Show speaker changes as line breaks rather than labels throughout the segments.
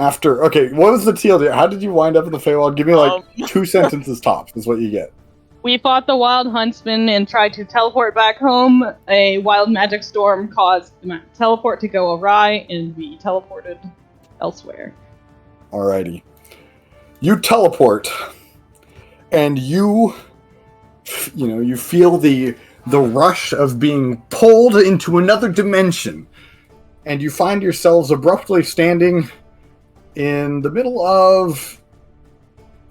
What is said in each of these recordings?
Okay, what was the TLD? How did you wind up in the Feywild? Give me like 2 sentences tops is what you get.
We fought the wild huntsman and tried to teleport back home. A wild magic storm caused the teleport to go awry, and we teleported elsewhere.
Alrighty. You teleport, and you feel the rush of being pulled into another dimension, and you find yourselves abruptly standing in the middle of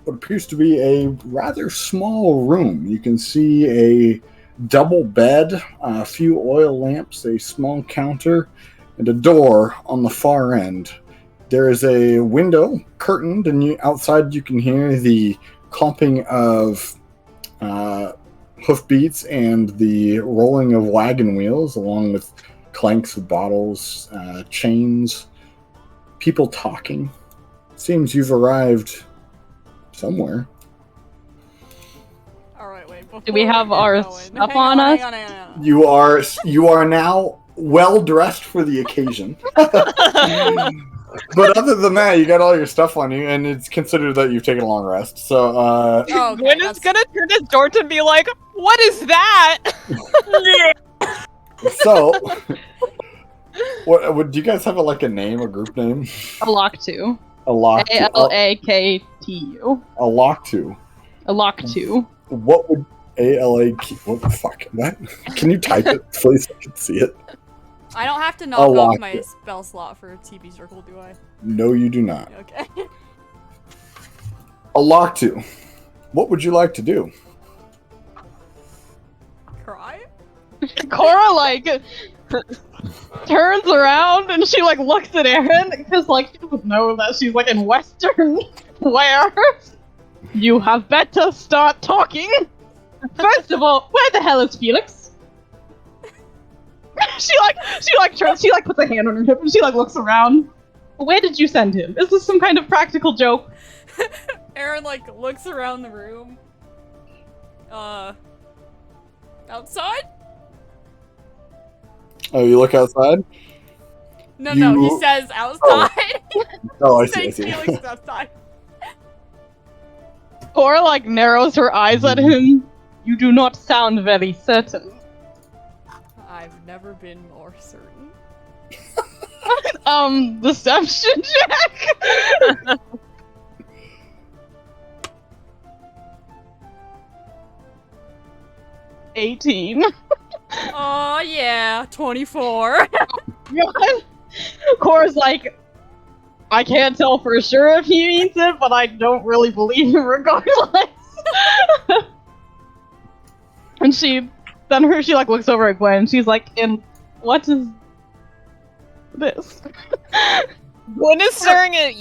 what appears to be a rather small room. You can see a double bed, a few oil lamps, a small counter, and a door on the far end. There is a window curtained, and outside you can hear the clumping of hoofbeats and the rolling of wagon wheels, along with clanks of bottles, chains, people talking. Seems you've arrived somewhere.
Alright, wait.
Do we have our stuff on us?
Hang on.
You are now well dressed for the occasion. But other than that, you got all your stuff on you, and it's considered that you've taken a long rest. So,
Gwen is gonna turn his door to be like, "What is that?"
So, what do you guys have a name, a group name?
Alaktu.
Alaktu.
Alaktu.
Alaktu.
Alaktu.
What would A-L-A-Q... What the fuck? What? Can you type it, please? I can see it.
I don't have to knock off my spell slot for TB circle, do I?
No, you do not.
Okay.
Alaktu. What would you like to do?
Cry?
Cora, turns around and she, looks at Aaron, because, she doesn't know that she's, in Western wear. You have better start talking. First of all, where the hell is Felix? She puts a hand on her hip and she looks around. Where did you send him? Is this some kind of practical joke?
Aaron looks around the room. Outside?
Oh, you look outside?
No, he says outside.
Oh, I see.
Felix is outside.
Cora narrows her eyes at him. You do not sound very certain.
I've never been more certain.
Deception check. 18.
Oh yeah, 24.
Cora's I can't tell for sure if he means it, but I don't really believe him regardless. And she looks over at Gwen and she's and what is this?
Gwen is staring at...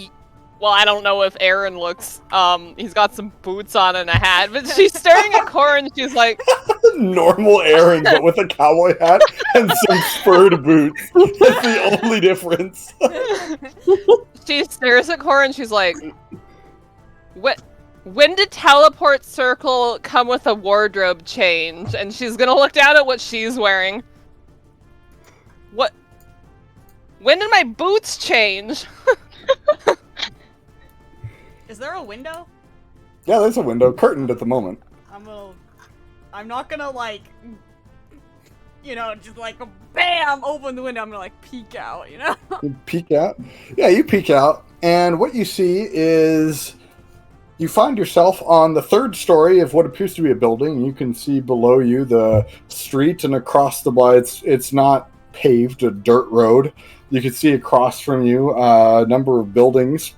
Well, I don't know if Aaron looks. He's got some boots on and a hat, but she's staring at Cora and she's like...
Normal Aaron, but with a cowboy hat and some spurred boots. That's the only difference.
She stares at Cora and she's like... When did Teleport Circle come with a wardrobe change? And she's gonna look down at what she's wearing. What? When did my boots change?
Is there a window?
Yeah, there's a window, curtained at the moment.
I'm not gonna just bam, open the window. I'm gonna peek out,
You peek out? Yeah, you peek out, and what you see is you find yourself on the 3rd story of what appears to be a building. You can see below you the street, and across the way, it's not paved, a dirt road. You can see across from you a number of buildings,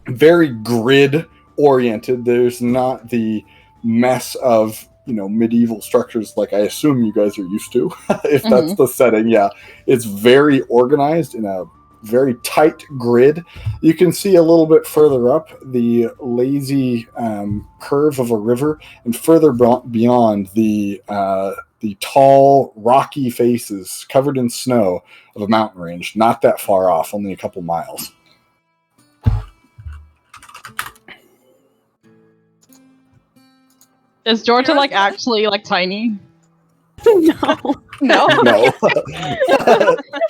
very grid-oriented. There's not the mess of medieval structures like I assume you guys are used to, if that's the setting. Yeah, it's very organized in a very tight grid. You can see a little bit further up the lazy curve of a river, and further beyond the tall, rocky faces covered in snow of a mountain range, not that far off, only a couple miles.
Is Georgia actually tiny?
No.
No.
No.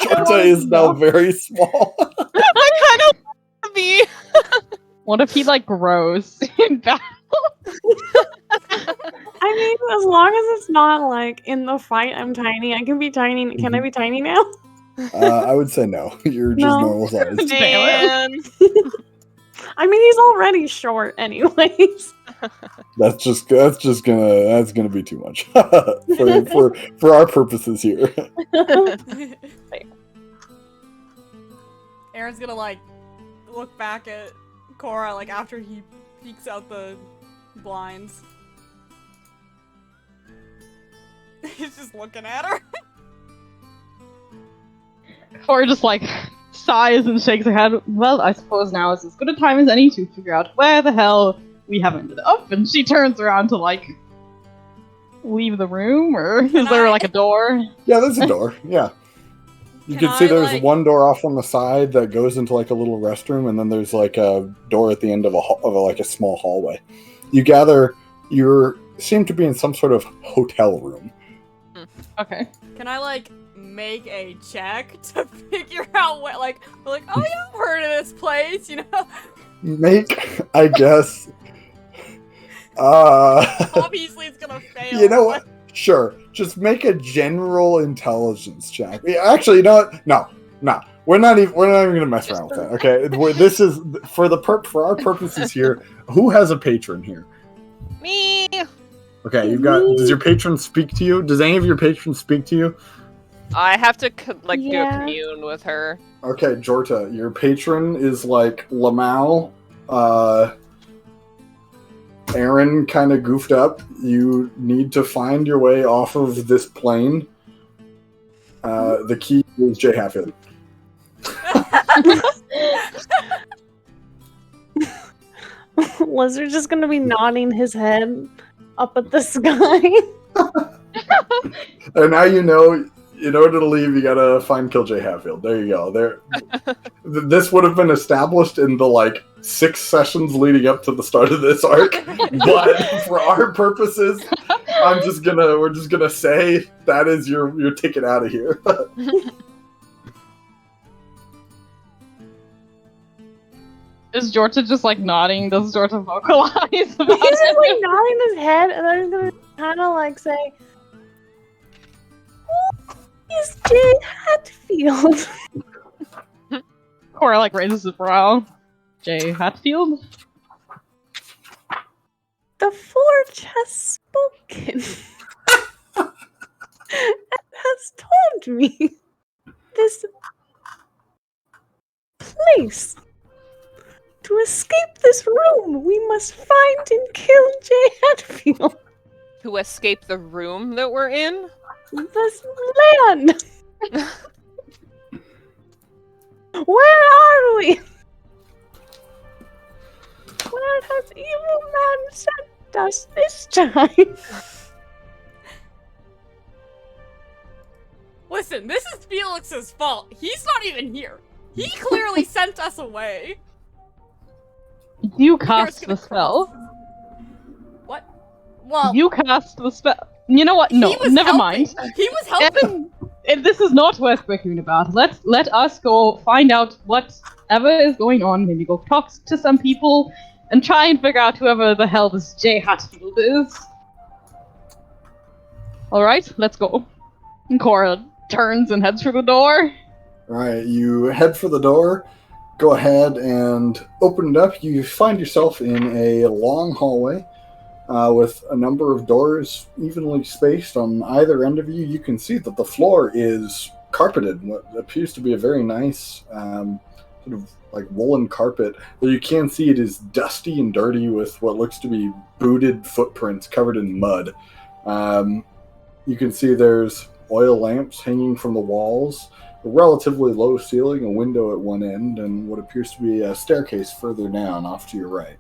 Georgia is now very small.
I kind of want to be.
What if he like grows in battle?
I mean, as long as it's not like in the fight, I'm tiny. I can be tiny. Can I be tiny now?
I would say no. You're just
No.
normal size.
Man.
I mean, he's already short, anyways.
That's gonna be too much for our purposes here.
Aaron's gonna like look back at Cora like after he peeks out the blinds. He's just looking at her.
Or just like sighs and shakes her head. Well, I suppose now is as good a time as any to figure out where the hell we have ended up. And she turns around to like leave the room, or is there like a door?
Yeah, there's a door. Yeah. You can see there's one door off on the side that goes into like a little restroom, and then there's like a door at the end of a small hallway. You gather you seem to be in some sort of hotel room.
Okay.
Can I like make a check to figure out what like oh yeah, I've heard of this place, you know?
Make, I guess.
Obviously it's gonna fail.
You know what? Sure. Just make a general intelligence check. Actually, you know what? No. We're not even gonna mess around with that. Okay. This is for our purposes here. Who has a patron here?
Me.
Okay, does your patron speak to you? Does any of your patrons speak to you?
I have to do a commune with her.
Okay, Jorta, your patron is like Lamau. Aaron kind of goofed up. You need to find your way off of this plane. The key is Jay Hatfield.
Lizard's just gonna be nodding his head up at the sky.
And now you know, in order to leave, you gotta find Kill Jay Hatfield. There you go. This would have been established in the 6 sessions leading up to the start of this arc, but for our purposes, we're just gonna say that is your ticket out of here.
Is Jorta just nodding? Does Jorta vocalize about
He's just
it?
nodding his head, and then he's gonna kind of say, "Who is Jay Hatfield?"
Cora raises his brow. Jay Hatfield?
The forge has spoken and has told me this place. To escape this room, we must find and kill Jay Hatfield.
To escape the room that we're in?
This land! Where are we? Where has evil man sent us this time?
Listen, this is Felix's fault. He's not even here. He clearly sent us away.
You cast the spell.
What? Well,
you cast the spell. You know what? No, never mind.
He was helping.
This is not worth bickering about. Let us go find out whatever is going on. Maybe go talk to some people and try and figure out whoever the hell this Jay Hatfield is. Alright, let's go. And Cora turns and heads for the door.
Alright, you head for the door. Go ahead and open it up. You find yourself in a long hallway with a number of doors evenly spaced on either end of you. You can see that the floor is carpeted, what appears to be a very nice sort of woolen carpet. Though you can see it is dusty and dirty with what looks to be booted footprints covered in mud. You can see there's oil lamps hanging from the walls, a relatively low ceiling, a window at one end, and what appears to be a staircase further down off to your right.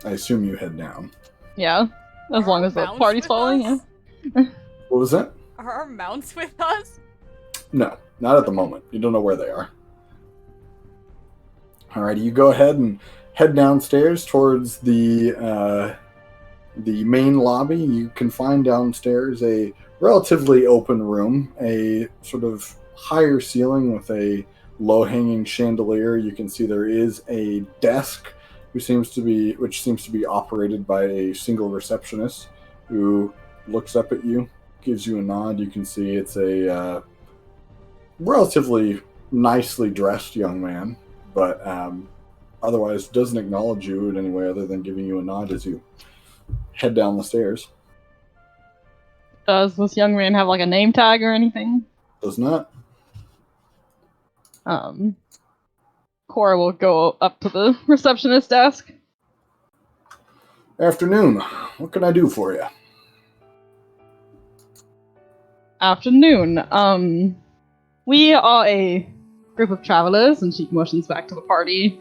I assume you head down.
Yeah, as long as the party's following, yeah.
What was that?
Are our mounts with us?
No, not at the moment. You don't know where they are. Alrighty, you go ahead and head downstairs towards the main lobby. You can find downstairs a relatively open room, a sort of higher ceiling with a low-hanging chandelier. You can see there is a desk which seems to be operated by a single receptionist who looks up at you, gives you a nod. You can see it's a relatively nicely dressed young man, but otherwise doesn't acknowledge you in any way other than giving you a nod as you head down the stairs.
Does this young man have like a name tag or anything?
Does not.
Cora will go up to the receptionist desk.
Afternoon. What can I do for you?
Afternoon. We are a group of travelers, and she motions back to the party.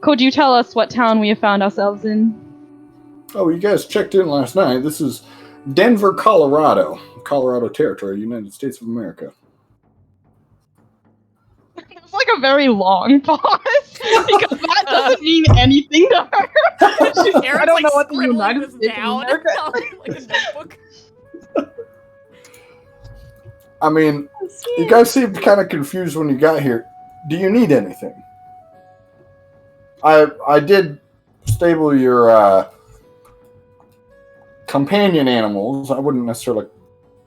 Could you tell us what town we have found ourselves in?
Oh, you guys checked in last night. This is Denver, Colorado. Colorado Territory, United States of America.
It's like a very long pause, because that doesn't mean anything to her. I don't know what the United States of America is.
I mean, you guys seemed kind of confused when you got here. Do you need anything? I did stable your companion animals. I wouldn't necessarily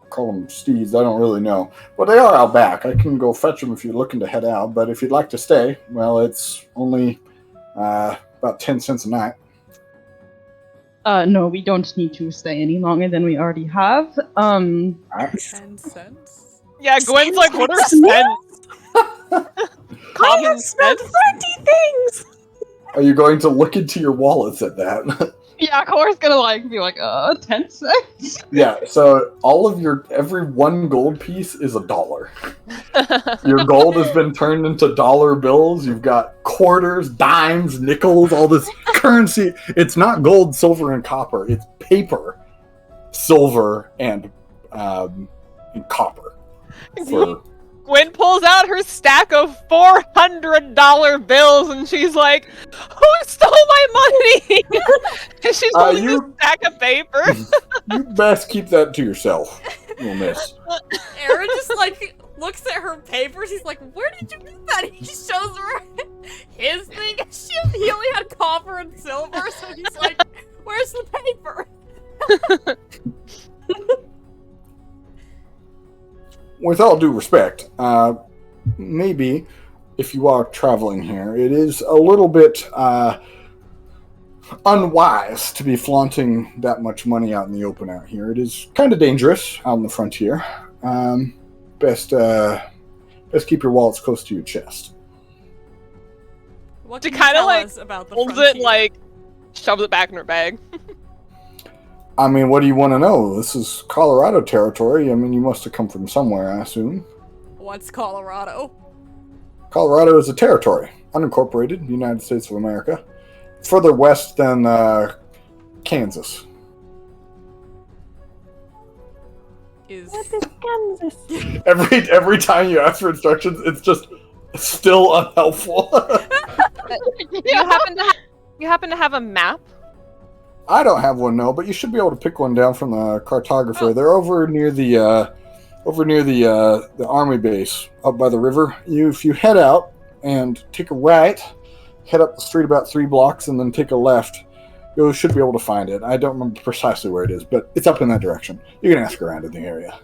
call them steeds. I don't really know. But they are out back. I can go fetch them if you're looking to head out. But if you'd like to stay, well, it's only about 10 cents a night.
No, we don't need to stay any longer than we already have.
10 cents?
Yeah, Gwen's like, what are
Cents?
cents?
I have smelled fruity things!
Are you going to look into your wallets at that?
Yeah, Cora's gonna be like, 10 cents?
Yeah, so every one gold piece is $1. Your gold has been turned into dollar bills. You've got quarters, dimes, nickels, all this currency. It's not gold, silver, and copper. It's paper, silver, and copper.
Gwen pulls out her stack of $400 bills and she's like, "Who stole my money?" And she's holding this stack of paper.
You
best keep that to yourself. You'll miss.
Aaron just looks at her papers. He's like, "Where did you get that?" He shows her his thing. He only had copper and silver, so he's like, "Where's the paper?"
With all due respect, maybe if you are traveling here, it is a little bit unwise to be flaunting that much money out in the open out here. It is kind of dangerous out on the frontier. Best keep your wallets close to your chest.
What
She
can you
kind of
tell us about the
holds
frontier?
it shoves it back in her bag.
I mean, what do you want to know? This is Colorado territory. I mean, you must have come from somewhere, I assume.
What's Colorado?
Colorado is a territory, unincorporated, United States of America. Further west than Kansas.
What is Kansas?
Every time you ask for instructions, it's just still unhelpful.
You happen to have a map?
I don't have one, no, but you should be able to pick one down from the cartographer.
Oh.
They're over near the army base up by the river. If you head out and take a right, head up the street about 3 blocks, and then take a left, you should be able to find it. I don't remember precisely where it is, but it's up in that direction. You can ask around in the area.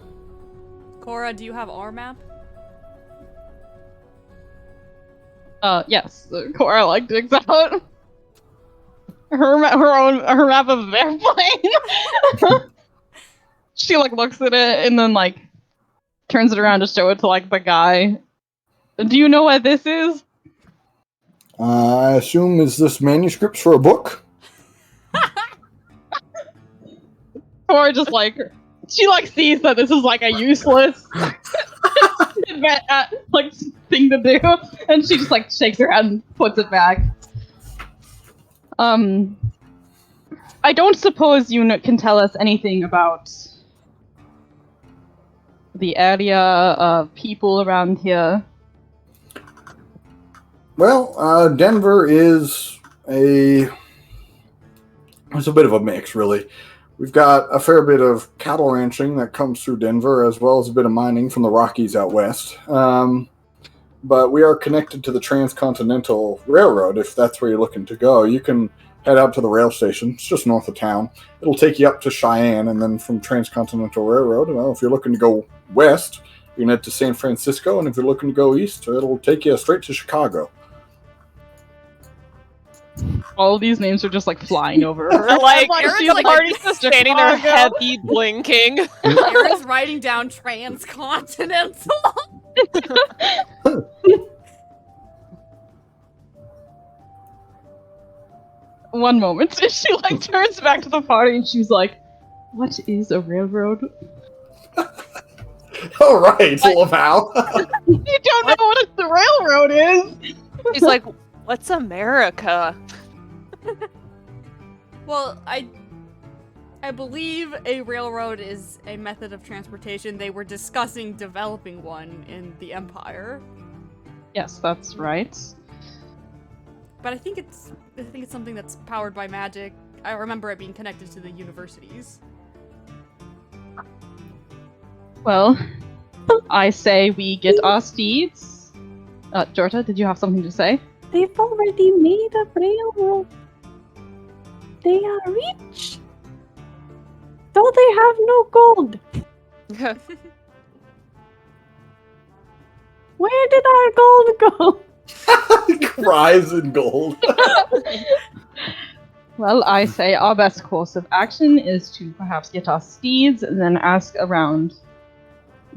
Cora, do you have our map?
Yes. Cora digs out her map of their plane. She looks at it and then turns it around to show it to the guy. Do you know what this is?
I assume is this manuscripts for a book?
Or just she sees that this is a useless thing to do, and she just shakes her head and puts it back. I don't suppose you can tell us anything about the area of people around here.
Well, Denver is it's a bit of a mix, really. We've got a fair bit of cattle ranching that comes through Denver, as well as a bit of mining from the Rockies out west. but we are connected to the Transcontinental Railroad. If that's where you're looking to go, you can head out to the rail station. It's just north of town. It'll take you up to Cheyenne, and then from Transcontinental Railroad, well, if you're looking to go west, you can head to San Francisco, and if you're looking to go east, it'll take you straight to Chicago.
All these names are just like flying over her.
Like,
Aaron's
she's
like,
already just standing there,
Chicago.
heavy blinking.
Aaron's writing down transcontinental.
One moment, she like turns back to the party and she's like, "What is a railroad?"
All right, Laval.
You don't know what a railroad is.
He's like, what's America?
Well, I believe a railroad is a method of transportation. They were discussing developing one in the Empire.
Yes, that's right.
But I think it's something that's powered by magic. I remember it being connected to the universities.
Well, I say we get our steeds. Jorta, did you have something to say?
They've already made a railroad. They are rich. Though they have no gold. Where did our gold go?
Cries in gold.
Well, I say our best course of action is to perhaps get our steeds and then ask around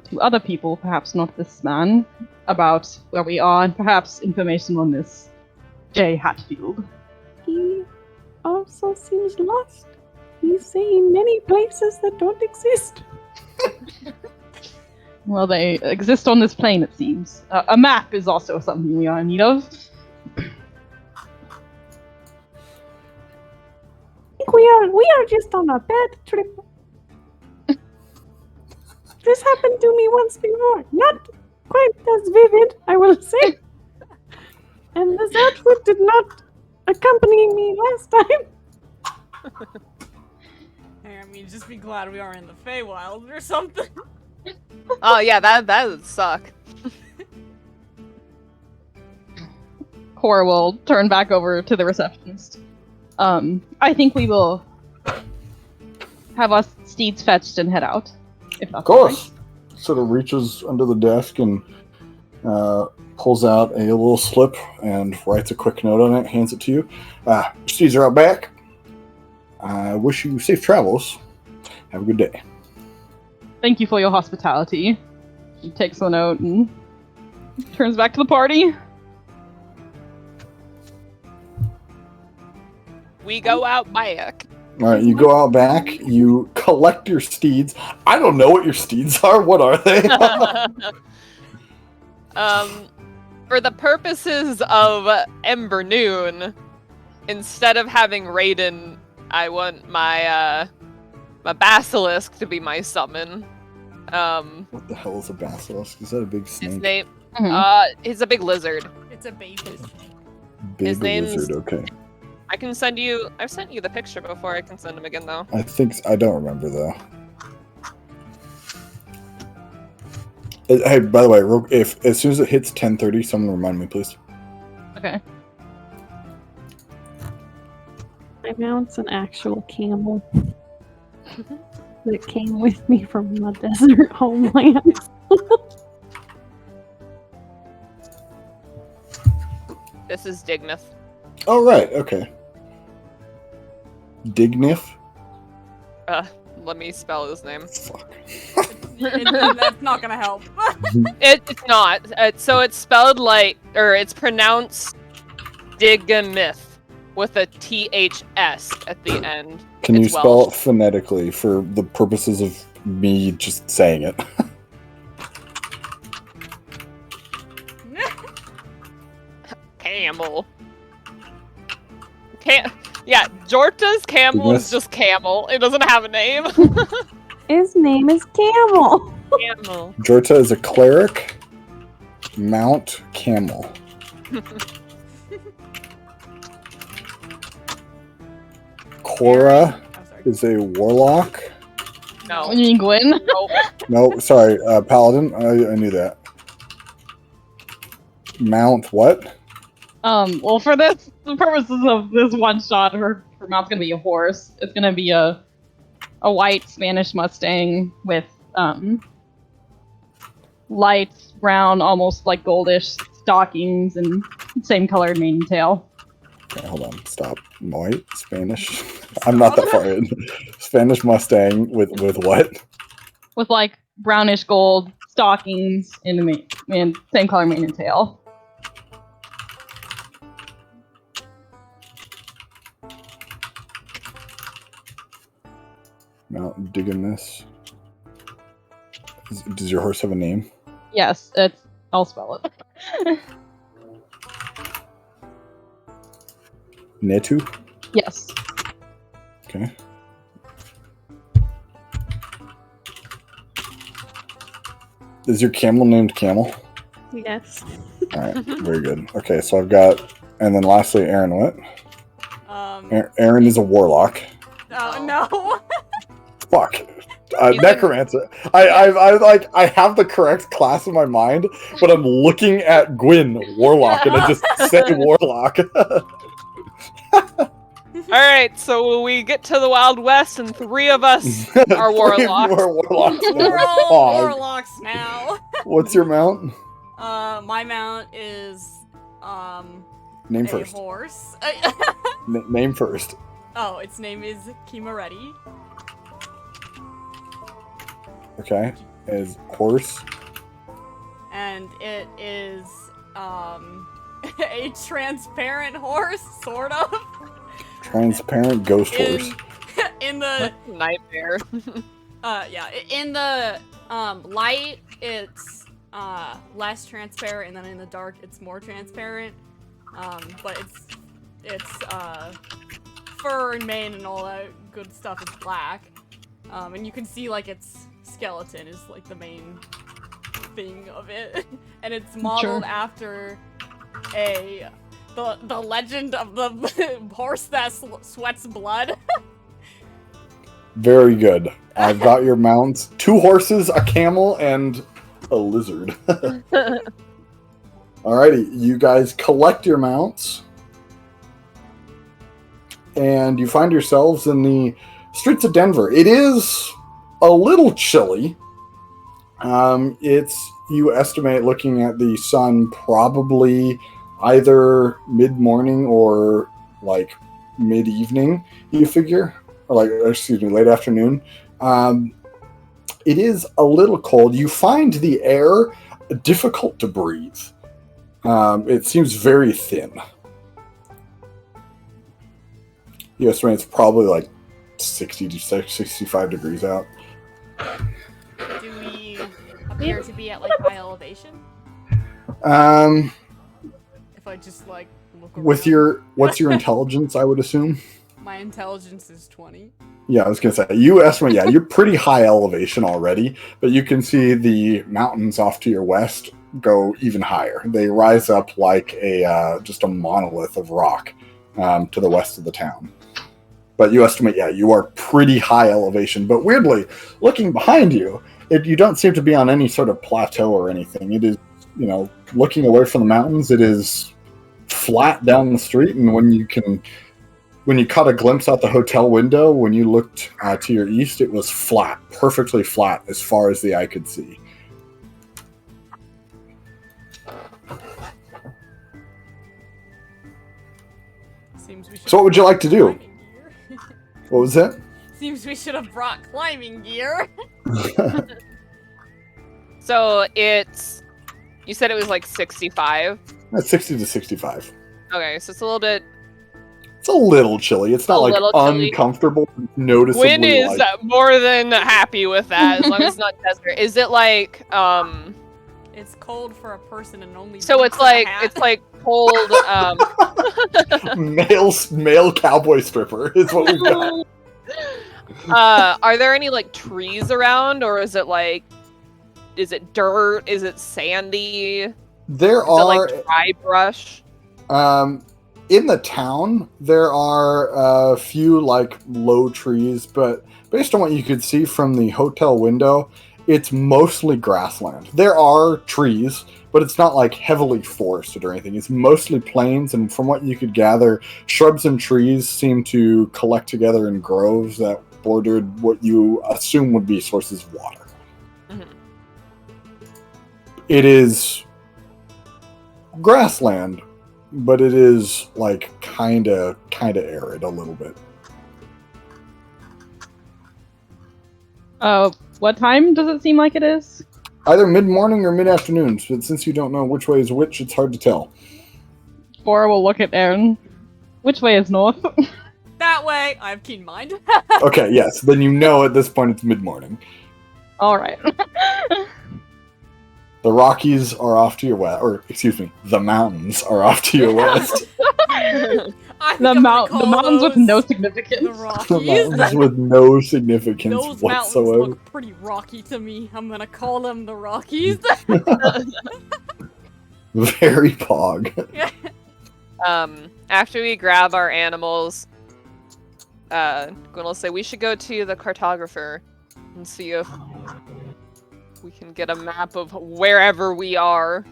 to other people, perhaps not this man, about where we are and perhaps information on this J. Hatfield.
He also seems lost. He's saying many places that don't exist.
Well, they exist on this plane, it seems. A map is also something we are in need of.
I think we are just on a bad trip. This happened to me once before. Not quite as vivid, I will say. And this outfit did not accompany me last time.
I mean, just be glad we aren't in the Feywild or something.
Oh yeah, that would suck.
Cora will turn back over to the receptionist. I think we will have our steeds fetched and head out. If that's
Of course. Sort of reaches under the desk and pulls out a little slip and writes a quick note on it, hands it to you. Steeds are out back. I wish you safe travels. Have a good day.
Thank you for your hospitality. She takes the note and turns back to the party.
We go out back.
All right, you go out back. You collect your steeds. I don't know what your steeds are. What are they?
For the purposes of Embernoon, instead of having Raiden, I want my my basilisk to be my summon.
What the hell is a basilisk? Is that a big snake?
His name,
Mhm.
he's a big lizard.
It's a baby.
Big
his name's-
lizard. Okay.
I can send you. I've sent you the picture before. I can send him again though.
I don't remember though. Hey, by the way, if as soon as it hits 10:30, someone remind me, please.
Okay.
My mount's an actual camel that came with me from the desert homeland.
This is Dignith.
Oh right, okay. Dignif.
Let me spell his name.
Fuck.
That's not gonna help.
It's not. So it's spelled like, or it's pronounced Digamith with a THS at the end.
Can you
It's
spell
Welsh.
it phonetically for the purposes of me just saying it?
Camel. Yeah, Jorta's camel is
Dignith.
just camel. It doesn't have a name.
His name is Camel.
Camel.
Jorta is a cleric. Mount Camel. Cora
I'm sorry.
is a warlock.
No.
You mean Gwen?
Nope.
No, sorry, paladin. I knew that. Mount what?
Well, for the purposes of this one shot, her mount's gonna be a horse. It's gonna be a white Spanish Mustang with light brown, almost like goldish stockings and same colored mane and tail.
Okay, hold on. Stop. White Spanish. I'm not that far in. Spanish Mustang with what?
With like brownish gold stockings and same color mane and tail.
Mount digging this. Does your horse have a name?
Yes, I'll spell it.
Netu?
Yes.
Okay. Is your camel named Camel?
Yes.
Alright, very good. Okay, so I've got, and then lastly, Aaron what? Aaron is a warlock.
Oh no.
Fuck. Necromancer. I have the correct class in my mind, but I'm looking at Gwyn, warlock, and I just say warlock.
Alright, so we get to the Wild West and 3 of us are warlocks.
We're warlocks.
We're all
Oh,
warlocks now.
what's your mount?
My mount is
Name
a
first.
horse.
Name first.
Oh, its name is Kimaretti.
Okay. Is horse.
And it is a transparent horse, sort of.
Transparent ghost horse.
In the
Nightmare.
in the light it's less transparent, and then in the dark it's more transparent. But its fur and mane and all that good stuff is black. And you can see like its skeleton is like the main thing of it. And it's modeled after the legend of the horse that sweats blood.
Very good. I've got your mounts. 2 horses, a camel, and a lizard. Alrighty, you guys collect your mounts. And you find yourselves in the streets of Denver. It is a little chilly. You estimate, looking at the sun, probably either mid-morning or like mid-evening, you figure, or like, excuse me, late afternoon. It is a little cold. You find the air difficult to breathe. It seems very thin. You estimate it's probably like 60 to 65 degrees out.
Do we appear to be at like high elevation? If I just like look around.
What's your intelligence, I would assume?
My intelligence is 20.
Yeah, I was gonna say, you estimate, yeah, you're pretty high elevation already, but you can see the mountains off to your west go even higher. They rise up like just a monolith of rock to the west of the town. But you estimate, yeah, you are pretty high elevation. But weirdly, looking behind you, you don't seem to be on any sort of plateau or anything. It is, looking away from the mountains, it is flat down the street. And when you caught a glimpse out the hotel window, when you looked to your east, it was flat, perfectly flat as far as the eye could see. So what would you like to do? What was that?
Seems we should have brought climbing gear.
So you said it was like 65?
That's 60 to 65.
Okay, so it's a little bit...
It's a little chilly. It's not like uncomfortable, noticeably.
Gwyn is more than happy with that, as long as it's not desert. Is it like,
It's cold for a person and only...
So it's like cold,
Male cowboy stripper is what we've got.
Are there any like trees around, or is it dirt? Is it sandy?
There
is
are
it like dry brush.
In the town, there are a few like low trees, but based on what you could see from the hotel window, it's mostly grassland. There are trees, but but it's not like heavily forested or anything. It's mostly plains, and from what you could gather, shrubs and trees seem to collect together in groves that bordered what you assume would be sources of water.
Mhm.
It is grassland, but it is like kind of arid a little bit.
What time does it seem like it is?
Either mid-morning or mid-afternoon, but since you don't know which way is which, it's hard to tell.
Bora will look at Aaron. Which way is north?
That way, I have keen mind.
Okay, yes, then you know at this point it's mid-morning.
Alright.
The Rockies are off to your west, or excuse me, the mountains are off to your west.
I think
The
I'm gonna call
mountains with
those
no
the
significance.
The
Rockies.
mountains with no significance
Those mountains
whatsoever.
look pretty rocky to me. I'm gonna call them the Rockies.
Very pog.
After we grab our animals, Gwen will say we should go to the cartographer and see if we can get a map of wherever we are.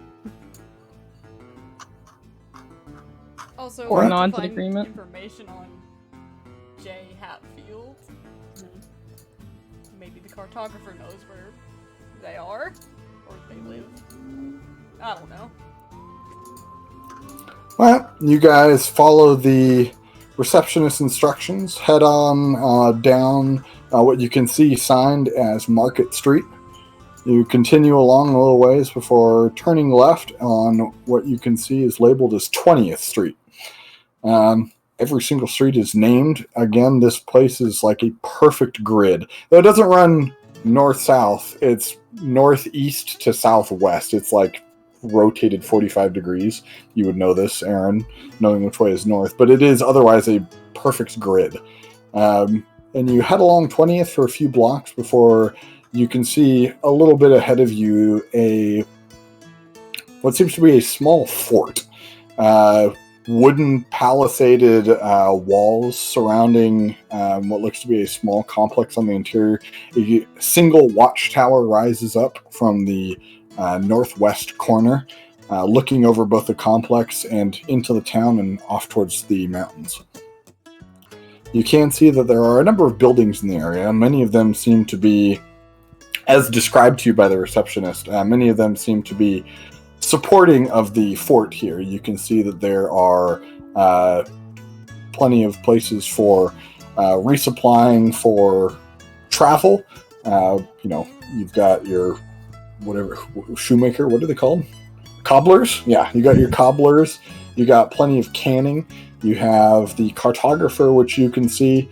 Also,
Or
we
not
can
into the
find
agreement.
information on J. Hatfield. Maybe the cartographer knows where they are, or they live. I don't know.
Well, you guys follow the receptionist's instructions, head on down what you can see signed as Market Street. You continue along a little ways before turning left on what you can see is labeled as 20th Street. Every single street is named. Again, this place is like a perfect grid. Though it doesn't run north-south, it's northeast to southwest. It's like rotated 45 degrees. You would know this, Aaron, knowing which way is north. But it is otherwise a perfect grid. And you head along 20th for a few blocks before you can see a little bit ahead of you what seems to be a small fort. Wooden palisaded walls surrounding what looks to be a small complex on the interior. A single watchtower rises up from the northwest corner, looking over both the complex and into the town and off towards the mountains. You can see that there are a number of buildings in the area. Many of them seem to be, as described to you by the receptionist, many of them seem to be supporting of the fort here. You can see that there are plenty of places for resupplying for travel. You've got your shoemaker, what are they called? Cobblers? Yeah, you got your cobblers. You got plenty of canning. You have the cartographer, which you can see,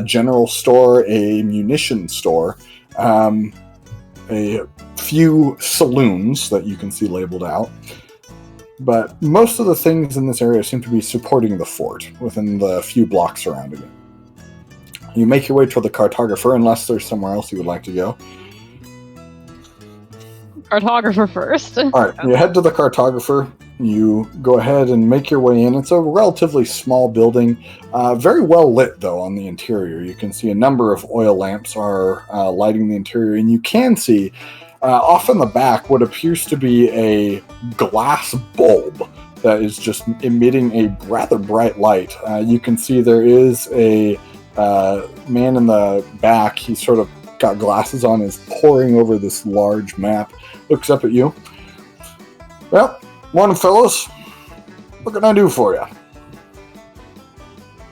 general store, a munition store, a few saloons that you can see labeled out. But most of the things in this area seem to be supporting the fort within the few blocks surrounding it. You make your way toward the cartographer, unless there's somewhere else you would like to go.
Cartographer first.
Alright, you head to the cartographer. You go ahead and make your way in. It's a relatively small building, very well lit though on the interior. You can see a number of oil lamps are lighting the interior, and you can see off in the back what appears to be a glass bulb that is just emitting a rather bright light. You can see there is a man in the back. He's sort of got glasses on, is poring over this large map, looks up at you. Well, morning, fellas. What can I do for you?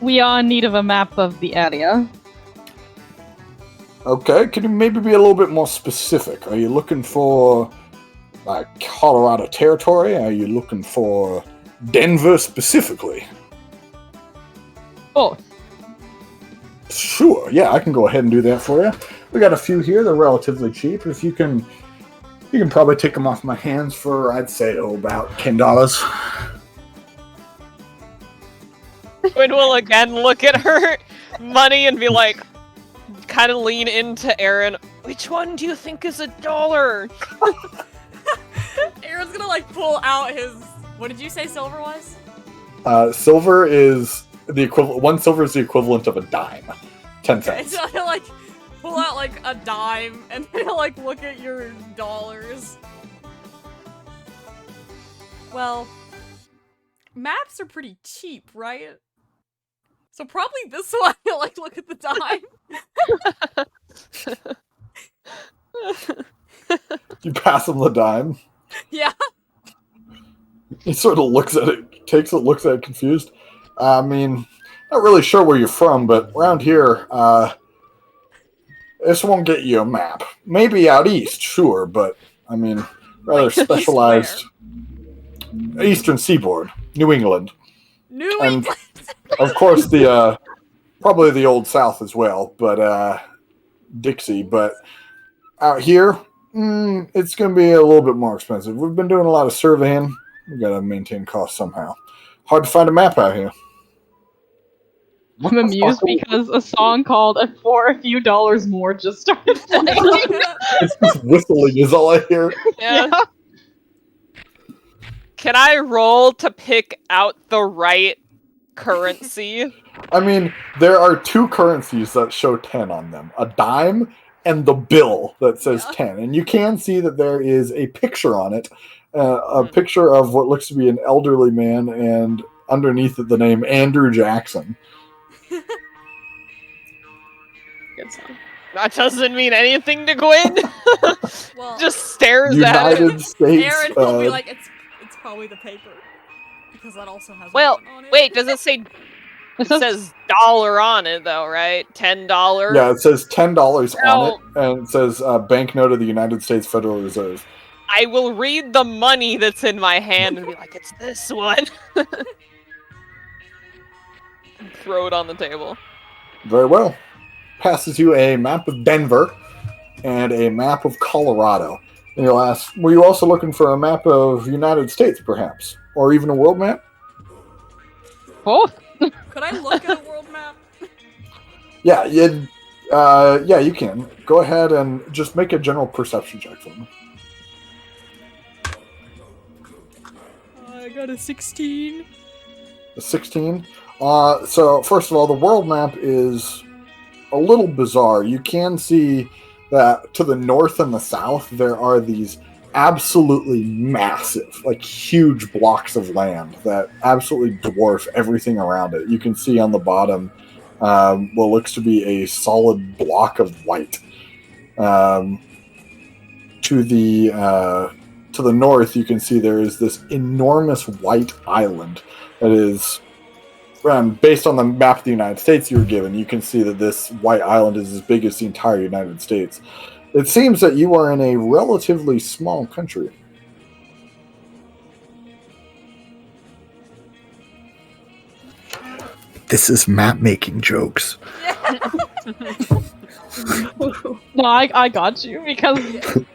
We are in need of a map of the area.
Okay, can you maybe be a little bit more specific? Are you looking for Colorado territory? Are you looking for Denver specifically?
Both.
Sure, yeah, I can go ahead and do that for you. We got a few here. They're relatively cheap. If you can probably take them off my hands for, I'd say, about $10.
Gwen will again look at her money and be like, kind of lean into Aaron. Which one do you think is $1?
Aaron's gonna like pull out his. What did you say silver was?
Silver is the equivalent. 1 silver is the equivalent of a dime. 10
Okay,
cents.
so he'll like pull out like a dime and then he'll like look at your dollars. Well, maps are pretty cheap, right? So probably this one. Like, look at the dime.
You pass him the dime.
Yeah.
He sort of looks at it, takes it, looks at it confused. I mean, not really sure where you're from, but around here, this won't get you a map. Maybe out east, sure, but I mean, rather
Like, east
specialized. Eastern Seaboard, New England.
New
And
England.
of course, the probably the Old South as well, but Dixie. But out here, it's going to be a little bit more expensive. We've been doing a lot of surveying. We got to maintain costs somehow. Hard to find a map out here.
I'm amused because a song called "For a Few Dollars More" just started playing.
It's just whistling is all I hear.
Yeah. Can I roll to pick out the right currency?
I mean, there are two currencies that show 10 on them. A dime and the bill that says 10. And you can see that there is a picture on it. A picture of what looks to be an elderly man, and underneath it the name Andrew Jackson.
Good song.
That doesn't mean anything to Gwen.
Well,
Just stares at it.
United States.
Aaron will be like, it's probably the paper. Because that also has
Well,
one on it.
wait, does it say... It says dollar on it, though, right? $10?
Yeah, it says $10 on
Oh.
it, and it says banknote of the United States Federal Reserve.
I will read the money that's in my hand and be like, it's this one. Throw it on the table.
Very well. Passes you a map of Denver and a map of Colorado. And you'll ask, were you also looking for a map of United States, perhaps? Or even a world map?
Both.
Could I look at a world map?
Yeah, you can. Go ahead and just make a general perception check for me.
I got a 16.
A 16? So, first of all, the world map is a little bizarre. You can see that to the north and the south, there are these absolutely massive, like huge blocks of land that absolutely dwarf everything around it. You can see on the bottom what looks to be a solid block of white. To the north, you can see there is this enormous white island that is, based on the map of the United States you were given, you can see that this white island is as big as the entire United States. It seems that you are in a relatively small country. This is map making jokes.
No, I got you because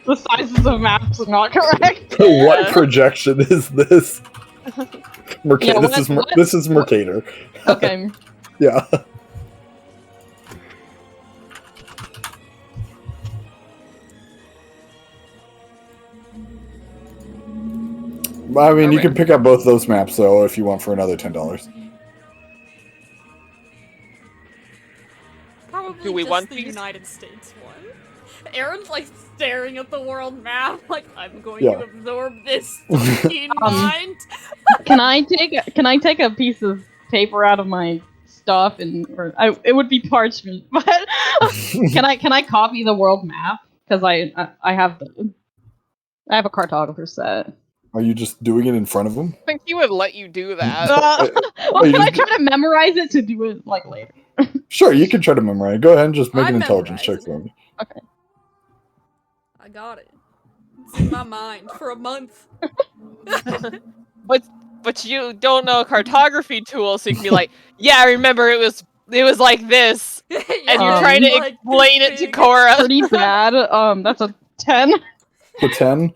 the sizes of maps are not correct.
What projection is this?
Yeah,
This is Mercator.
Okay.
Yeah. I mean, you can pick up both those maps, though, if you want for another $10.
Probably
Do we
just
want
the
these?
United States one. Aaron's like staring at the world map, like I'm going
Yeah.
to absorb this in mind.
Can I take a piece of paper out of my stuff it would be parchment, but can I copy the world map because I have a cartographer set.
Are you just doing it in front of them?
I think he would let you do that.
Well,
you
can I
just-
try to memorize it to do it like later?
Sure, you can try to memorize. Go ahead and just make
I'm
an intelligence check
memorizing
for me.
Okay.
I got it. It's in my mind for a month.
But you don't know a cartography tool, so you can be like, yeah, I remember it was like this. And you're trying to
Like,
explain
this
it to
big.
Cora.
Pretty bad. That's a 10.
The 10?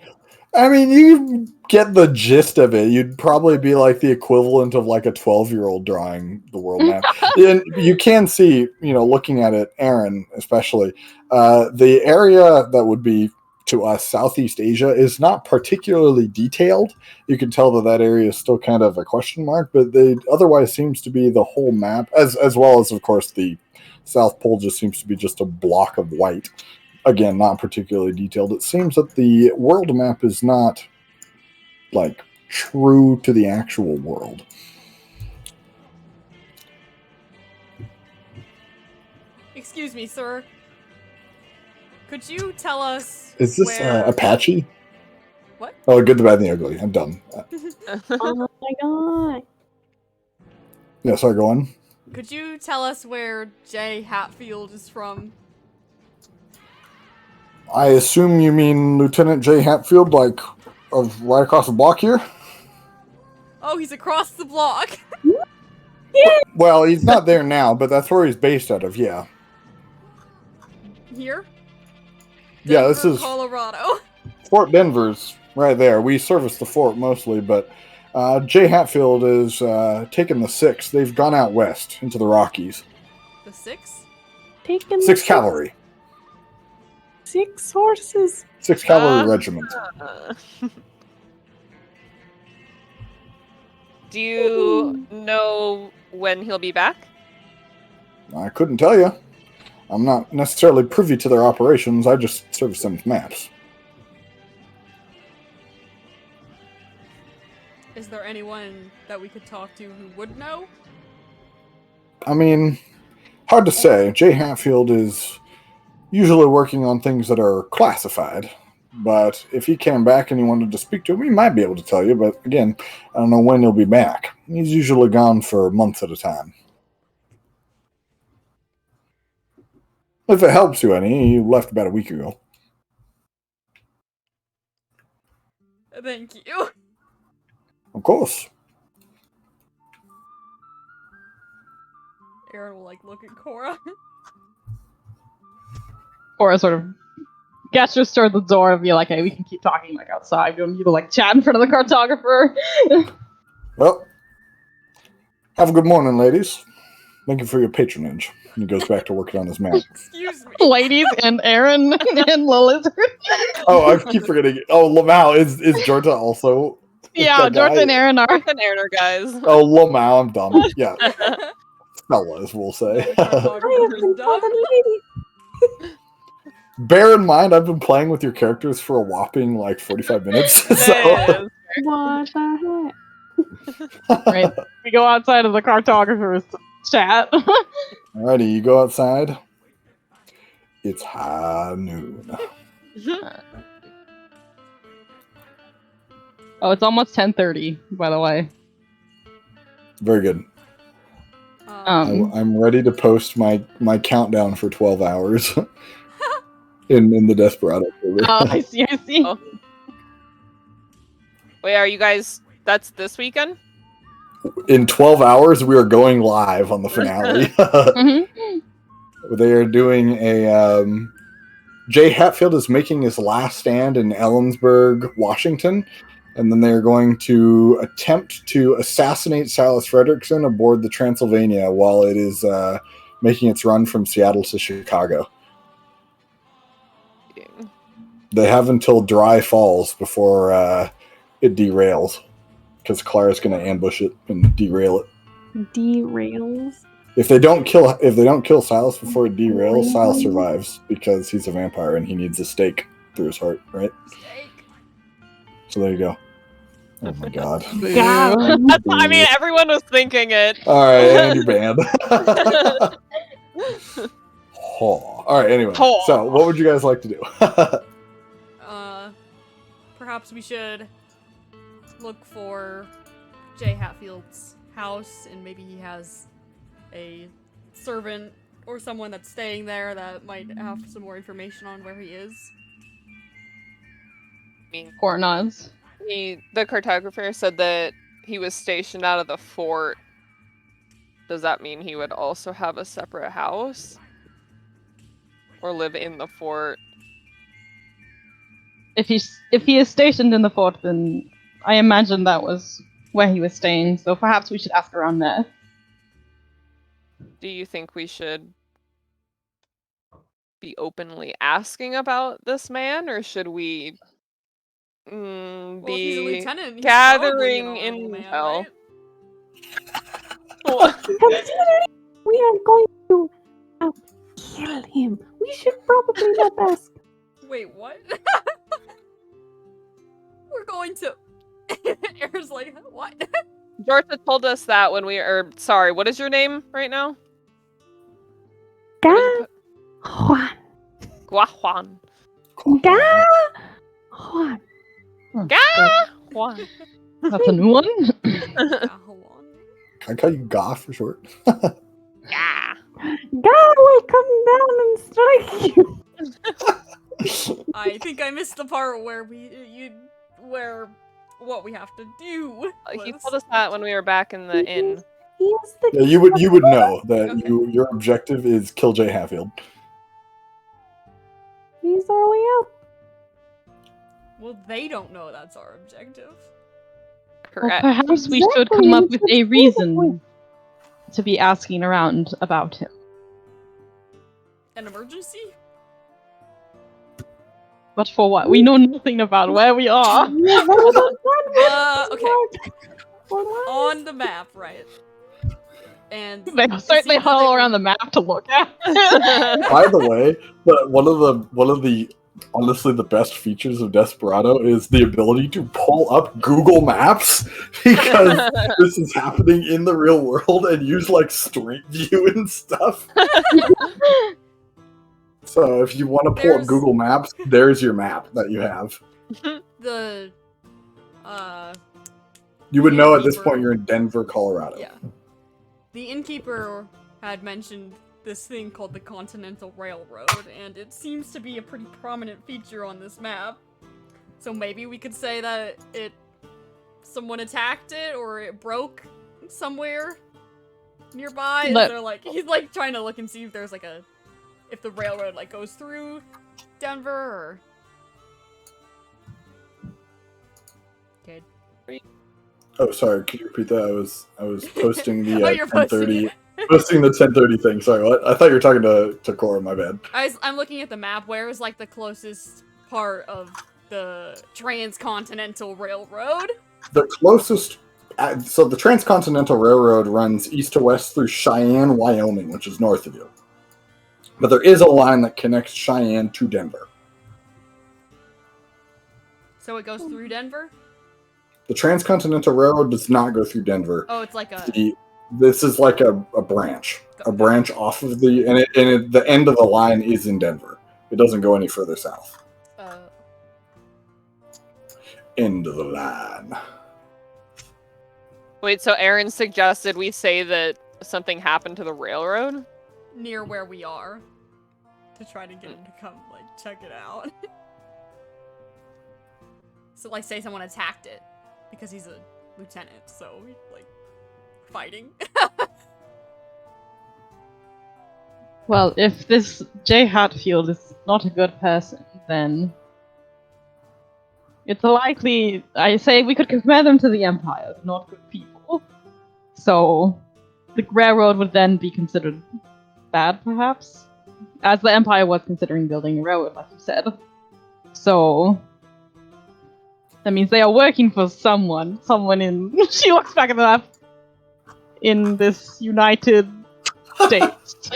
I mean, you get the gist of it. You'd probably be like the equivalent of like a 12-year-old drawing the world map. And you can see, looking at it, Aaron especially, the area that would be to us Southeast Asia is not particularly detailed. You can tell that area is still kind of a question mark, but they otherwise seems to be the whole map, as well as, of course, the South Pole just seems to be just a block of white. Again, not particularly detailed. It seems that the world map is not like true to the actual world.
Excuse me, sir. Could you tell us
Is this
where...
Apache?
What?
Oh, Good, the Bad, and the Ugly. I'm done.
Oh my god.
Yeah, sorry, go on.
Could you tell us where Jay Hatfield is from?
I assume you mean Lieutenant J. Hatfield, like, of right across the block here?
Oh, he's across the block.
Well, he's not there now, but that's where he's based out of, yeah.
Here?
Yeah, this
Denver,
is
Colorado.
Fort Denver's right there. We service the fort mostly, but J. Hatfield is taking the 6th. They've gone out west into the Rockies.
The 6?
Taking the
6th Cavalry.
6 horses.
6th Cavalry Regiment.
Do you know when he'll be back?
I couldn't tell you. I'm not necessarily privy to their operations. I just service them with maps.
Is there anyone that we could talk to who would know?
I mean, hard to say. J. Hatfield is usually working on things that are classified. But if he came back and you wanted to speak to him, he might be able to tell you. But again, I don't know when he'll be back. He's usually gone for months at a time. If it helps you any, he left about a week ago.
Thank you.
Of course.
Aaron will, like, look at Cora.
Or sort of gestures toward the door and be like, hey, we can keep talking like outside. We don't need to like chat in front of the cartographer.
Well, have a good morning, ladies. Thank you for your patronage. And he goes back to working on his map.
Excuse me.
Ladies and Aaron and the lizard.
Oh, I keep forgetting. Oh, Lamau. Is Jorta also?
Yeah,
that guy?
Jordan and Aaron are.
And Aaron, guys.
Oh, Lamau. I'm dumb. Yeah, fellas, we'll say.
I have been called a lady.
Bear in mind, I've been playing with your characters for a whopping like 45 minutes. So,
Yes.
What the
Right. We go outside of the cartographers to chat.
alrighty, you go outside. It's high noon.
Oh, it's almost 10:30, by the way.
Very good. I'm ready to post my countdown for 12 hours in the Desperado server.
Oh, I see.
Oh. Wait, are you guys... That's this weekend?
In 12 hours, we are going live on the finale.
Mhm.
They are doing a... Jay Hatfield is making his last stand in Ellensburg, Washington, and then they're going to attempt to assassinate Silas Fredrickson aboard the Transylvania while it is making its run from Seattle to Chicago. They have until Dry Falls before it derails, because Clara's going to ambush it and derail it.
Derails.
If they don't kill Silas before it derails, Silas survives because he's a vampire and he needs a stake through his heart, right?
Steak.
So there you go. Oh my god.
God.
That's, I mean, everyone was thinking it.
All right, and you're banned. Oh. All right, anyway.
Oh.
So what would you guys like to do?
Perhaps we should look for Jay Hatfield's house, and maybe he has a servant or someone that's staying there that might have some more information on where he is.
Court nods.
The cartographer said that he was stationed out of the fort. Does that mean he would also have a separate house? Or live in the fort?
If he is stationed in the fort, then I imagine that was where he was staying. So perhaps we should ask around there.
Do you think we should be openly asking about this man, or should we
Well, if he's a
be
lieutenant, he's
gathering
probably an honorable man,
intel?
right?
Considering we are going to kill him, we should probably not ask.
Wait, what? We're going to... Aaron's like, what?
Jorta told us that when sorry, what is your name right now?
Ga Juan.
Guajuan.
Ga Juan.
Juan.
That's a new one.
Can I call you Ga for short?
Yeah.
Ga will come down and strike you.
I think I missed the part where what we have to do.
He
was-
told us that when we were back in the inn.
He is the
Yeah, you would know that
Okay.
your objective is kill Jay Hatfield.
He's our way out.
Well, they don't know that's our objective.
Well,
Correct.
perhaps we should
Exactly,
come up
it's
with
the
a
point.
reason to be asking around about him.
An emergency?
But for what? We know nothing about where we are.
Yeah, that was our plan.
Okay.
For life.
On the map, right? And
They
it
certainly
seems that
haul
they were-
around the map to look at.
By the way, one of the honestly the best features of Desperado is the ability to pull up Google Maps because this is happening in the real world and use like Street View and stuff. So if you want to pull
There's-
up Google Maps, there's your map that you have.
The
You would know at this
Innkeeper.
point you're in Denver, Colorado.
yeah. The innkeeper had mentioned this thing called the Continental Railroad, and it seems to be a pretty prominent feature on this map. So maybe we could say that someone attacked it or it broke somewhere nearby. Is
But-
there, like, he's like trying to look and see if there's like if the railroad like goes through Denver or. Okay.
Oh, sorry. Could you repeat that? I was posting the
Oh, you're posting
10:30
it.
posting the 10:30 thing. Sorry, what? I thought you were talking to Cora. My bad.
I'm looking at the map. Where is like the closest part of the Transcontinental Railroad?
The closest. So the Transcontinental Railroad runs east to west through Cheyenne, Wyoming, which is north of you. But there is a line that connects Cheyenne to Denver.
So it goes through Denver?
The Transcontinental Railroad does not go through Denver.
Oh, it's like a.
This is like a branch off of the end of the line is in Denver. It doesn't go any further south. End of the line.
Wait, so Aaron suggested we say that something happened to the railroad?
Near where we are. To try to get him to come, like, check it out. So, like, say someone attacked it. Because he's a lieutenant, so, like, fighting.
Well, if this Jay Hatfield is not a good person, then it's likely, I say we could compare them to the Empire, they're not good people. So, the railroad would then be considered bad, perhaps? As the Empire was considering building a railroad, like you said. So, that means they are working for someone in, she looks back at the map, in this United States.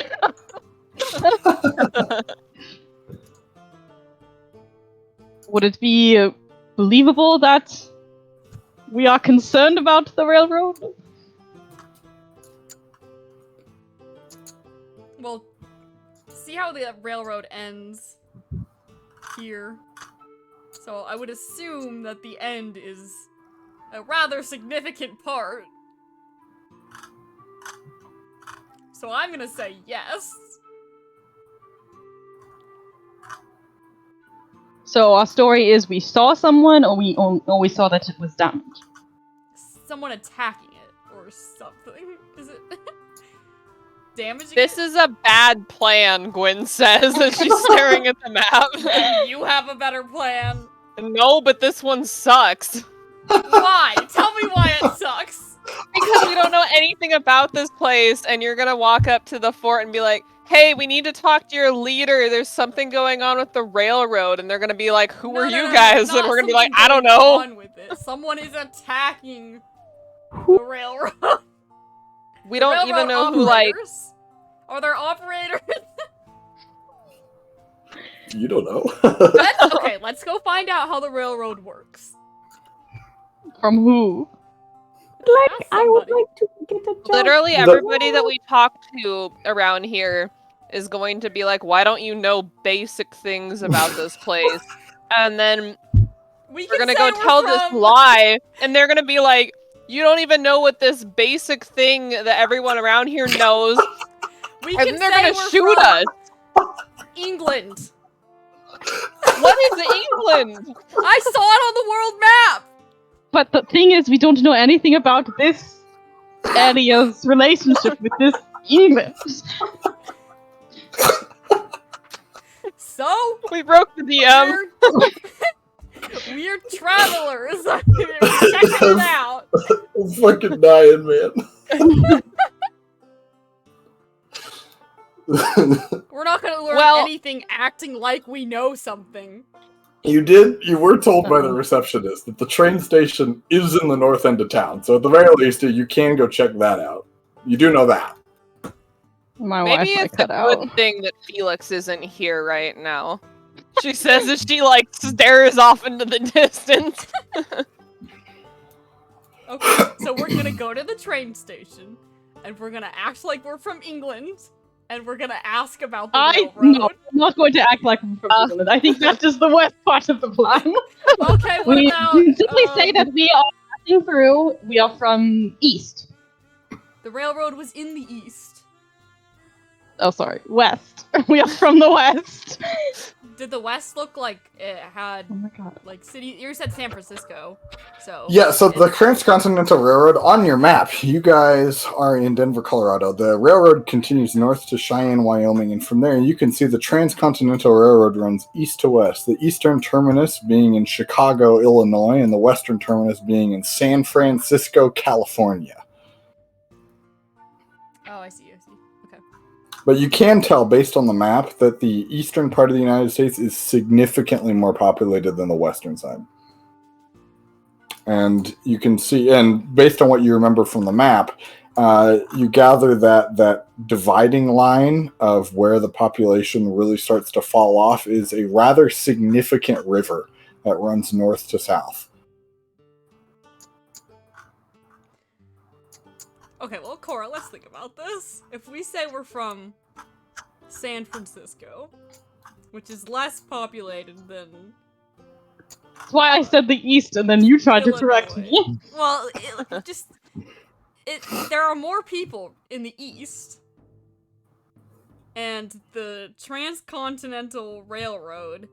Would it be believable that we are concerned about the railroad?
Well, see how the railroad ends here? So I would assume that the end is a rather significant part. So I'm gonna say yes.
So our story is we saw someone, or we saw that it was damaged.
Someone attacking it or something. Is it damaging
This
it?
is a bad plan, Gwen says as she's staring at the map.
You have a better plan.
No, but this one sucks.
Why? Tell me why it sucks.
Because we don't know anything about this place, and you're gonna walk up to the fort and be like, hey, we need to talk to your leader. There's something going on with the railroad. And they're gonna be like, who are you guys? And
not
we're gonna be like,
something
I don't
going
know.
on with it. Someone is attacking the railroad.
We don't even
Railroad
know who, like,
operators? Are there operators?
You don't know.
Okay, let's go find out how the railroad works.
From who?
Like,
Ask
I would
somebody.
like to get a job.
Literally
The-
everybody that we talk to around here is going to be like, why don't you know basic things about this place? And then
We
we're
can
gonna
say
go
we're
tell this
from-
lie, and they're gonna be like, you don't even know what this basic thing that everyone around here knows,
We
and
can
they're
say
gonna
we're
shoot
from
us.
England.
What is England?
I saw it on the world map.
But the thing is, we don't know anything about this area's relationship with this England.
So
We broke the DM.
we're travelers. We're checking it out.
I'm fucking dying, man.
We're not gonna learn
Well-
anything acting like we know something.
You were told by the receptionist that the train station is in the north end of town, so at the very least, you can go check that out. You do know that.
My
Maybe
Wi-Fi
it's a
cut
good
out.
thing that Felix isn't here right now. She says as she like stares off into the distance.
Okay, so we're gonna go to the train station, and we're gonna act like we're from England, and we're gonna ask about the railroad.
No, I'm not going to act like I'm from England. I think that's just the worst part of the plan.
Okay, what
We
about
simply say that we are passing through. We are from east.
the railroad was in the east?
Oh, sorry, west. We are from the west.
Did the west look like it had
Oh my god.
like city? You said San Francisco, so
Yeah, so the Transcontinental Railroad, on your map, you guys are in Denver, Colorado. The railroad continues north to Cheyenne, Wyoming, and from there you can see the Transcontinental Railroad runs east to west, the eastern terminus being in Chicago, Illinois, and the western terminus being in San Francisco, California.
Oh, I see. Okay.
But you can tell, based on the map, that the eastern part of the United States is significantly more populated than the western side. And you can see, and based on what you remember from the map, you gather that dividing line of where the population really starts to fall off is a rather significant river that runs north to south.
Okay, well, Cora, let's think about this. If we say we're from San Francisco, which is less populated than
That's why I said the east, and then you tried to correct me.
Illinois. Well, there are more people in the east, and the Transcontinental Railroad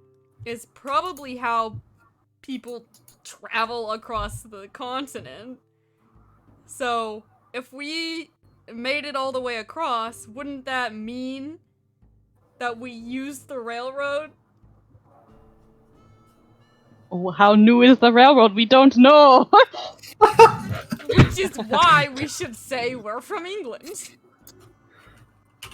is probably how people travel across the continent. So, if we made it all the way across, wouldn't that mean that we used the railroad?
Oh, how new is the railroad? We don't know.
Which is why we should say we're from England.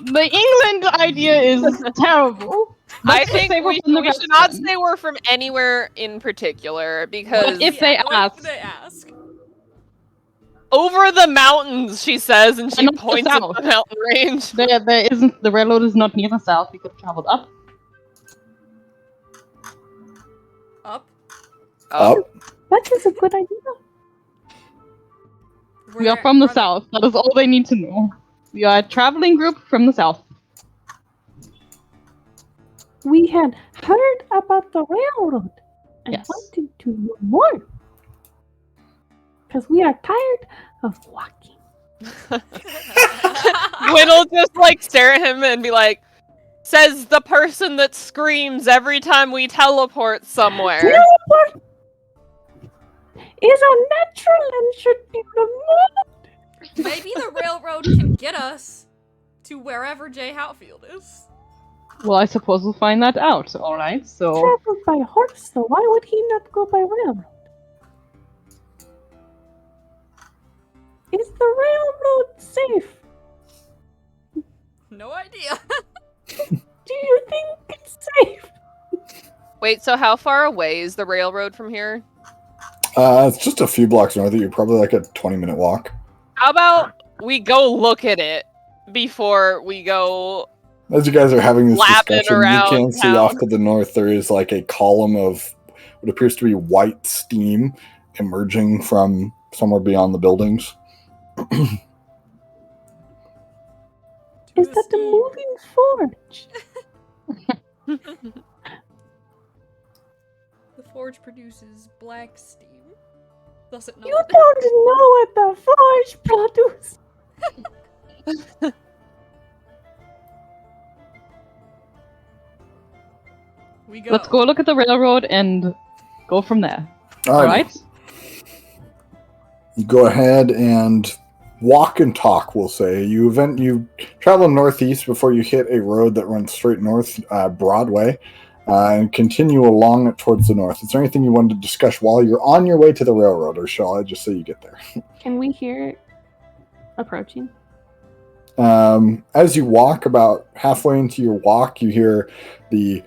The England idea is terrible.
I
Let's just
think
say we're
we
from the
should not
western.
say we're from anywhere in particular, because
If they
what
ask.
if they ask?
over the mountains, she says, and she
And not the
points at
south.
the mountain range.
There isn't. The railroad is not near the south. We could have traveled up.
Up?
Up.
That is a good idea.
We are from the south. That is all they need to know. We are a traveling group from the south.
We had heard about the railroad and
Yes.
wanted to know more. Because we are tired of walking.
Gwyn'll just like stare at him and be like, says the person that screams every time we teleport somewhere.
Teleport is unnatural and should be removed.
Maybe the railroad can get us to wherever Jay Hatfield is.
Well, I suppose we'll find that out. All right. So
Traveled by horse, so why would he not go by railroad? Is the railroad safe?
No idea.
Do you think it's safe?
Wait, so how far away is the railroad from here?
It's just a few blocks north of you, probably like a 20-minute walk.
How about we go look at it before we go?
As you guys are having this
Lapping
discussion, you
around
can see
town.
off to the north there is like a column of what appears to be white steam, emerging from somewhere beyond the buildings.
Is that the moving forge?
The forge produces black steam. Does it not?
You don't know what the forge produces.
We go.
Let's go look at the railroad and go from there.
Alrighty.
All right.
You go ahead and walk and talk, we'll say. You travel northeast before you hit a road that runs straight north, Broadway, and continue along it towards the north. Is there anything you wanted to discuss while you're on your way to the railroad, or shall I just say you get there?
Can we hear it approaching?
As you walk, about halfway into your walk, you hear the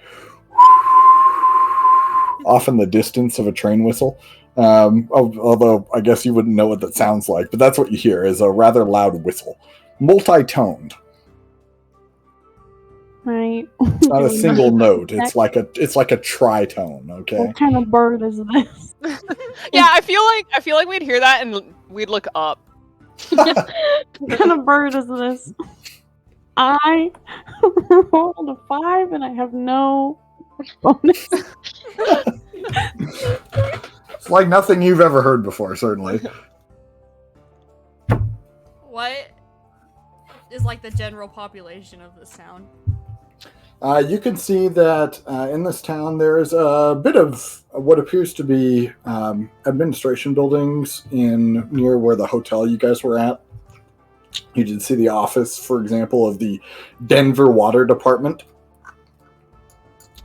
off in the distance of a train whistle. Although I guess you wouldn't know what that sounds like, but that's what you hear, is a rather loud whistle. Multi-toned.
Right.
It's not a single note. It's like a tritone, okay?
What kind of bird is this?
Yeah, I feel like we'd hear that and we'd look up.
What kind of bird is this? I rolled a 5 and I have no bonus.
It's like nothing you've ever heard before, certainly.
What is like the general population of this town?
You can see that in this town there is a bit of what appears to be administration buildings near where the hotel you guys were at. You did see the office, for example, of the Denver Water Department,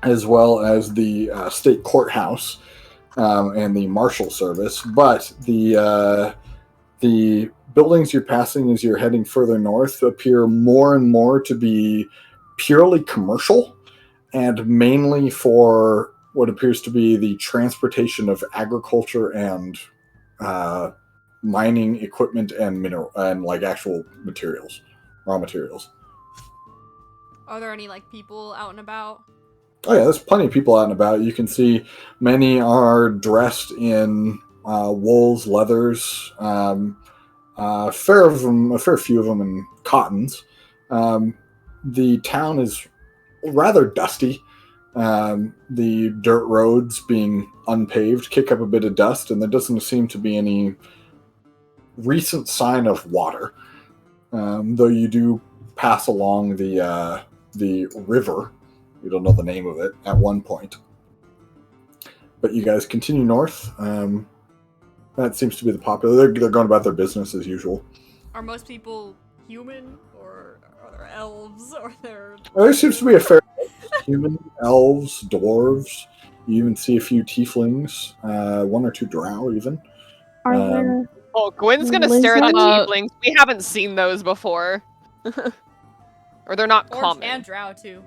as well as the state courthouse and the marshal service. But the buildings you're passing as you're heading further north appear more and more to be purely commercial and mainly for what appears to be the transportation of agriculture and mining equipment and like actual materials, raw materials.
Are there any like people out and about?
Oh yeah, there's plenty of people out and about. You can see many are dressed in wools, leathers, a fair few of them in cottons. The town is rather dusty. The dirt roads, being unpaved, kick up a bit of dust, and there doesn't seem to be any recent sign of water. Though you do pass along the river. You don't know the name of it at one point. But you guys continue north. That seems to be the popular. They're going about their business as usual.
Are most people human, or are there elves, or there?
There seems to be a fair human, elves, dwarves. You even see a few tieflings, one or two drow even.
Are there
Oh, Gwen's gonna stare at the
Lizard?
tieflings. We haven't seen those before. Or they're not
Orcs
common.
and drow too.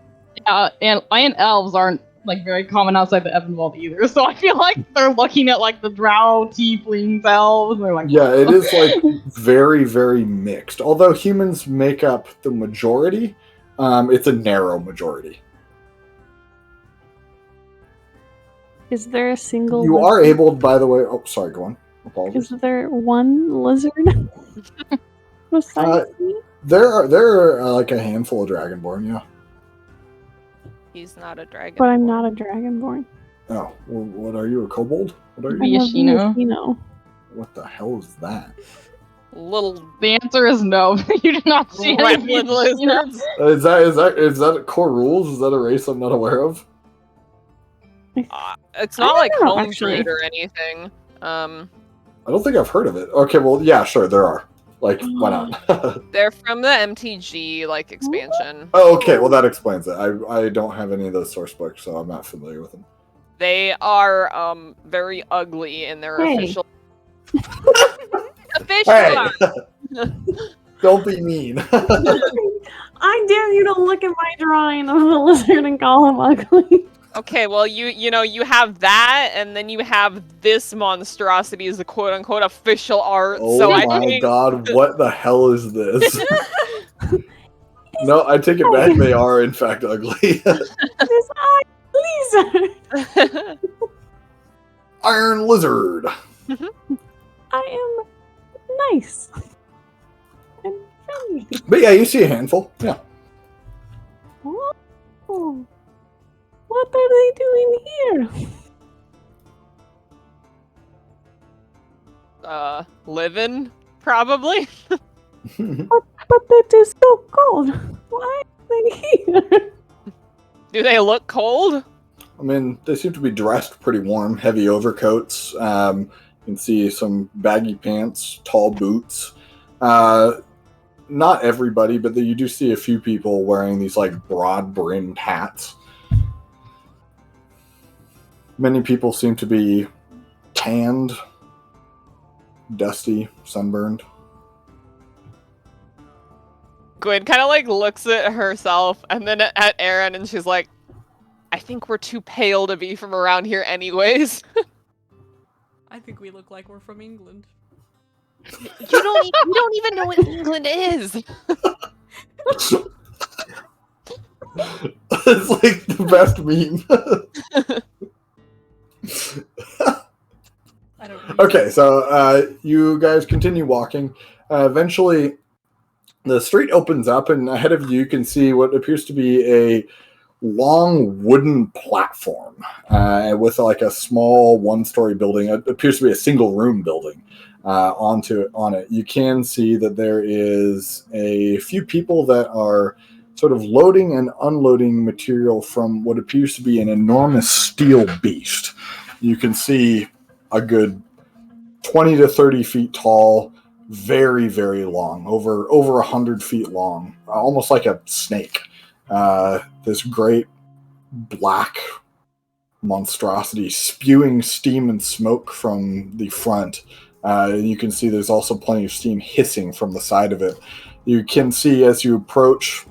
And elves aren't like very common outside the Evanwald either. So I feel like they're looking at like the drow, tieflings, elves. And they're like,
Yeah, it is like very, very mixed. Although humans make up the majority, it's a narrow majority.
Is there a single?
You are able, by the way. Oh, sorry. Go on. Apologies.
Is there one lizard besides me?
There are like a handful of dragonborn. Yeah.
He's not a dragon.
But I'm not a dragonborn.
Oh, well, what are you? A kobold? What are
I'm
you?
a
Yashino.
Yashino.
What the hell is that?
Little
the answer is no. You did not see any
gremlin lizards.
Is that core rules? Is that a race I'm not aware of?
It's not
I
like
don't know,
home
actually.
breed or anything.
I don't think I've heard of it. Okay, well, yeah, sure, there are. Like, why not?
They're from the MTG like expansion.
Oh, okay, well that explains it. I don't have any of those source books, so I'm not familiar with them.
They are very ugly in their
Hey.
official
Hey!
art.
Don't be mean.
I dare you to look at my drawing of the lizard and call him ugly.
Okay, well you have that, and then you have this monstrosity as the quote unquote official art.
Oh
so I
my
think
god, what the hell is this? No, I take it back. They are in fact ugly.
This ugly lizard.
Iron lizard.
I am nice and friendly.
But yeah, you see a handful. Yeah.
Oh, what are they doing here?
Living, probably.
But it is so cold. Why are they here?
Do they look cold?
I mean, they seem to be dressed pretty warm, heavy overcoats. You can see some baggy pants, tall boots. Not everybody, but you do see a few people wearing these like broad-brimmed hats. Many people seem to be tanned, dusty, sunburned.
Gwen kind of like looks at herself and then at Aaron, and she's like, "I think we're too pale to be from around here, anyways."
I think we look like we're from England.
You don't even know what England is.
It's like the best meme.
I don't.
Okay, so you guys continue walking. Eventually, the street opens up, and ahead of you can see what appears to be a long wooden platform with like a small one-story building. It appears to be a single-room building. On it, you can see that there is a few people that are sort of loading and unloading material from what appears to be an enormous steel beast. You can see a good 20 to 30 feet tall, very, very long, over 100 feet long, almost like a snake. This great black monstrosity spewing steam and smoke from the front. You can see there's also plenty of steam hissing from the side of it. You can see as you approach,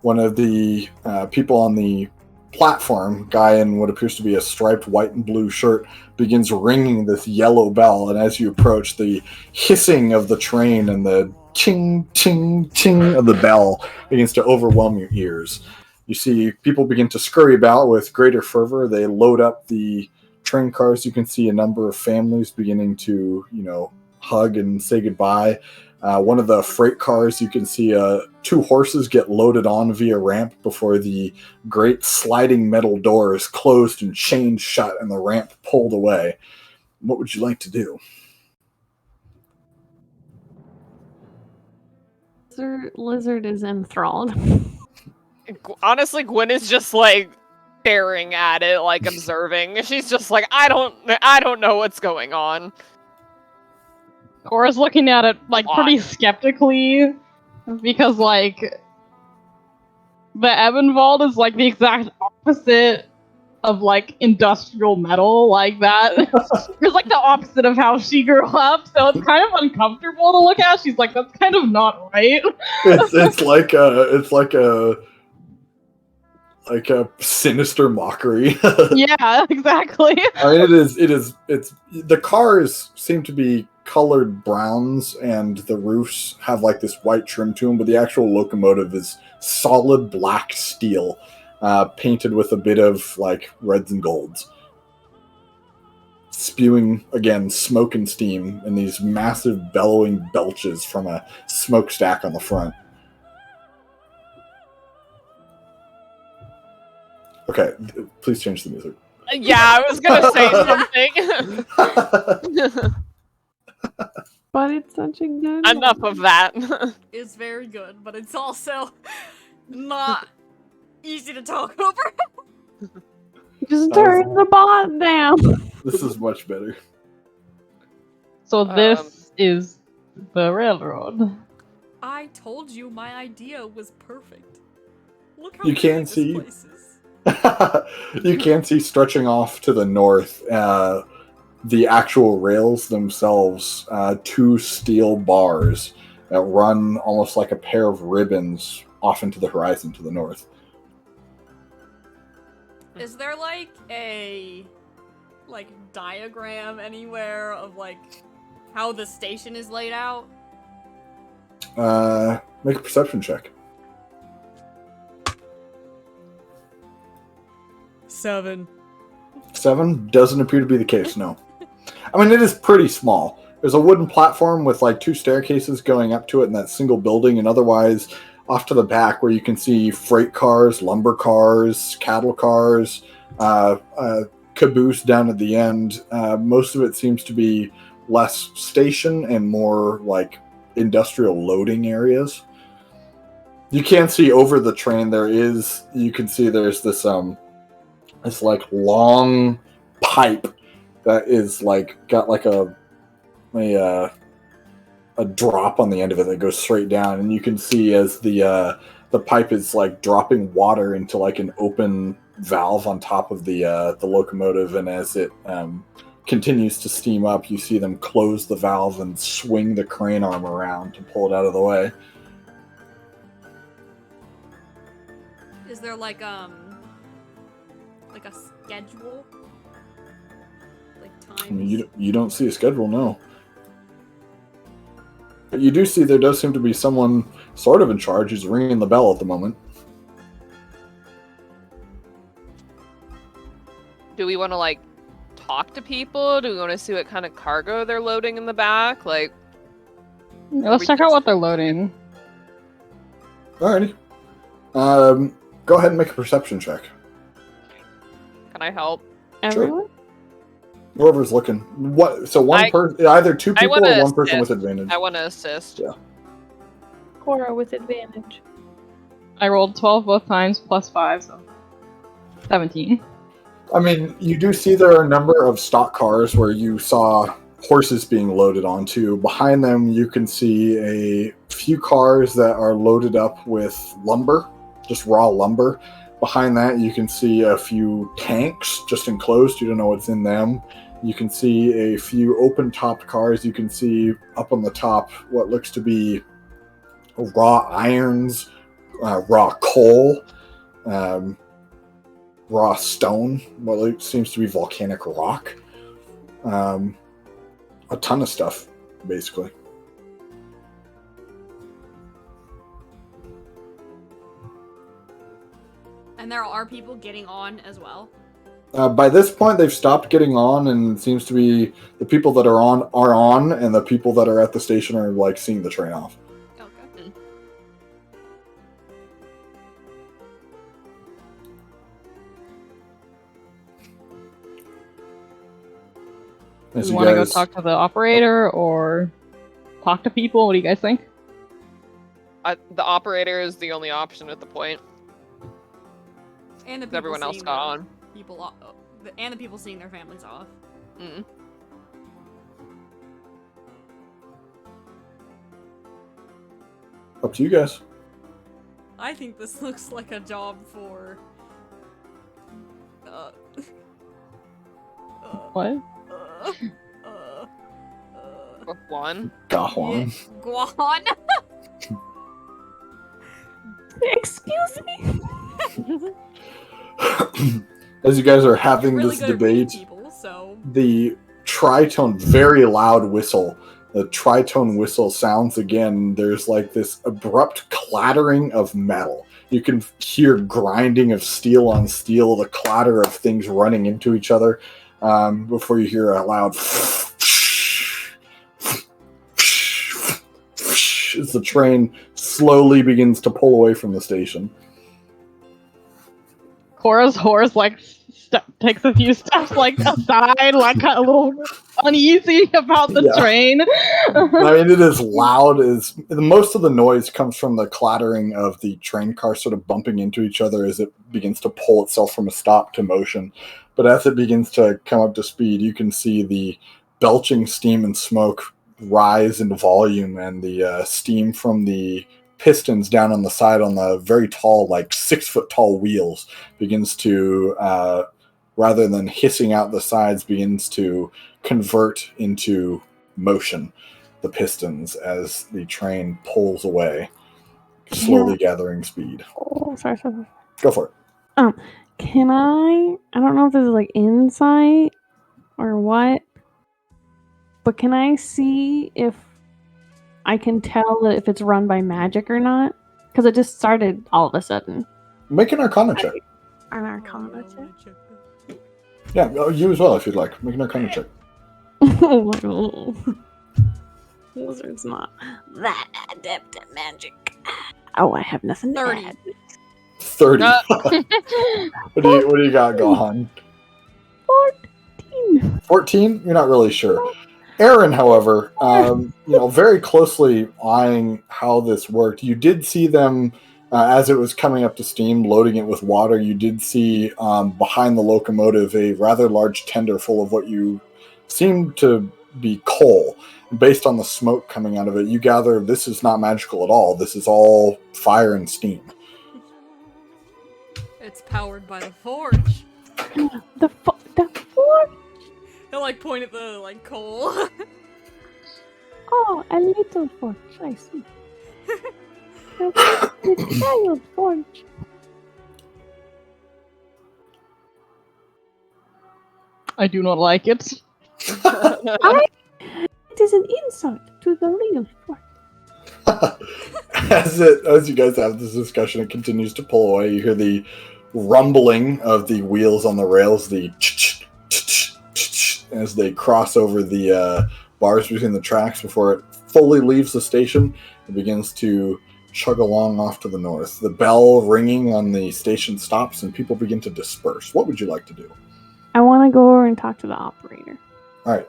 one of the people on the platform, guy in what appears to be a striped white and blue shirt, begins ringing this yellow bell. And as you approach, the hissing of the train and the ting, ting, ting of the bell begins to overwhelm your ears. You see people begin to scurry about with greater fervor. They load up the train cars. You can see a number of families beginning to, hug and say goodbye. One of the freight cars, you can see 2 horses get loaded on via ramp before the great sliding metal doors closed and chained shut and the ramp pulled away. What would you like to do?
Lizard is enthralled.
Honestly, Gwen is just like staring at it, like observing. She's just like, I don't know what's going on.
Cora's looking at it like pretty skeptically because like the Ebenwald is like the exact opposite of like industrial metal like that. It's like the opposite of how she grew up, so it's kind of uncomfortable to look at. She's like, that's kind of not right.
It's like a sinister mockery.
Yeah, exactly.
I mean, it's the cars seem to be colored browns and the roofs have like this white trim to them, but the actual locomotive is solid black steel, painted with a bit of like reds and golds, spewing again smoke and steam and these massive bellowing belches from a smokestack on the front. Okay, please change the music.
Yeah, I was gonna say something.
But it's such a good
Enough of that.
It's very good, but it's also not easy to talk over.
Just turn the bot down.
This is much better.
So this is the railroad.
I told you my idea was perfect. Look how
You can
big
see-
this place is.
You can see stretching off to the north, the actual rails themselves, 2 steel bars that run almost like a pair of ribbons off into the horizon to the north.
Is there like a diagram anywhere of like how the station is laid out?
Make a perception check.
7.
7 doesn't appear to be the case, no. I mean, it is pretty small. There's a wooden platform with like 2 staircases going up to it in that single building, and otherwise off to the back where you can see freight cars, lumber cars, cattle cars, caboose down at the end. Most of it seems to be less station and more like industrial loading areas. You can see over the train you can see there's this like long pipe that is like got like a drop on the end of it that goes straight down, and you can see as the pipe is like dropping water into like an open valve on top of the locomotive, and as it continues to steam up, you see them close the valve and swing the crane arm around to pull it out of the way.
Is there like a schedule? Like time?
You don't see a schedule, no. But you do see there does seem to be someone sort of in charge who's ringing the bell at the moment.
Do we want to like talk to people? Do we want to see what kind of cargo they're loading in the back? Like,
Let's check out what they're loading.
Alrighty. Go ahead and make a perception check.
can I help?
Everyone?
Whoever's looking. What? So either 2 people or 1 person with advantage.
I want to assist.
Yeah.
Cora with advantage.
I rolled 12 both times, plus 5, so 17.
I mean, you do see there are a number of stock cars where you saw horses being loaded onto. Behind them, you can see a few cars that are loaded up with lumber, just raw lumber. Behind that, you can see a few tanks just enclosed. You don't know what's in them. You can see a few open-topped cars. You can see up on the top what looks to be raw irons, raw coal, raw stone, what seems to be volcanic rock. A ton of stuff, basically.
And there are people getting on as well.
By this point, they've stopped getting on, and it seems to be the people that are on, and the people that are at the station are like seeing the train off.
Okay.
Do you want to go talk to the operator or talk to people? What do you guys think?
The operator is the only option at the point.
And the people
Everyone else
seeing
got
the
on.
People, and the people seeing their families off.
Mm.
Up to you guys.
I think this looks like a job for.
What?
One.
Gahuan.
Guan.
Excuse me?
As you guys are having
Really
this
good at reading
debate,
people, so.
the tritone, very loud whistle, the tritone whistle sounds again. There's like this abrupt clattering of metal. You can hear grinding of steel on steel, the clatter of things running into each other, before you hear a loud as the train slowly begins to pull away from the station.
Cora's horse takes a few steps aside, kind of a little uneasy about the train.
I mean, it is loud. Most of the noise comes from the clattering of the train car sort of bumping into each other as it begins to pull itself from a stop to motion. But as it begins to come up to speed, you can see the belching steam and smoke rise in volume, and the steam from the pistons down on the side on the very tall, 6 foot tall wheels begins to, rather than hissing out the sides, begins to convert into motion, the pistons, as the train pulls away, slowly gathering speed.
Oh, sorry.
Go for it.
Can I don't know if this is insight or what, but can I see if I can tell that if it's run by magic or not? Because it just started all of a sudden.
Make an Arcana check.
An Arcana check?
Yeah, you as well if you'd like. Make an Arcana check.
Wizard's not that adept at magic. Oh, I have nothing to
30.
add.
30.
Uh,
What do you got, Gohan?
14.
14? You're not really sure. Aaron, however, very closely eyeing how this worked. You did see them as it was coming up to steam, loading it with water. You did see behind the locomotive a rather large tender full of what you seemed to be coal. Based on the smoke coming out of it, you gather this is not magical at all. This is all fire and steam.
It's powered by the forge.
The forge.
He'll like point at the like coal.
Oh, a little forge. I see. The child forge.
I do not like it.
It is an insult to the real forge.
As you guys have this discussion, it continues to pull away. You hear the rumbling of the wheels on the rails, the as they cross over the bars between the tracks before it fully leaves the station. It begins to chug along off to the north. The bell ringing on the station stops and people begin to disperse. What would you like to do?
I want to go over and talk to the operator.
All right.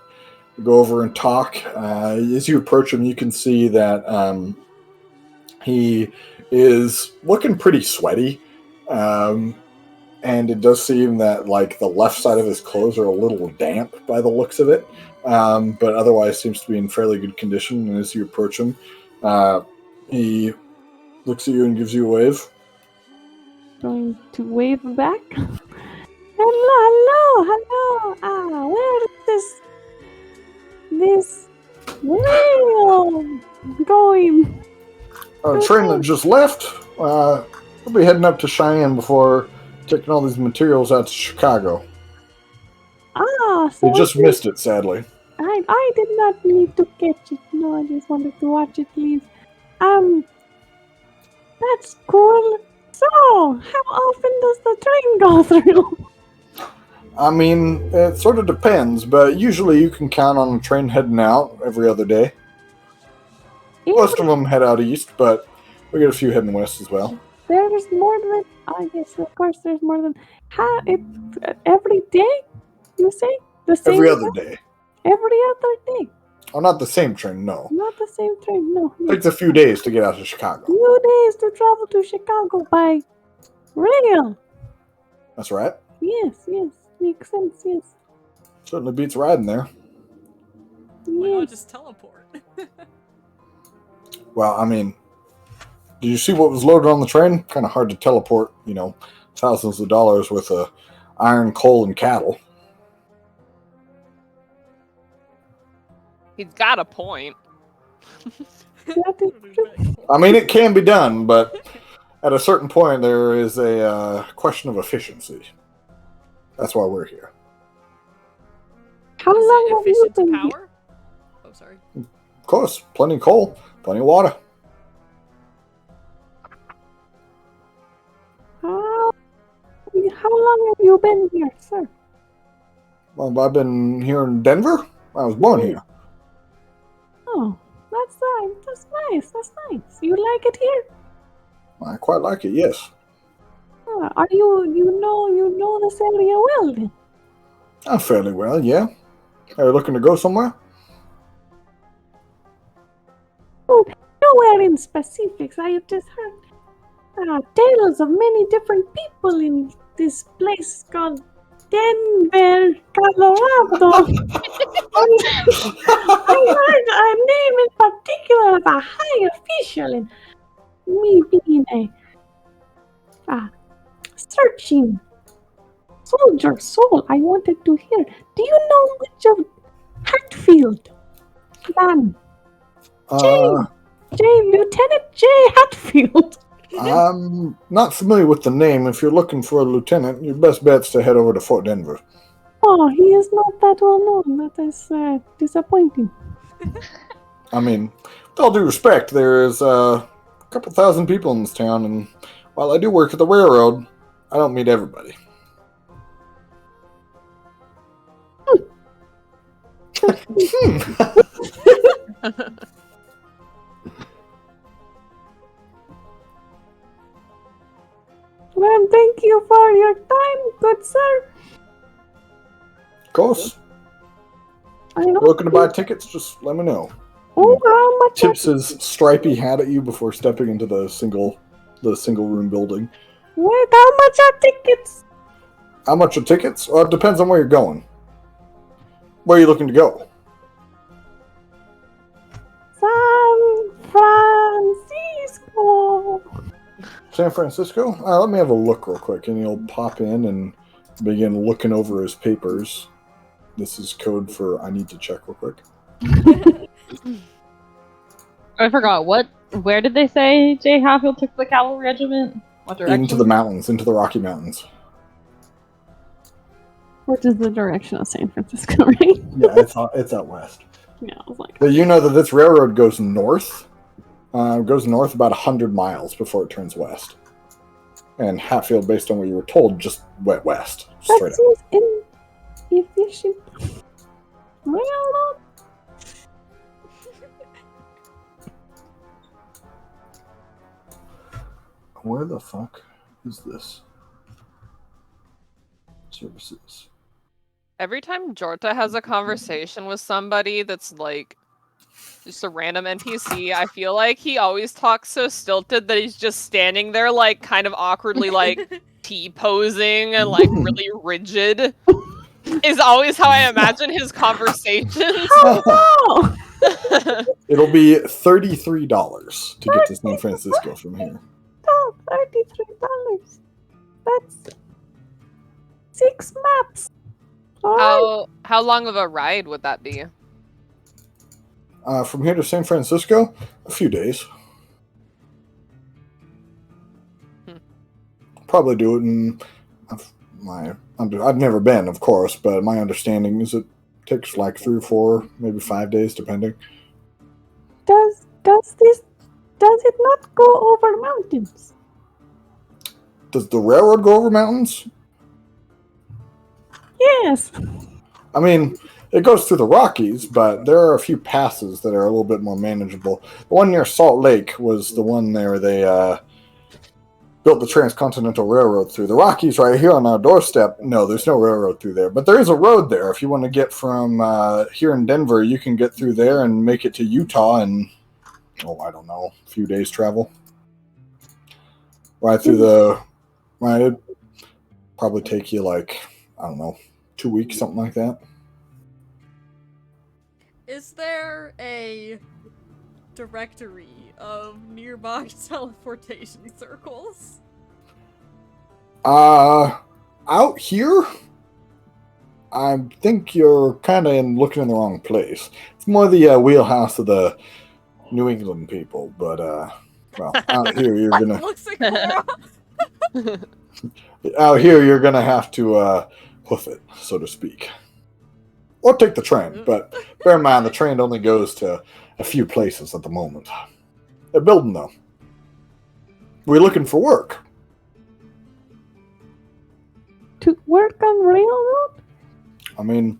You go over and talk. As you approach him, you can see that he is looking pretty sweaty. And it does seem that like the left side of his clothes are a little damp by the looks of it. But otherwise seems to be in fairly good condition. And as you approach him, he looks at you and gives you a wave.
Going to wave back. Hello. Where is this rail going?
A train that just left. We'll be heading up to Cheyenne before taking all these materials out to Chicago.
So
We just missed it, sadly.
I did not need to catch it. No, I just wanted to watch it leave. That's cool. So, how often does the train go through?
I mean, it sort of depends, but usually you can count on a train heading out every other day. Most of them head out east, but we get a few heading west as well.
There's more than, I guess, of course, there's more than, every day, you say? The same
Every other day.
Every other day.
Oh, not the same train, no.
Not the same train, no.
It takes a few days to get out to Chicago.
Few days to travel to Chicago by rail.
That's right.
Yes, makes sense, yes.
Certainly beats riding there.
Why not
Yes.
just teleport?
Well, I mean, did you see what was loaded on the train? Kind of hard to teleport, thousands of dollars worth of iron, coal, and cattle.
He's got a point.
That is true.
I mean, it can be done, but at a certain point, there is a question of efficiency. That's why we're here.
How
Is
long
it
have you
efficient to
been here?
power? Oh, sorry.
Of course, plenty of coal, plenty of water.
How long have you been here, sir?
Well, I've been here in Denver. I was born here.
Oh, that's nice. That's nice. You like it here?
I quite like it, yes.
Are you know this area well then?
Fairly well, yeah. Are you looking to go somewhere?
Oh, nowhere in specifics. I have just heard tales of many different people in this place called Denver, Colorado. I heard a name in particular of a high official, and me being a searching soldier soul, I wanted to hear. Do you know much of Hatfield? Man, Lieutenant J. Hatfield.
I'm not familiar with the name. If you're looking for a lieutenant, your best bet's to head over to Fort Denver.
Oh, he is not that well known. That is disappointing.
I mean, with all due respect, there is a couple thousand people in this town, and while I do work at the railroad, I don't meet everybody.
Well, thank you for your time, good sir.
Of course.
I know.
Looking to buy tickets? Just let me know.
Oh, how much?
Tips his stripy hat at you before stepping into the single room building.
Wait, how much are tickets?
How much are tickets? Well, it depends on where you're going. Where are you looking to go?
San Francisco.
San Francisco? Let me have a look real quick. And he'll pop in and begin looking over his papers. This is code for I need to check real quick.
I forgot, where did they say Jay Hatfield took the cavalry regiment? What direction?
Into the mountains, into the Rocky Mountains.
Which is the direction of San Francisco, right?
Yeah, it's out west.
Yeah, I was like,
But you know that this railroad goes north. Goes north about 100 miles before it turns west. And Hatfield, based on what you were told, just went west. Straight
that
up.
seems inefficient. Railroad.
Where the fuck is this? Services.
Every time Jorta has a conversation with somebody that's like just a random NPC, I feel like he always talks so stilted that he's just standing there like kind of awkwardly like T-posing and like really rigid. Is always how I imagine his conversations.
Oh,
It'll be $33 to get to San Francisco from here.
no, $33. That's 6 maps. Alright.
How long of a ride would that be?
From here to San Francisco, a few days. Probably do it in I've never been, of course, but my understanding is it takes like 3 or 4, maybe 5 days, depending.
Does it not go over mountains?
Does the railroad go over mountains?
Yes.
I mean, it goes through the Rockies, but there are a few passes that are a little bit more manageable. The one near Salt Lake was the one there they built the Transcontinental Railroad through. The Rockies right here on our doorstep, no, there's no railroad through there. But there is a road there. If you want to get from here in Denver, you can get through there and make it to Utah in, I don't know, a few days travel. Right through it'd probably take you like, I don't know, 2 weeks, something like that.
Is there a directory of nearby teleportation circles?
Out here, I think you're kind of looking in the wrong place. It's more the wheelhouse of the New England people, but well, out here you're gonna
Looks like Cora.
out here you're gonna have to hoof it, so to speak, or take the train. But bear in mind, the train only goes to a few places at the moment. They're building though. We're looking for work.
To work on railroad?
I mean,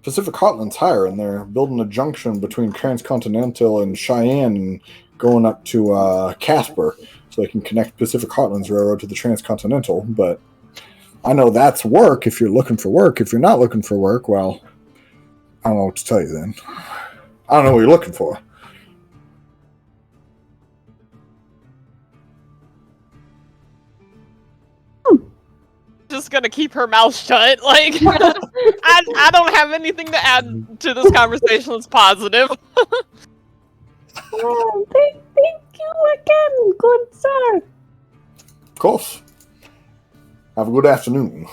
Pacific Heartland's higher, and they're building a junction between Transcontinental and Cheyenne and going up to Casper, so they can connect Pacific Heartland's railroad to the Transcontinental. But I know that's work if you're looking for work. If you're not looking for work, well, I don't know what to tell you then. I don't know what you're looking for.
Just gonna keep her mouth shut. Like, I don't have anything to add to this conversation that's positive.
Well, thank you again, good sir.
Of course. Have a good afternoon.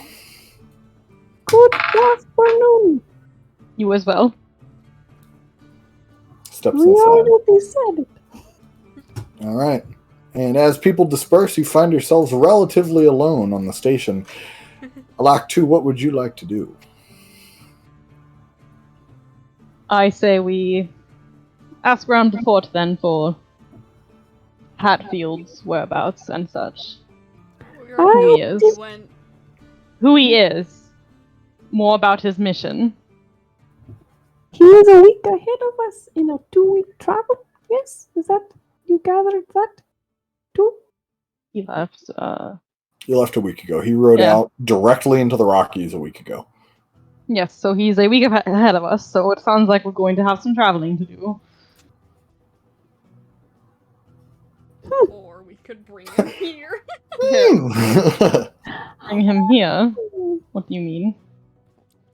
Good afternoon.
You as well.
Steps
We
inside.
already said it.
All right. And as people disperse, you find yourselves relatively alone on the station. Alak 2, what would you like to do?
I say we ask around the fort then for Hatfield's whereabouts and such. Who he is. Who he is. More about his mission.
He is a week ahead of us in a 2-week travel. Yes, is that you gathered that too?
He left.
You left a week ago. He rode
Yeah.
out directly into the Rockies a week ago.
Yes, so he's a week ahead of us. So it sounds like we're going to have some traveling to do.
Or we could bring him here.
Bring him here. What do you mean?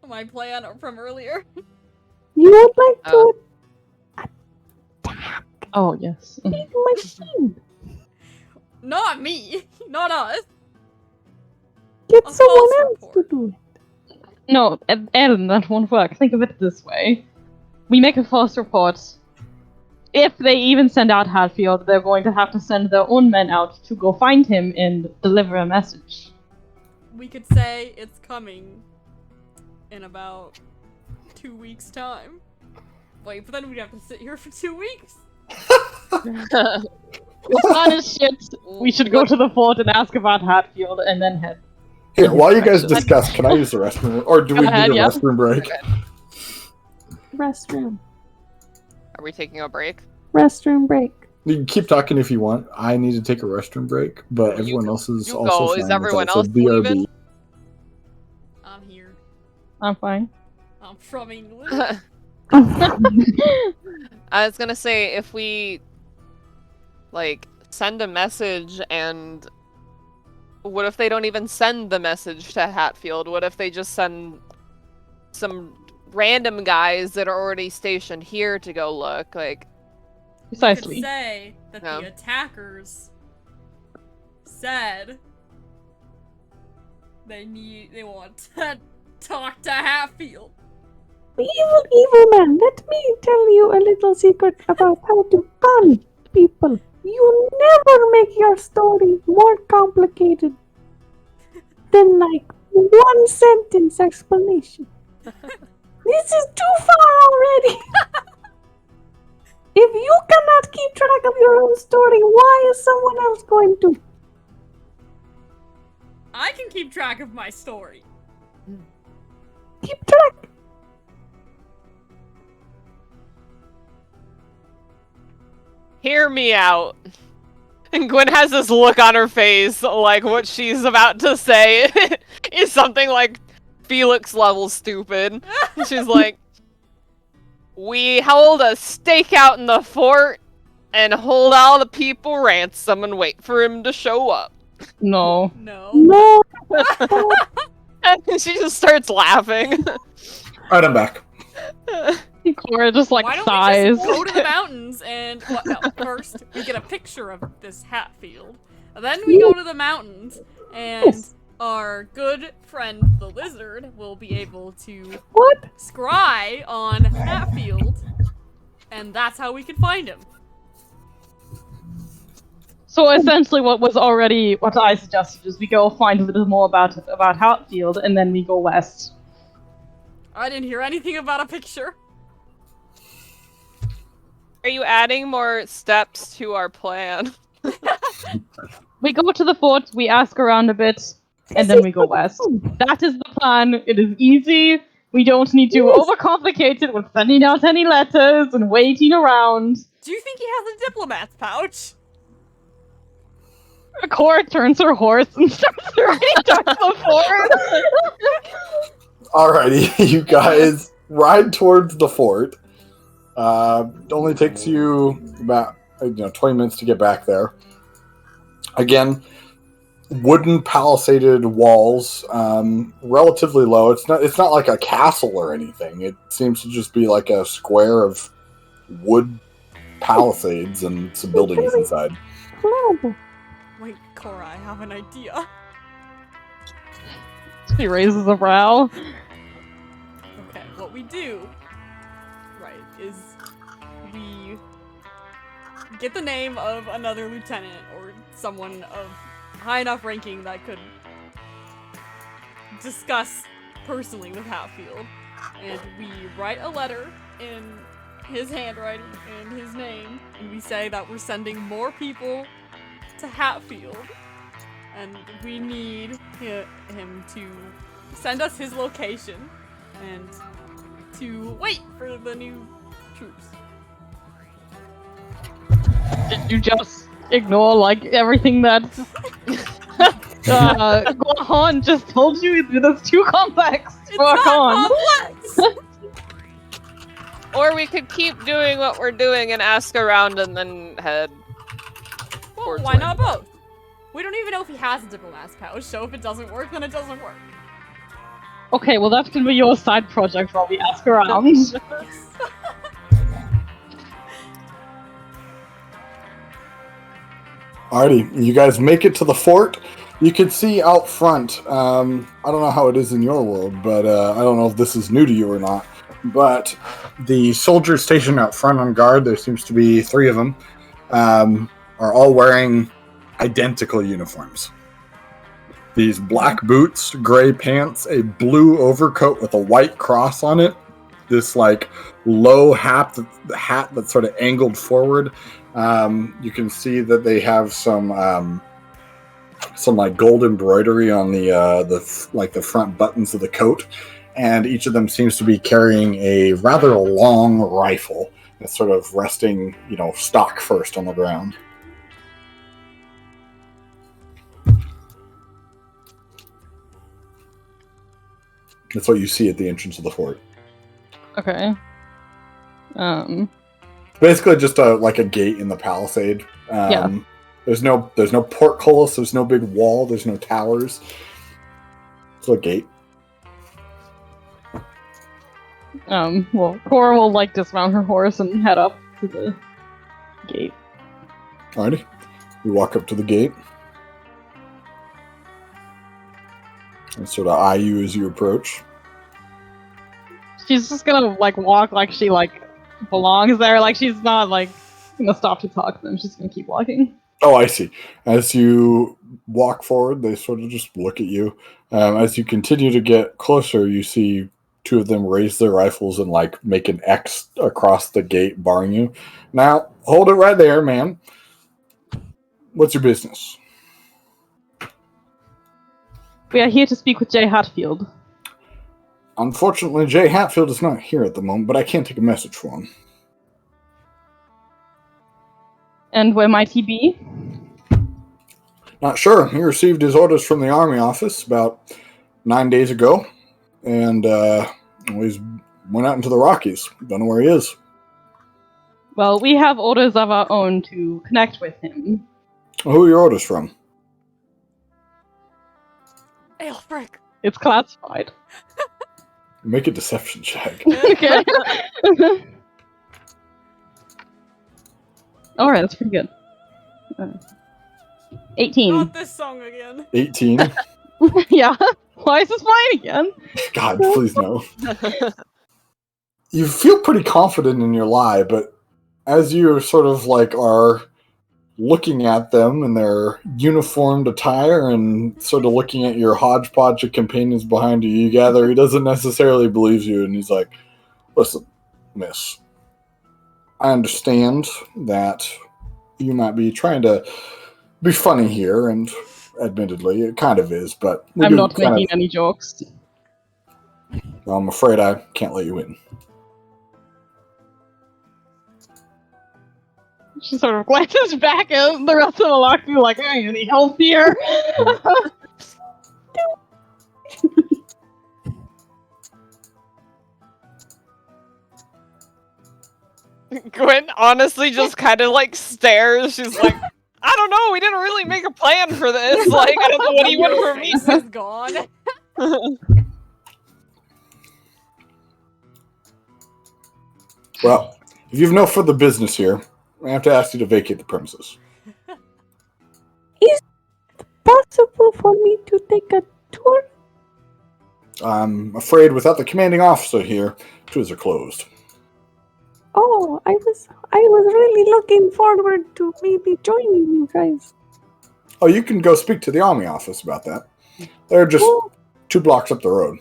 My plan from earlier.
You would like to
Oh yes.
big machine.
Not me. Not us.
Get
A
someone
false
else
report.
to do it.
No, Ellen, that won't work. Think of it this way. We make a false report. If they even send out Hatfield, they're going to have to send their own men out to go find him and deliver a message.
We could say it's coming in about 2 weeks' time. Wait, but then we'd have to sit here for 2 weeks.
The sun is shit. We should go to the fort and ask about Hatfield and then head.
Here, while you guys discuss, can I use the restroom? Or do we
Go ahead,
need a
yeah.
restroom break?
Restroom.
Are we taking a break?
Restroom break.
You can keep talking if you want. I need to take a restroom break, but
You
everyone
go-
else is
you
also
go.
fine
Is everyone
with that,
else
so BRB.
leaving?
I'm here.
I'm fine.
I'm from England.
I was gonna say, if we, like, send a message and... What if they don't even send the message to Hatfield? What if they just send some random guys that are already stationed here to go look? Like,
We could
Precisely.
say that
No.
the attackers said they want to talk to Hatfield.
Evil man, let me tell you a little secret about how to con people. You never make your story more complicated than like 1 sentence explanation. This is too far already. If you cannot keep track of your own story, why is someone else going to?
I can keep track of my story.
Keep track.
hear me out. And Gwen has this look on her face, like what she's about to say is something like Felix level stupid. She's like, we held a stakeout in the fort and hold all the people ransom and wait for him to show up.
No.
No.
No.
And she just starts laughing.
Alright, I'm back.
Cora just like
Why don't
sighs.
we just go to the mountains and no, first we get a picture of this Hatfield. Then we go to the mountains and
Yes.
our good friend the lizard will be able to
What?
scry on Hatfield, and that's how we can find him.
So essentially, what I suggested is we go find a little more about Hatfield, and then we go west.
I didn't hear anything about a picture.
Are you adding more steps to our plan?
We go to the fort, we ask around a bit, and then we go west. That is the plan. It is easy. We don't need to
Yes.
overcomplicate it with sending out any letters and waiting around.
Do you think he has a diplomat's pouch?
Cora turns her horse and starts riding towards the fort.
Alrighty, you guys ride towards the fort. It only takes you about 20 minutes to get back there. Again, wooden palisaded walls, relatively low. It's not like a castle or anything. It seems to just be like a square of wood palisades and some buildings inside.
Horrible.
Wait, Cora, I have an idea.
She raises a brow.
Okay, what we do, right, is we get the name of another lieutenant or someone of high enough ranking that could discuss personally with Hatfield, and we write a letter in his handwriting and his name, and we say that we're sending more people to Hatfield, and we need him to send us his location, and to wait for the new troops.
Did you just ignore like everything that Guahan just told you? That's too complex
It's
for
not
Khan.
complex!
Or we could keep doing what we're doing and ask around and then head.
Well,
towards
why not
Rainbow.
both? We don't even know if he has a diplomat's pouch, so if it doesn't work, then it doesn't work.
Okay, well that's gonna be your side project while we ask around.
Alrighty, you guys make it to the fort. You can see out front. I don't know how it is in your world, but I don't know if this is new to you or not. But the soldiers stationed out front on guard, there seems to be 3 of them, are all wearing identical uniforms. These black boots, gray pants, a blue overcoat with a white cross on it, this like low hat that's sort of angled forward. You can see that they have some like gold embroidery on the front buttons of the coat, and each of them seems to be carrying a rather long rifle that's sort of resting, stock first on the ground. That's what you see at the entrance of the fort.
Okay.
Basically, just a gate in the palisade.
Yeah.
There's no portcullis. There's no big wall. There's no towers. It's a gate.
Well, Cora will like dismount her horse and head up to the gate.
Alrighty. You walk up to the gate. And sort of eye you as you approach.
She's just gonna walk like she belongs there. Like she's not gonna stop to talk to them. She's gonna keep walking.
Oh, I see. As you walk forward, they sort of just look at you. As you continue to get closer, you see 2 of them raise their rifles and make an X across the gate, barring you. Now, hold it right there, ma'am. What's your business?
We are here to speak with Jay Hatfield.
Unfortunately, Jay Hatfield is not here at the moment, but I can't take a message for him.
And where might he be?
Not sure. He received his orders from the army office about 9 days ago, and he's went out into the Rockies. Don't know where he is.
Well, we have orders of our own to connect with him.
Who are your orders from?
Aelfric!
It's classified.
Make a deception check.
Okay. Alright, that's pretty good. 18.
Not this song again.
18.
Yeah. Why is this mine again?
God, please no. You feel pretty confident in your lie, but as you sort of are looking at them in their uniformed attire and sort of looking at your hodgepodge of companions behind you, you gather he doesn't necessarily believe you, and he's like, listen, miss, I understand that you might be trying to be funny here, and admittedly, it kind of is, but
I'm not making any jokes.
I'm afraid I can't let you in.
She sort of glances back at the rest of the lock through hey, any help here?
Gwen honestly just kind of stares. She's like, I don't know. We didn't really make a plan for this. I don't know what do you want from me.
Face is gone.
Well, if you've no further business here, I have to ask you to vacate the premises.
Is it possible for me to take a tour?
I'm afraid without the commanding officer here, tours are closed.
Oh, I was really looking forward to maybe joining you guys.
Oh, you can go speak to the army office about that. They're just 2 blocks up the road.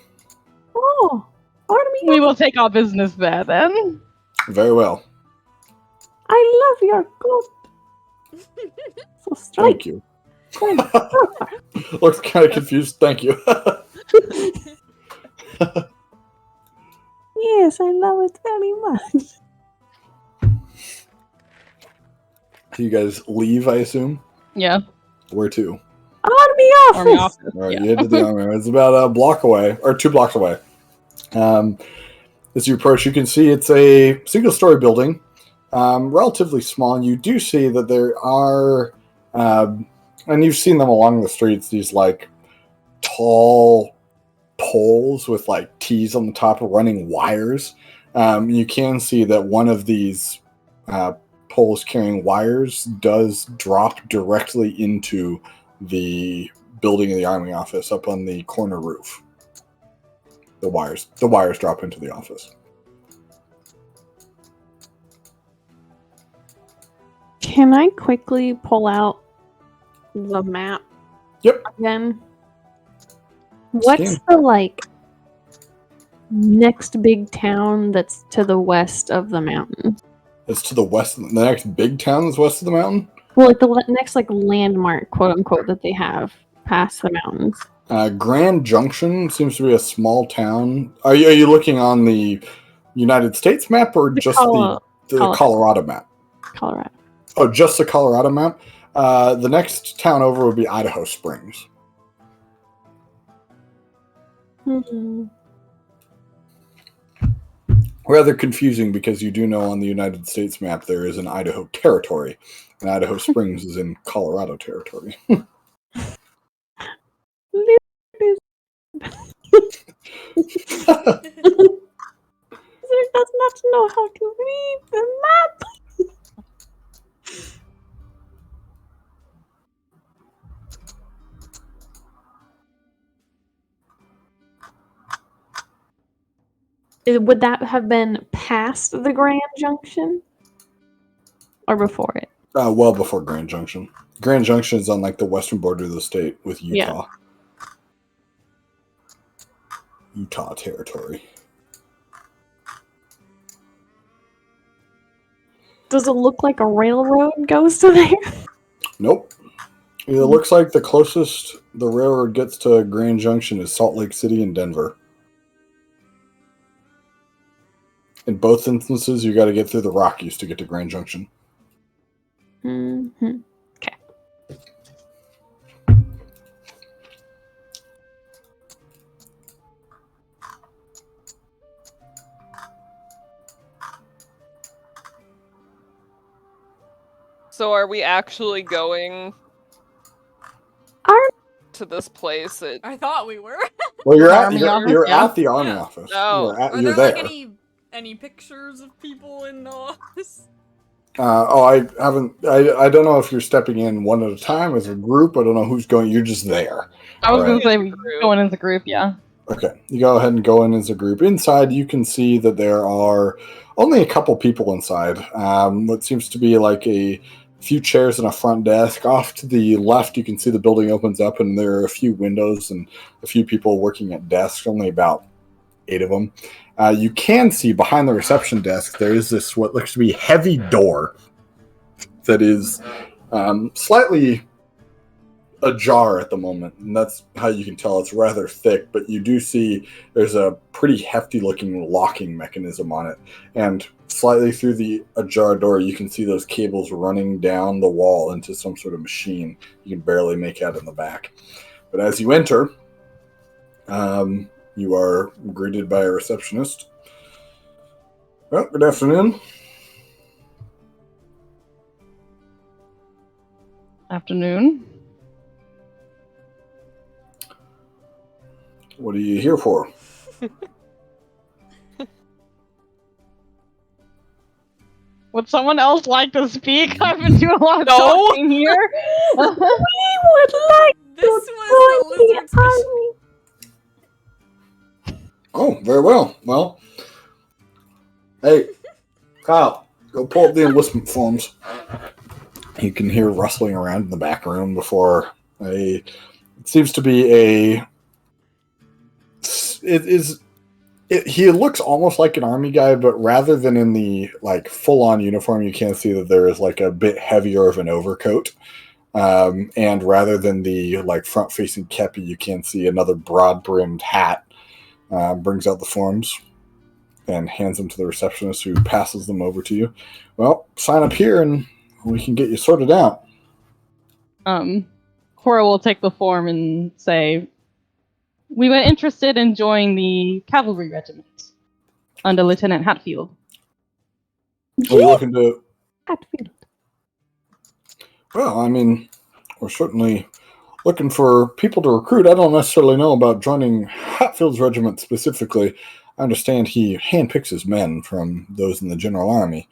Oh, army.
We will take our business there then.
Very well.
I love your coat. So
Thank you. Looks kind of confused. Thank you.
Yes, I love it very much.
So you guys leave, I assume?
Yeah.
Where to?
Army office.
Army office.
All right,
Yeah.
you head to the army. It's about a block away, or 2 blocks away. As you approach, you can see it's a single-story building, relatively small, and you do see that there are, and you've seen them along the streets, these like tall poles with like T's on the top running wires. You can see that one of these poles carrying wires does drop directly into the building of the army office up on the corner roof. The wires drop into the office.
Can I quickly pull out the map?
Yep.
Again? What's
Scan.
the, like, next big town that's to the west of the mountain?
It's to the west. The next big town is west of the mountain.
Well, like, the next, like, landmark, quote-unquote, that they have past the mountains.
Grand Junction seems to be a small town. Are you looking on the United States map or just the Colorado map?
Colorado.
Oh, just the Colorado map? The next town over would be Idaho Springs.
Hmm.
Rather confusing because you do know on the United States map there is an Idaho territory, and Idaho Springs is in Colorado territory.
Does not know how to read the map. Would that have been past the Grand Junction? Or before it?
Well before Grand Junction. Grand Junction is on like the western border of the state with Utah.
Yeah.
Utah territory.
Does it look like a railroad goes to there?
Nope. It looks like the closest the railroad gets to Grand Junction is Salt Lake City and Denver. In both instances, you got to get through the Rockies to get to Grand Junction.
Mm-hmm. Okay.
So are we actually going to this place?
I thought we were.
Well, you're
Army office,
you're
yeah.
at the army
Yeah.
office.
No.
Are
You're
there
there.
like any pictures of people in the office?
I haven't. I don't know if you're stepping in one at a time as a group. I don't know who's going. You're just there.
I was
Right.
gonna say going as a group, yeah.
Okay, you go ahead and go in as a group. Inside, you can see that there are only a couple people inside. What seems to be like a few chairs and a front desk. Off to the left, you can see the building opens up, and there are a few windows and a few people working at desks. Only about 8 of them. You can see behind the reception desk there is this what looks to be heavy door that is slightly ajar at the moment, and that's how you can tell it's rather thick, but you do see there's a pretty hefty looking locking mechanism on it, and slightly through the ajar door you can see those cables running down the wall into some sort of machine you can barely make out in the back. But as you enter, you are greeted by a receptionist. Well, good afternoon.
Afternoon.
What are you here for?
Would someone else like to speak? I've been doing a lot of
No.
talking here.
We would like
This
to
was the
join the
lizard's mission.
army.
Oh, very well. Well, hey, Kyle, go pull up the enlistment forms. You can hear rustling around in the back room before it seems to be he looks almost like an army guy, but rather than in the like full-on uniform, you can see that there is like a bit heavier of an overcoat. And rather than the like front-facing kepi, you can see another broad-brimmed hat. Brings out the forms. and hands them to the receptionist, who passes them over to you. Well, sign up here and we can get you sorted out.
Cora will take the form and say, "We were interested in joining the cavalry regiment under Lieutenant Hatfield."
Are you looking to...
Hatfield.
Well, I mean, we're certainly looking for people to recruit. I don't necessarily know about joining Hatfield's regiment specifically. I understand he handpicks his men from those in the General Army.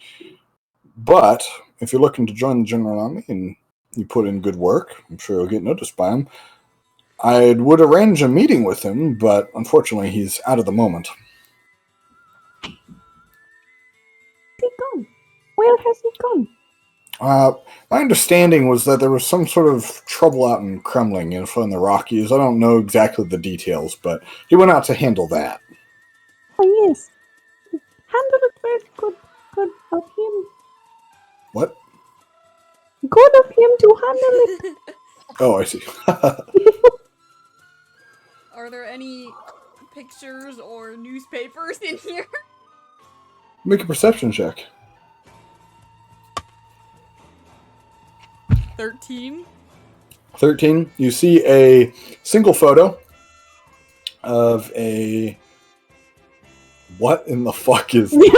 But if you're looking to join the General Army and you put in good work, I'm sure you'll get noticed by him. I would arrange a meeting with him, but unfortunately he's out at the moment.
He gone? Where has he gone?
My understanding was that there was some sort of trouble out in Kremling in front of the Rockies. I don't know exactly the details, but he went out to handle that.
Oh yes. Handle it very good of him.
What?
Good of him to handle it.
Oh, I see.
Are there any pictures or newspapers in here?
Make a perception check.
13.
13. You see a single photo of a... What in the fuck is this?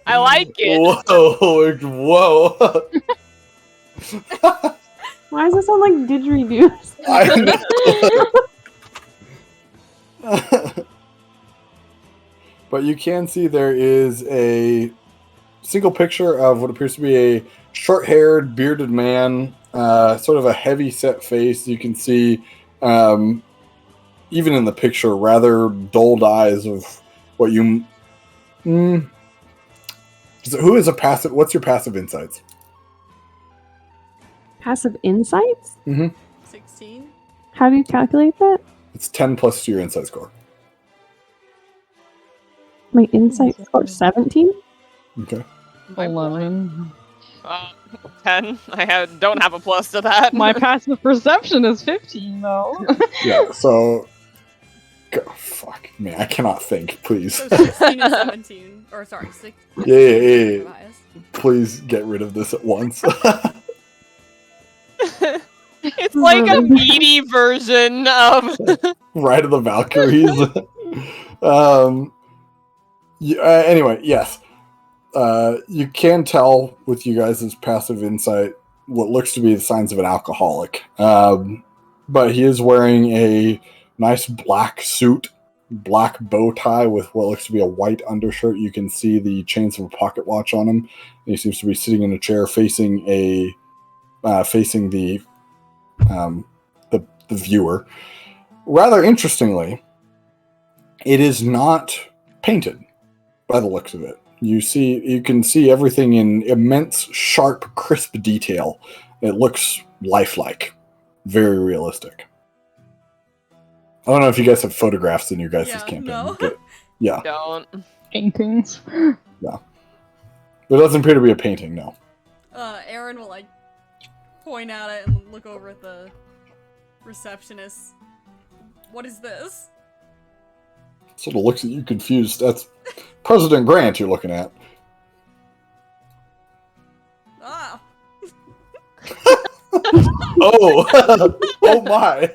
I like it.
Whoa.
Why does it sound like didgeridoos?
I know. But you can see there is a single picture of what appears to be a short-haired, bearded man, sort of a heavy-set face. You can see, even in the picture, rather dulled eyes of what you... who is a passive... What's your passive insights?
Passive insights?
Mm-hmm.
16.
How do you calculate that?
It's 10 plus to your insight score.
My insight score 17?
Okay.
11.
10. Don't have a plus to that.
My passive perception is 15, though.
Yeah, so... Fuck, man, I cannot think, please.
So 16 and 17. Or sorry, 6.
Yeah. Please get rid of this at once.
It's like a meaty version of...
Ride of the Valkyries. Anyway, yes. You can tell with you guys' passive insight what looks to be the signs of an alcoholic. But he is wearing a nice black suit, black bow tie with what looks to be a white undershirt. You can see the chains of a pocket watch on him. He seems to be sitting in a chair facing the viewer. Rather interestingly, it is not painted by the looks of it. You can see everything in immense, sharp, crisp detail. It looks lifelike, very realistic. I don't know if you guys have photographs in your guys' campaign.
No.
But yeah.
Don't.
Paintings.
Yeah. There doesn't appear to be a painting, no.
Aaron will point at it and look over at the receptionist. What is this?
Sort of looks at you confused. That's President Grant you're looking at.
Ah.
Oh! Oh my!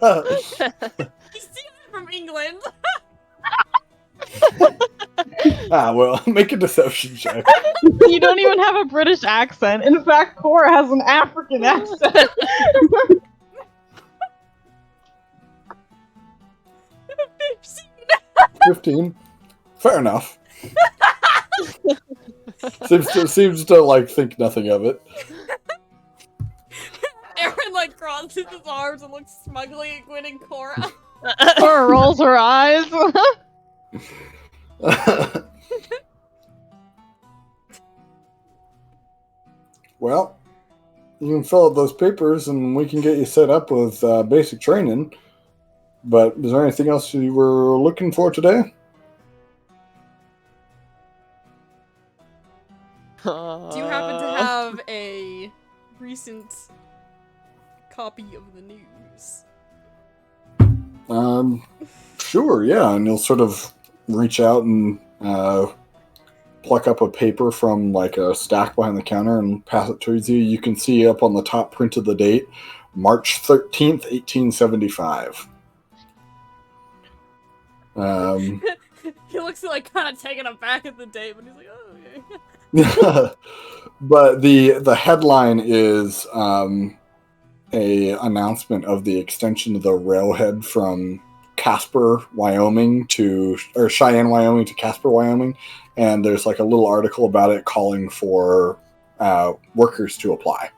He's stealing from England.
Well, make a deception check.
You don't even have a British accent. In fact, Cora has an African accent.
15. Fair enough. seems to think nothing of it.
Aaron crosses his arms and looks smugly at Gwen and Cora.
Cora rolls her eyes.
Well, you can fill out those papers and we can get you set up with basic training. But is there anything else you were looking for today?
Do you happen to have a recent copy of the news?
Sure, yeah. And he'll sort of reach out and pluck up a paper from like a stack behind the counter and pass it towards you. You can see up on the top printed the date, March 13th, 1875.
He looks like kind of taken aback at the date, but he's like, oh, okay.
But the headline is a announcement of the extension of the railhead from Casper, Wyoming or Cheyenne, Wyoming to Casper, Wyoming, and there's like a little article about it calling for workers to apply.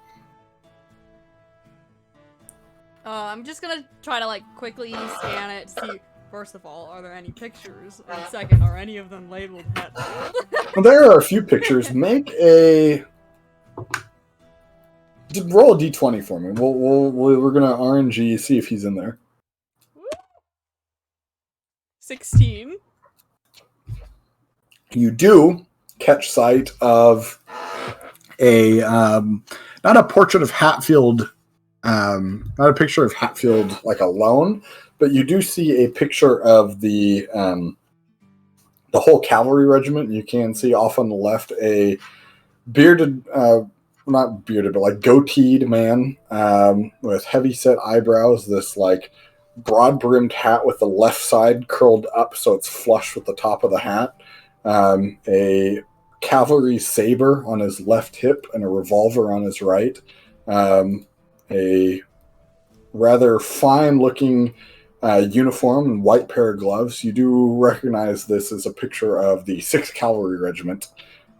I'm just gonna try to like quickly scan it to see. First of all, are there any pictures? And second, are any of them labeled Hatfield?
Well, there are a few pictures. Roll a d20 for me. We're gonna RNG see if he's in there.
16.
You do catch sight of a not a portrait of Hatfield, not a picture of Hatfield like alone, but you do see a picture of the whole cavalry regiment. You can see off on the left a bearded, not bearded, but like goateed man with heavy set eyebrows. This like broad brimmed hat with the left side curled up so it's flush with the top of the hat. A cavalry saber on his left hip and a revolver on his right. A rather fine looking uniform and white pair of gloves. You do recognize this as a picture of the 6th Cavalry Regiment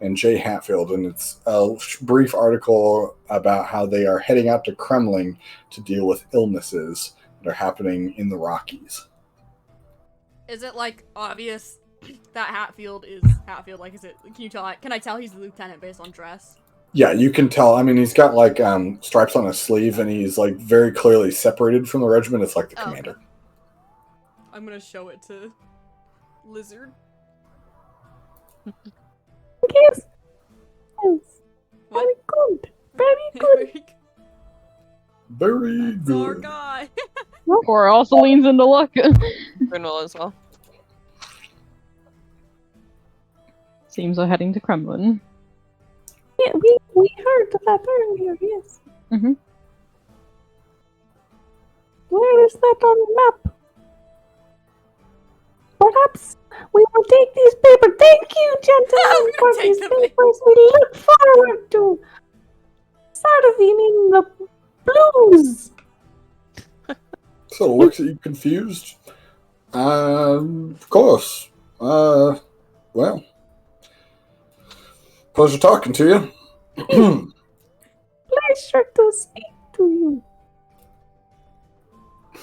and J. Hatfield, and it's a brief article about how they are heading out to Kremlin to deal with illnesses that are happening in the Rockies.
Is it like obvious that Hatfield is Hatfield? Like, is it? Can I tell he's the lieutenant based on dress?
Yeah, you can tell. I mean, he's got like stripes on his sleeve, and he's like very clearly separated from the regiment. It's like the commander.
Okay. I'm gonna show it to Lizard.
Yes.
What?
Very good. Very good.
Very
That's our
good.
guy.
Cora also leans in to look.
Brunel as well.
Seems we're heading to Kremlin.
Yeah, we heard that earlier, yes.
Mhm.
Where is that on the map? Perhaps we will take these papers. Thank you, gentlemen, for
take
these
them.
papers. We look forward to serving in the blues.
So it looks at you confused. Of course. Well. Pleasure talking to you.
Pleasure to speak to you.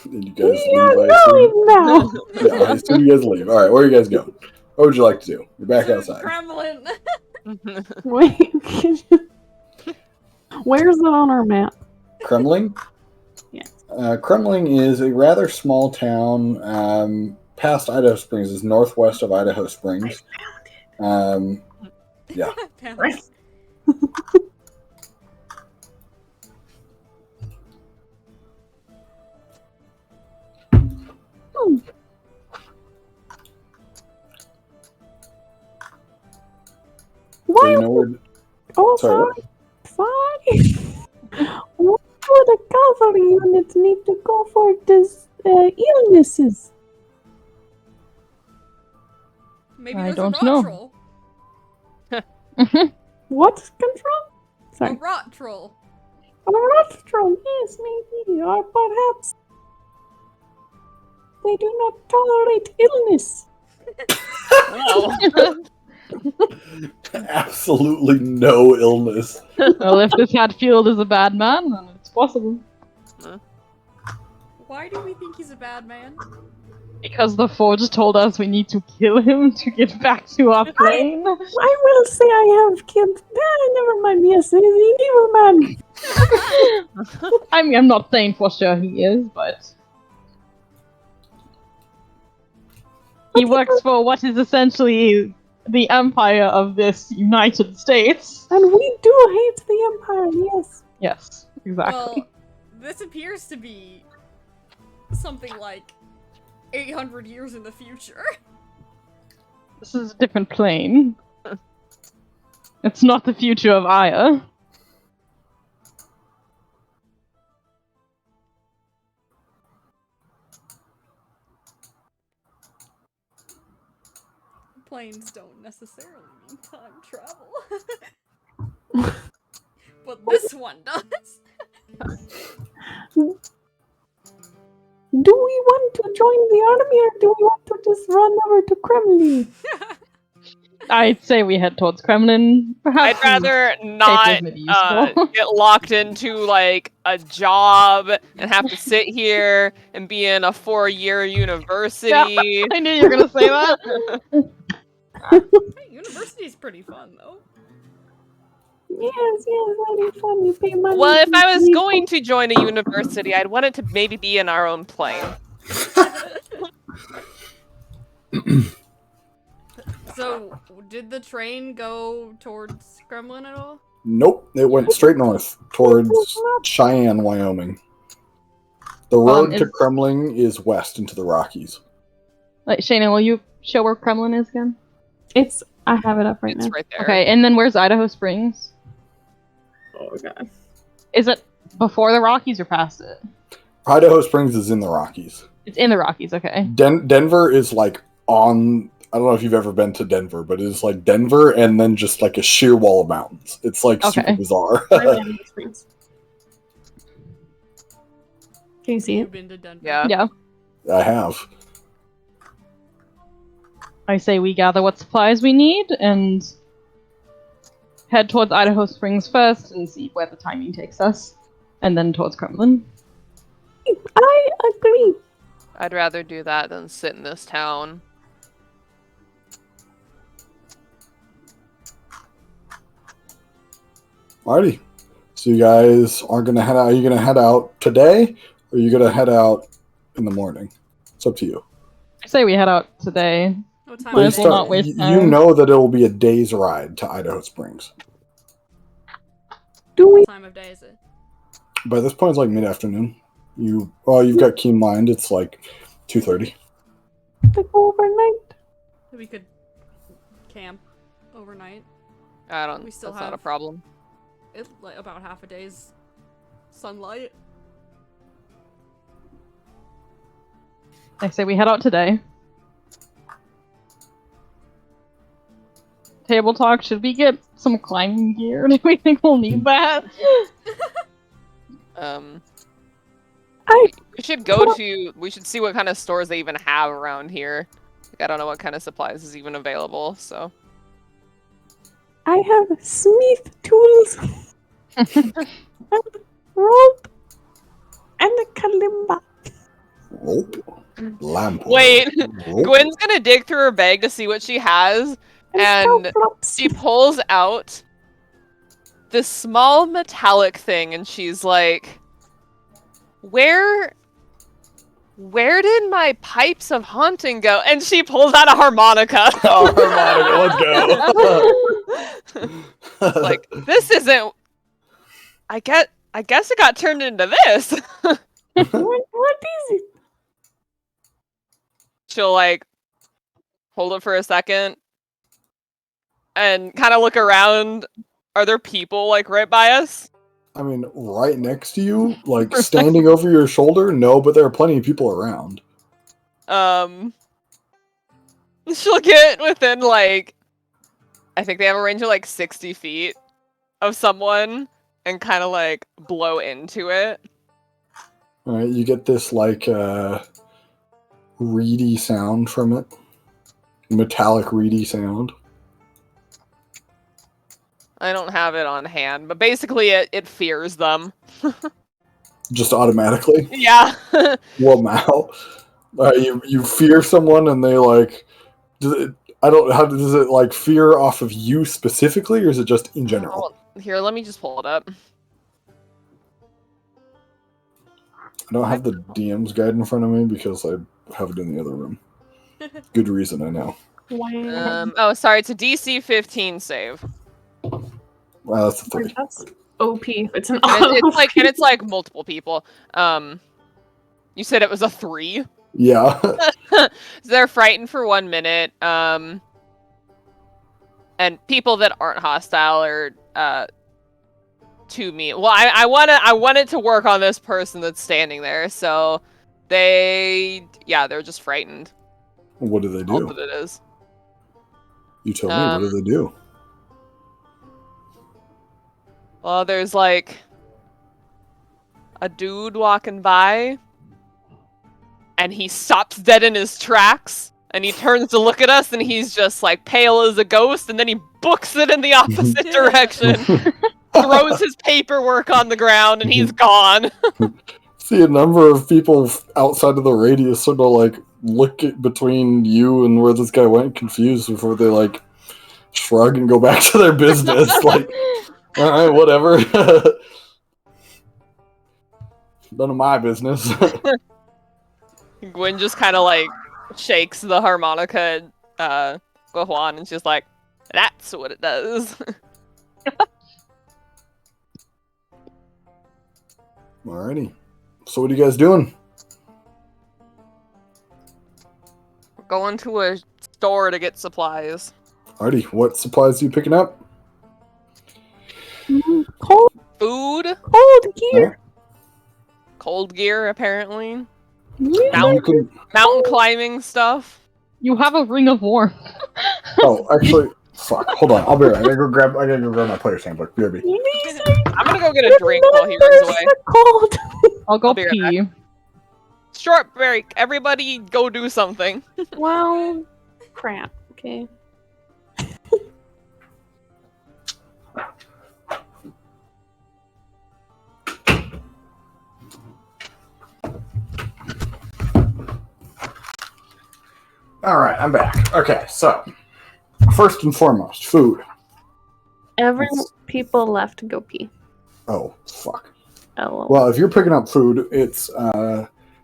And you guys
We are
leave, I assume?
going now.
Yeah, I assume you guys leave. Alright, where are you guys going? What would you like to do? You're back outside.
Kremlin.
Wait. Where's it on our map?
Kremlin?
Yeah.
Kremlin is a rather small town past Idaho Springs. It's northwest of Idaho Springs. Yeah.
Right.
So
Why?
you know where...
Oh,
Sorry,
sorry. Why do the cavalry units need to go for this illnesses?
Maybe
I
there's
don't
a rot
know.
troll.
What control?
A
Sorry.
rot troll.
A rostrum, yes, maybe. Or perhaps they do not tolerate illness.
Absolutely no illness.
Well, if this Hatfield is a bad man, then it's possible.
Why do we think he's a bad man?
Because the Forge told us we need to kill him to get back to our plane.
I will say I have killed. Never mind. Yes, it is an evil man.
I mean, I'm not saying for sure he is, but he works for what is essentially the empire of this United States.
And we do hate the Empire, yes.
Yes, exactly.
Well, this appears to be something like 800 years in the future.
This is a different plane. It's not the future of Aya.
Planes don't necessarily mean time travel. But this one does.
Do we want to join the army or do we want to just run over to Kremlin?
I'd say we head towards Kremlin. Perhaps
I'd rather not
may be useful.
get locked into like a job and have to sit here and be in a 4-year university.
I knew you were gonna say that.
Hey, university's pretty fun though.
Yes, that'd be fun. You pay money.
Well, if
to
I was
people.
going to join a university, I'd want it to maybe be in our own plane.
So, did the train go towards Kremlin at all?
Nope, it went straight north towards Cheyenne, Wyoming. The road to
is-
Kremlin is west into the Rockies.
Like, Shayna, will you show where Kremlin is again?
I have it up right
It's
now.
right there.
Okay, and then where's Idaho Springs?
Oh god.
Is it before the Rockies or past it?
Idaho Springs is in the Rockies.
It's in the Rockies, okay.
Denver is like on. I don't know if you've ever been to Denver, but it's like Denver and then just like a sheer wall of mountains. It's like super
Okay.
bizarre.
Can you see
You've
it?
been to Denver.
Yeah.
Yeah.
I have.
I say we gather what supplies we need and head towards Idaho Springs first and see where the timing takes us. And then towards Kremlin.
I agree.
I'd rather do that than sit in this town.
Alrighty. So you guys are gonna head out. Are you gonna head out today, or are you gonna head out in the morning? It's up to you.
I say we head out today.
What time
Might
You,
is
as well
it?
not waste
you
time.
know that it will be a day's ride to Idaho Springs.
Do we
What time of day is it?
By this point, it's like mid-afternoon. You've got keen mind. It's like 2:30.
have to go overnight?
We could camp overnight.
I don't.
We still
that's not a
have-
problem.
It's like about half a day's sunlight.
I say we head out today. Table talk, should we get some climbing gear? Do we think we'll need that?
We should go to. We should see what kind of stores they even have around here. Like, I don't know what kind of supplies is even available. So
I have smith tools and rope and a kalimba.
Rope. Lamp.
wait,
Rope.
Gwen's gonna dig through her bag to see what she has, and she pulls out this small metallic thing, and she's like, "Where did my pipes of haunting go?" And she pulls out a harmonica.
Oh, harmonica, let's go.
Like, this isn't. I guess it got turned into this.
what is it?
She'll like hold it for a second and kind of look around. Are there people like right by us?
I mean, right next to you, like standing over your shoulder? No, but there are plenty of people around.
She'll get within like, I think they have a range of like 60 feet of someone and kind of like blow into it.
All right, you get this like reedy sound from it, metallic reedy sound.
I don't have it on hand, but basically it fears them.
Just automatically.
Yeah.
Well, now, you fear someone, and they like. Does it like fear off of you specifically, or is it just in general?
Here, let me just pull it up.
I don't have the DM's guide in front of me because I have it in the other room. Good reason, I know.
Oh, sorry, it's a DC 15 save.
Wow, that's a 3.
That's OP. It's an
And
auto.
it's like multiple people. You said it was a 3.
Yeah.
So they're frightened for 1 minute. and people that aren't hostile are to me. Well, I wanted to work on this person that's standing there, so they're just frightened.
What do they
All
do?
that it is.
You tell me. What do they do?
Well, there's like a dude walking by, and he stops dead in his tracks, and he turns to look at us, and he's just like pale as a ghost, and then he books it in the opposite direction, throws his paperwork on the ground, and he's gone.
See a number of people outside of the radius sort of like look at between you and where this guy went, confused before they like shrug and go back to their business. Like, all right, whatever. None of my business.
Gwen just kind of like shakes the harmonica at Guahuan, and she's like, "That's what it does."
Alrighty. So what are you guys doing?
Going to a store to get supplies.
Alrighty. What supplies are you picking up?
Cold
Food,
gear.
cold gear, apparently.
Yeah.
Mountain climbing stuff.
You have a ring of warmth.
Oh, actually, fuck. Hold on. I'll be right. I gotta go grab my player's handbook. BRB.
I'm gonna go get a drink while he runs away.
Cold.
I'll go
I'll be right
pee.
Short break. Everybody go do something.
Well, crap. Okay.
Alright, I'm back. Okay, so first and foremost, food.
People left to go pee.
Oh, fuck.
LOL.
Well, if you're picking up food, it's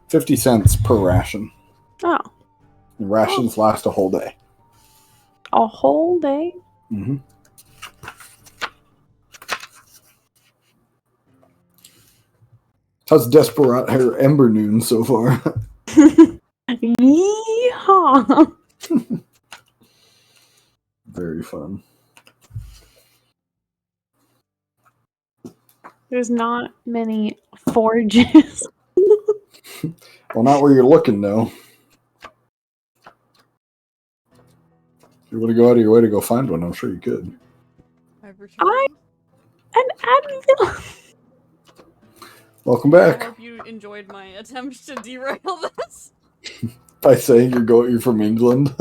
50 cents per ration.
Oh,
And rations last a whole day.
a whole day?
Mm-hmm. How's Desperate or Embernoon so far?
Yeehaw!
Very fun.
There's not many forges.
Well, not where you're looking, though. If you want to go out of your way to go find one, I'm sure you could.
An Advil.
Welcome
I
back.
hope you enjoyed my attempt to derail this,
By saying you're from England.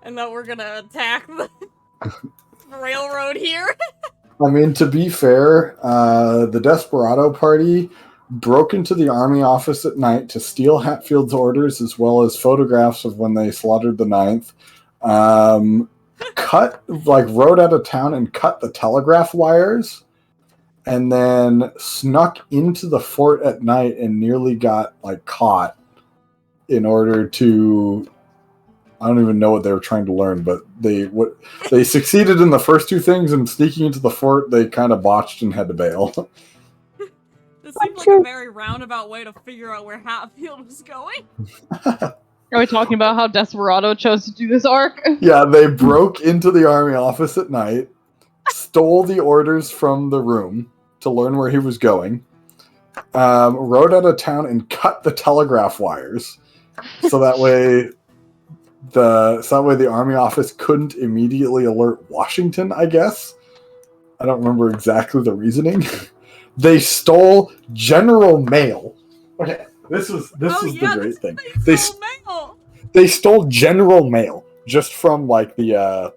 and that we're gonna attack the railroad here.
I mean, to be fair, the Desperado Party broke into the army office at night to steal Hatfield's orders as well as photographs of when they slaughtered the Ninth. Rode out of town and cut the telegraph wires, and then snuck into the fort at night and nearly got caught in order to. I don't even know what they were trying to learn, but they succeeded in the first two things, and sneaking into the fort, they kind of botched and had to bail.
This seems like a very roundabout way to figure out where Hatfield was going.
Are we talking about how Desperado chose to do this arc?
Yeah, they broke into the army office at night, stole the orders from the room to learn where he was going, rode out of town and cut the telegraph wires, so that way the army office couldn't immediately alert Washington, I guess. I don't remember exactly the reasoning. They stole General Mail. Okay, this was the great thing. They stole General Mail just from the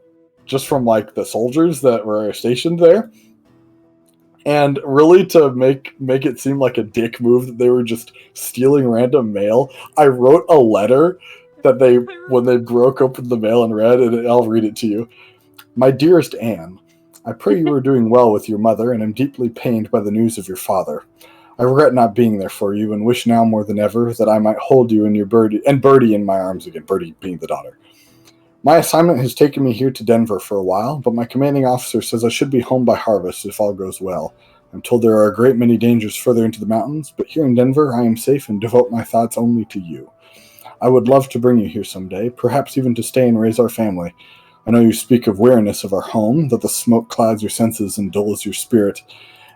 soldiers that were stationed there. And really, to make it seem like a dick move that they were just stealing random mail, I wrote a letter that when they broke open the mail and read, and I'll read it to you. My dearest Anne, I pray you are doing well with your mother, and am deeply pained by the news of your father. I regret not being there for you, and wish now more than ever that I might hold you and your Birdie in my arms again. Birdie being the daughter. My assignment has taken me here to Denver for a while, but my commanding officer says I should be home by harvest if all goes well. I'm told there are a great many dangers further into the mountains, but here in Denver I am safe and devote my thoughts only to you. I would love to bring you here someday, perhaps even to stay and raise our family. I know you speak of weariness of our home, that the smoke clouds your senses and dulls your spirit,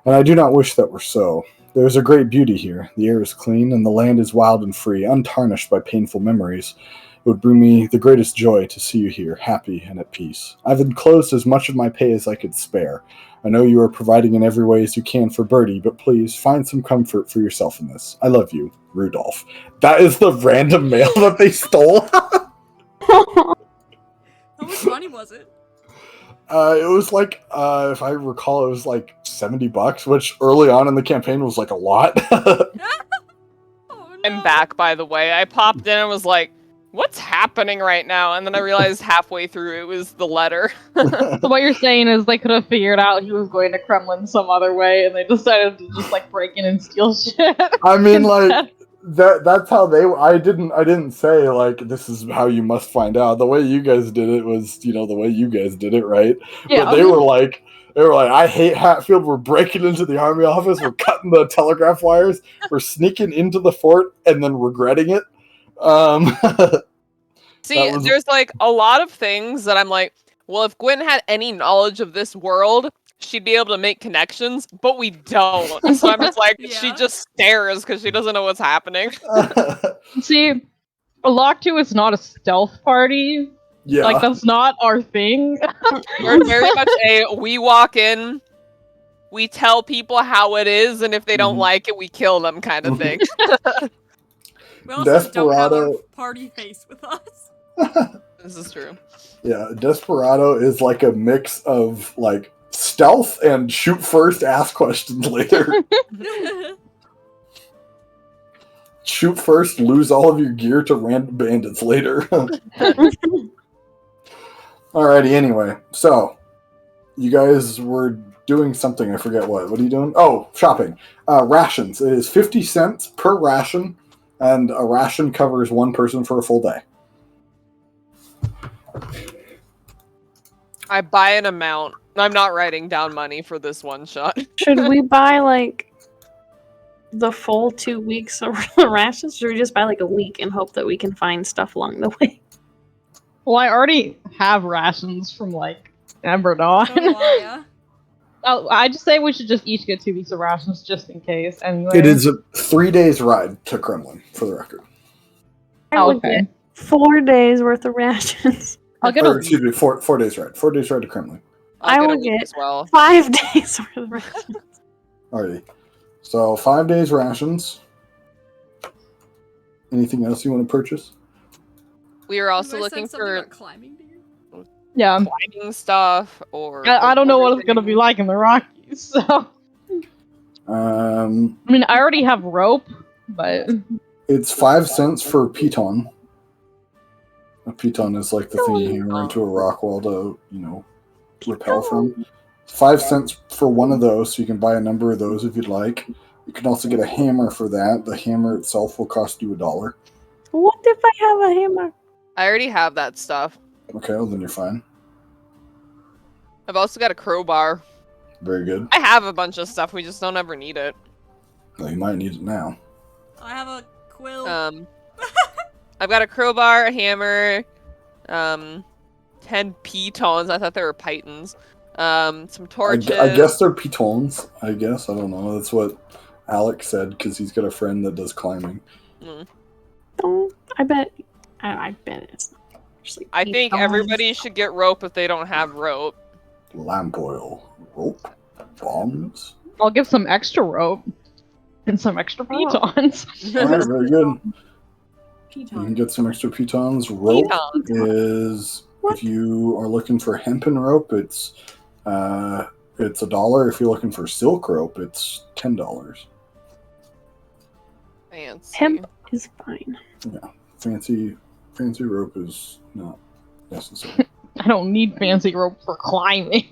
and I do not wish that were so. There is a great beauty here. The air is clean, and the land is wild and free, untarnished by painful memories. It would bring me the greatest joy to see you here, happy and at peace. I've enclosed as much of my pay as I could spare. I know you are providing in every way as you can for Bertie, but please find some comfort for yourself in this. I love you, Rudolph. That is the random mail that they stole.
How much money was it?
It was like, if I recall, it was like $70, which early on in the campaign was like a lot.
Oh, no.
I'm back, by the way. I popped in and was like, what's happening right now? And then I realized halfway through it was the letter.
So what you're saying is they could have figured out he was going to Kremlin some other way, and they decided to just like break in and steal shit.
I mean, like that's how they. I didn't say like this is how you must find out. The way you guys did it was, the way you guys did it, right?
Yeah.
But they were like, I hate Hatfield. We're breaking into the army office. We're cutting the telegraph wires. We're sneaking into the fort and then regretting it.
See, there's like a lot of things that I'm like, well, if Gwen had any knowledge of this world, she'd be able to make connections, but we don't. So I'm just like, she
Yeah.
just stares because she doesn't know what's happening.
See, a Lock 2 is not a stealth party.
Yeah.
Like, that's not our thing.
We're very much we walk in, we tell people how it is, and if they don't
Mhm.
like it, we kill them kind of thing.
We also don't have our
Desperado.
party face with us.
This is true.
Yeah, Desperado is like a mix of like stealth and shoot first, ask questions later. Shoot first, lose all of your gear to random bandits later. Alrighty, anyway. So, you guys were doing something, I forget what. What are you doing? Oh, shopping. Rations. It is 50 cents per ration, and a ration covers one person for a full day.
I buy an amount. I'm not writing down money for this one shot.
Should we buy like the full 2 weeks of rations? Or should we just buy like a week and hope that we can find stuff along the way?
Well, I already have rations from like Embernoon.
So do I, yeah.
Oh, I just say we should just each get 2 weeks of rations just in case. Anyway.
It is a 3 days ride to Kremlin, for the record.
I would
okay.
get 4 days worth of rations.
I'll get
Or,
a
excuse me, 4 days ride. 4 days ride to Kremlin.
I
I'll
will
a week
get
as well.
5 days worth of rations.
Alrighty. So 5 days rations. Anything else you want to purchase?
We are also
You guys
looking
said something
for
about climbing to you?
yeah.
climbing stuff or.
I don't know what it's gonna be like in the Rockies. So I mean, I already have rope, but
It's 5 cents for a piton. A piton is like the thing you hammer into a rock wall to, repel from. 5 cents for one of those, so you can buy a number of those if you'd like. You can also get a hammer for that. The hammer itself will cost you $1.
What if I have a hammer?
I already have that stuff.
Okay, well then you're fine.
I've also got a crowbar.
Very good.
I have a bunch of stuff. We just don't ever need it.
Well, you might need it now.
I have a quill.
I've got a crowbar, a hammer, 10 pitons. I thought they were pythons. Some torches.
I guess they're pitons. I guess. I don't know. That's what Alex said because he's got a friend that does climbing.
Don't. I bet it's not actually.
I think
pitons.
everybody should get rope if they don't have rope.
Lamp oil, rope, bombs.
I'll give some extra rope and some extra pitons.
All right, very good. You
Piton.
can get some extra pitons. Rope
Pitons.
is
What?
if you are looking for hempen rope, it's $1. If you're looking for silk rope, it's $10.
Fancy.
Hemp is fine.
Fancy rope is not necessary.
I don't need fancy rope for climbing.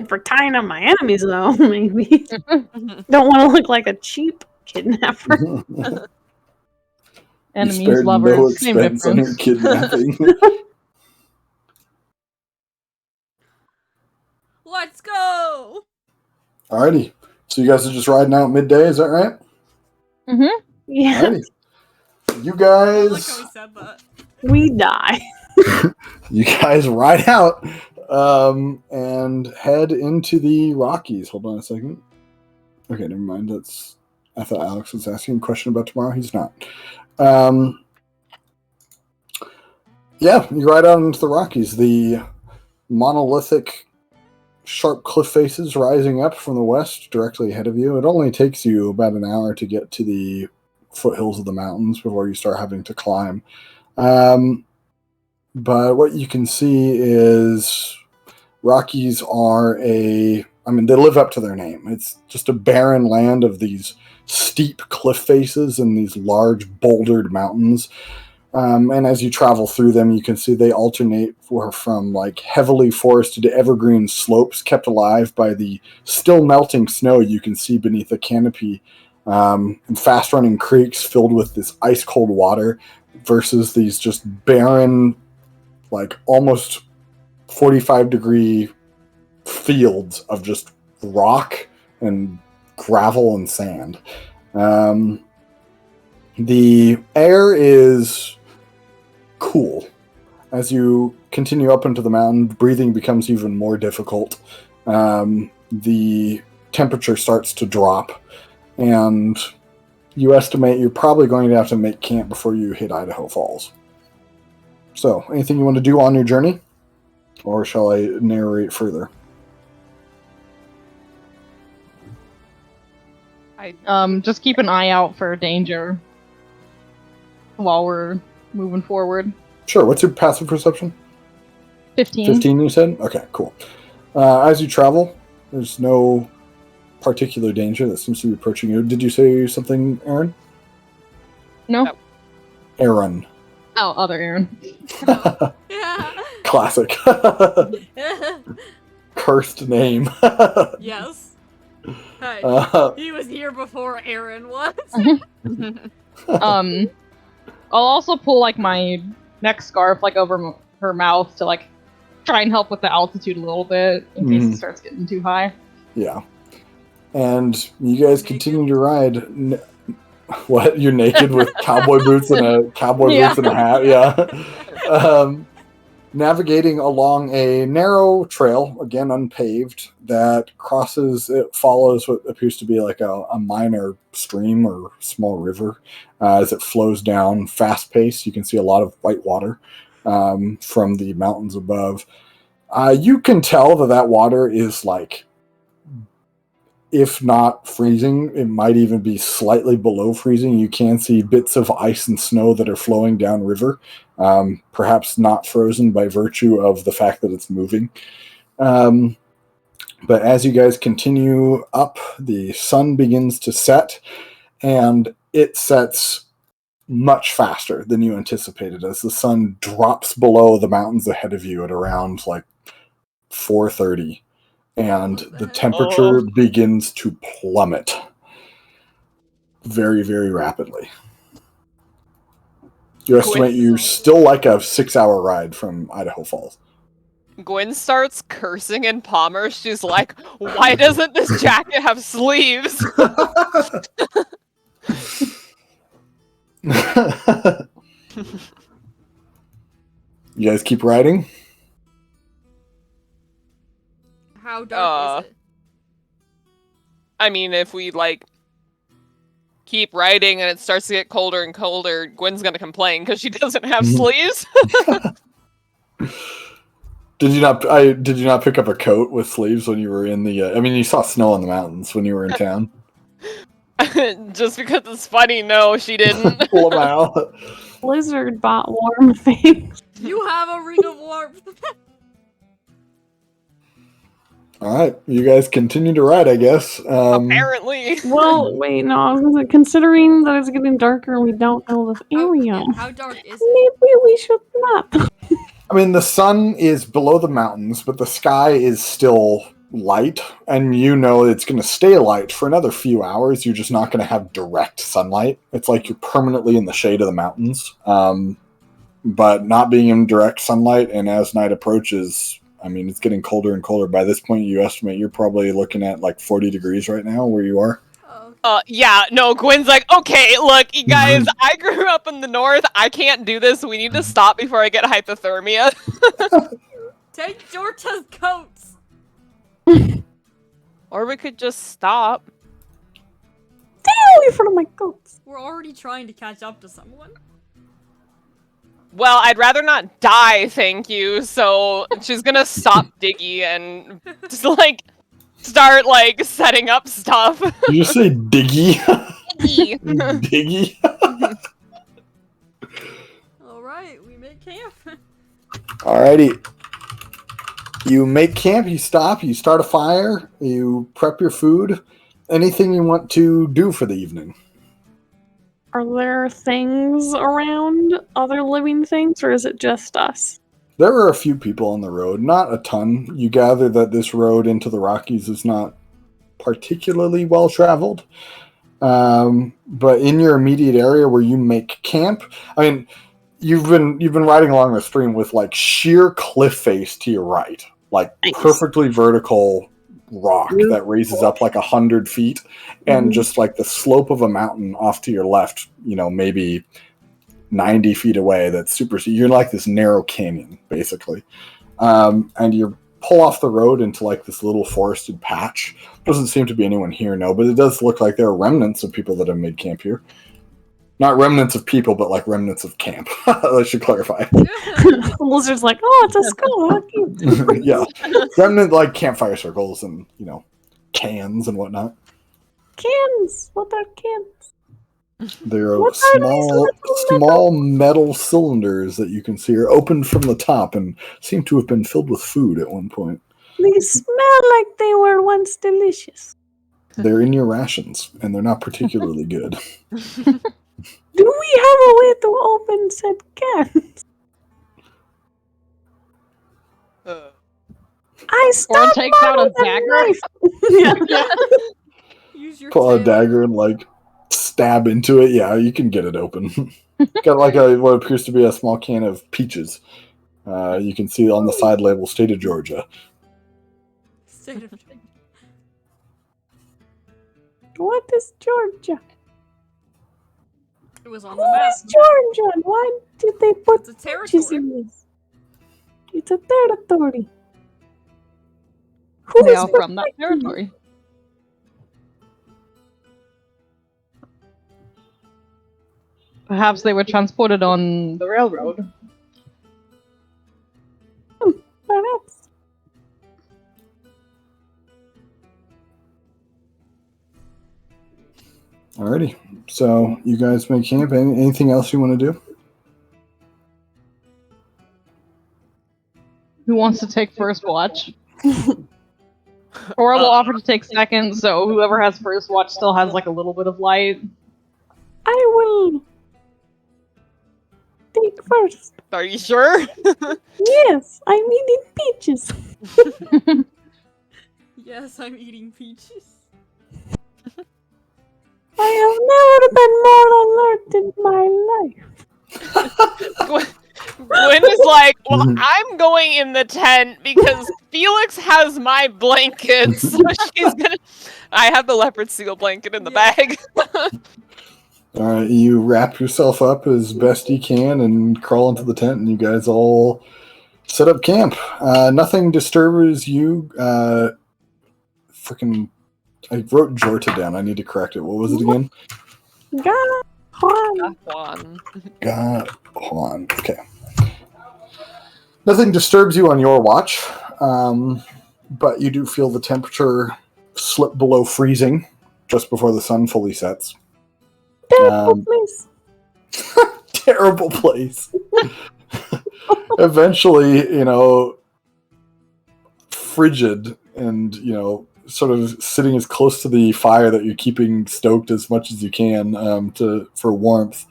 For tying up my enemies, though, maybe. Don't want to look like a cheap kidnapper.
You
Enemies,
spared no
lovers, same
expense on your
difference.
kidnapping.
Let's go!
Alrighty. So you guys are just riding out midday, is that right?
Mm-hmm.
Yeah,
Alrighty. You
I like
guys
how he said that.
we die.
You guys ride out and head into the Rockies. Hold on a second. Okay, never mind. I thought Alex was asking a question about tomorrow. He's not. Yeah, you ride out into the Rockies. The monolithic, sharp cliff faces rising up from the west directly ahead of you. It only takes you about an hour to get to the foothills of the mountains before you start having to climb. But what you can see is Rockies they live up to their name. It's just a barren land of these steep cliff faces and these large bouldered mountains. And as you travel through them, you can see they alternate from like heavily forested evergreen slopes kept alive by the still melting snow you can see beneath a canopy, and fast-running creeks filled with this ice-cold water versus these just barren, like almost 45-degree fields of just rock and gravel and sand. The air is cool. As you continue up into the mountain, breathing becomes even more difficult. The temperature starts to drop, and you estimate you're probably going to have to make camp before you hit Idaho Falls. So, anything you want to do on your journey? Or shall I narrate further?
Just keep an eye out for danger while we're moving forward.
Sure. What's your passive perception?
15.
15, you said? Okay, cool. As you travel, there's no particular danger that seems to be approaching you. Did you say something, Aaron?
No?
No.
Aaron.
Oh, other Aaron.
Yeah.
Classic. Cursed name.
Yes. Hey,
Uh,
he was here before Aaron was.
I'll also pull like my neck scarf like over her mouth to like try and help with the altitude a little bit in case it starts getting too high.
yeah. And you guys continue to ride. What? You're naked with cowboy boots and a hat? Yeah. Navigating along a narrow trail, again unpaved, that follows what appears to be like a minor stream or small river as it flows down fast paced. You can see a lot of white water from the mountains above. You can tell that water is like, if not freezing, it might even be slightly below freezing. You can see bits of ice and snow that are flowing downriver, perhaps not frozen by virtue of the fact that it's moving. But as you guys continue up, the sun begins to set, and it sets much faster than you anticipated as the sun drops below the mountains ahead of you at around like 4:30. And the temperature begins to plummet very, very rapidly. You estimate you're still like a 6-hour ride from Idaho Falls.
Gwen starts cursing in Palmer. She's like, why doesn't this jacket have sleeves?
You guys keep riding?
How dark is it?
I mean, if we, like, keep riding and it starts to get colder and colder, Gwen's gonna complain because she doesn't have sleeves.
Did you not pick up a coat with sleeves when you were in the... you saw snow on the mountains when you were in town.
Just because it's funny, no, she didn't.
Pull them out.
Blizzard bought warm things.
You have a ring of warmth.
All right, you guys continue to ride, I guess.
Apparently.
Well, wait, no, I was gonna say, considering that it's getting darker and we don't know this area,
How dark is it?
maybe we should not.
The sun is below the mountains, but the sky is still light, and you know it's going to stay light for another few hours. You're just not going to have direct sunlight. It's like you're permanently in the shade of the mountains, but not being in direct sunlight, and as night approaches... it's getting colder and colder. By this point, you estimate you're probably looking at like 40 degrees right now where you are.
Oh,
Yeah, no, Gwen's like, okay, look, you guys, I grew up in the north. I can't do this. We need to stop before I get hypothermia.
Take Jorta's coats.
Or we could just stop.
Stay away from my goats.
We're already trying to catch up to someone.
Well, I'd rather not die, thank you. So she's gonna stop Diggy and just like start like setting up stuff.
Did you say Diggy?
Diggy.
Diggy?
Alright, we make camp.
Alrighty. You make camp, you stop, you start a fire, you prep your food. Anything you want to do for the evening?
Are there things around, other living things, or is it just us?
There are a few people on the road, not a ton. You gather that this road into the Rockies is not particularly well traveled. But in your immediate area where you make camp, I mean, you've been riding along the stream with like sheer cliff face to your right, like
Nice.
perfectly vertical rock that raises up like 100 feet, and just like the slope of a mountain off to your left, maybe 90 feet away. That's super. You're like this narrow canyon, basically, and you pull off the road into like this little forested patch. Doesn't seem to be anyone here, no, but it does look like there are remnants of people that have made camp here. Not remnants of people, but like remnants of camp. I should clarify.
The lizard's like, oh, it's a skull. How cute.
Yeah, remnant like campfire circles and cans and whatnot.
Cans. What are cans?
They're
What are these
small metal cylinders that you can see are opened from the top and seem to have been filled with food at one point.
They smell like they were once delicious.
They're in your rations, and they're not particularly good.
Do we have a way to open said cans? I stopped
takes out a
with
dagger.
knife.
Use your
Pull a
tail.
dagger and like stab into it. Yeah, you can get it open. Got like what appears to be a small can of peaches. You can see on the side label, "State of Georgia."
State of-
What is Georgia?
It was on the
Who
map.
is Georgia? Why did they put
It's a
peaches
territory.
in this? It's a territory. Who
They
is
are from that
protecting it?
territory. Perhaps they were transported on the railroad.
Perhaps.
Alrighty. So you guys make camp. Anything else you want to do?
Who wants to take first watch? Or will offer to take second, so whoever has first watch still has like a little bit of light.
I will take first.
Are you sure?
Yes, I'm eating peaches.
Yes, I'm eating peaches.
I have never been more alert in my life.
Gwen is like, well, I'm going in the tent because Felix has my blankets. So she's gonna. I have the leopard seal blanket in the bag.
Alright, you wrap yourself up as best you can and crawl into the tent, and you guys all set up camp. Nothing disturbs you. Freaking. I wrote Jorta down. I need to correct it. What was it again?
Juan.
One.
Juan. Okay. Nothing disturbs you on your watch, but you do feel the temperature slip below freezing just before the sun fully sets.
Terrible place.
Terrible place. Eventually, frigid and, sort of sitting as close to the fire that you're keeping stoked as much as you can for warmth.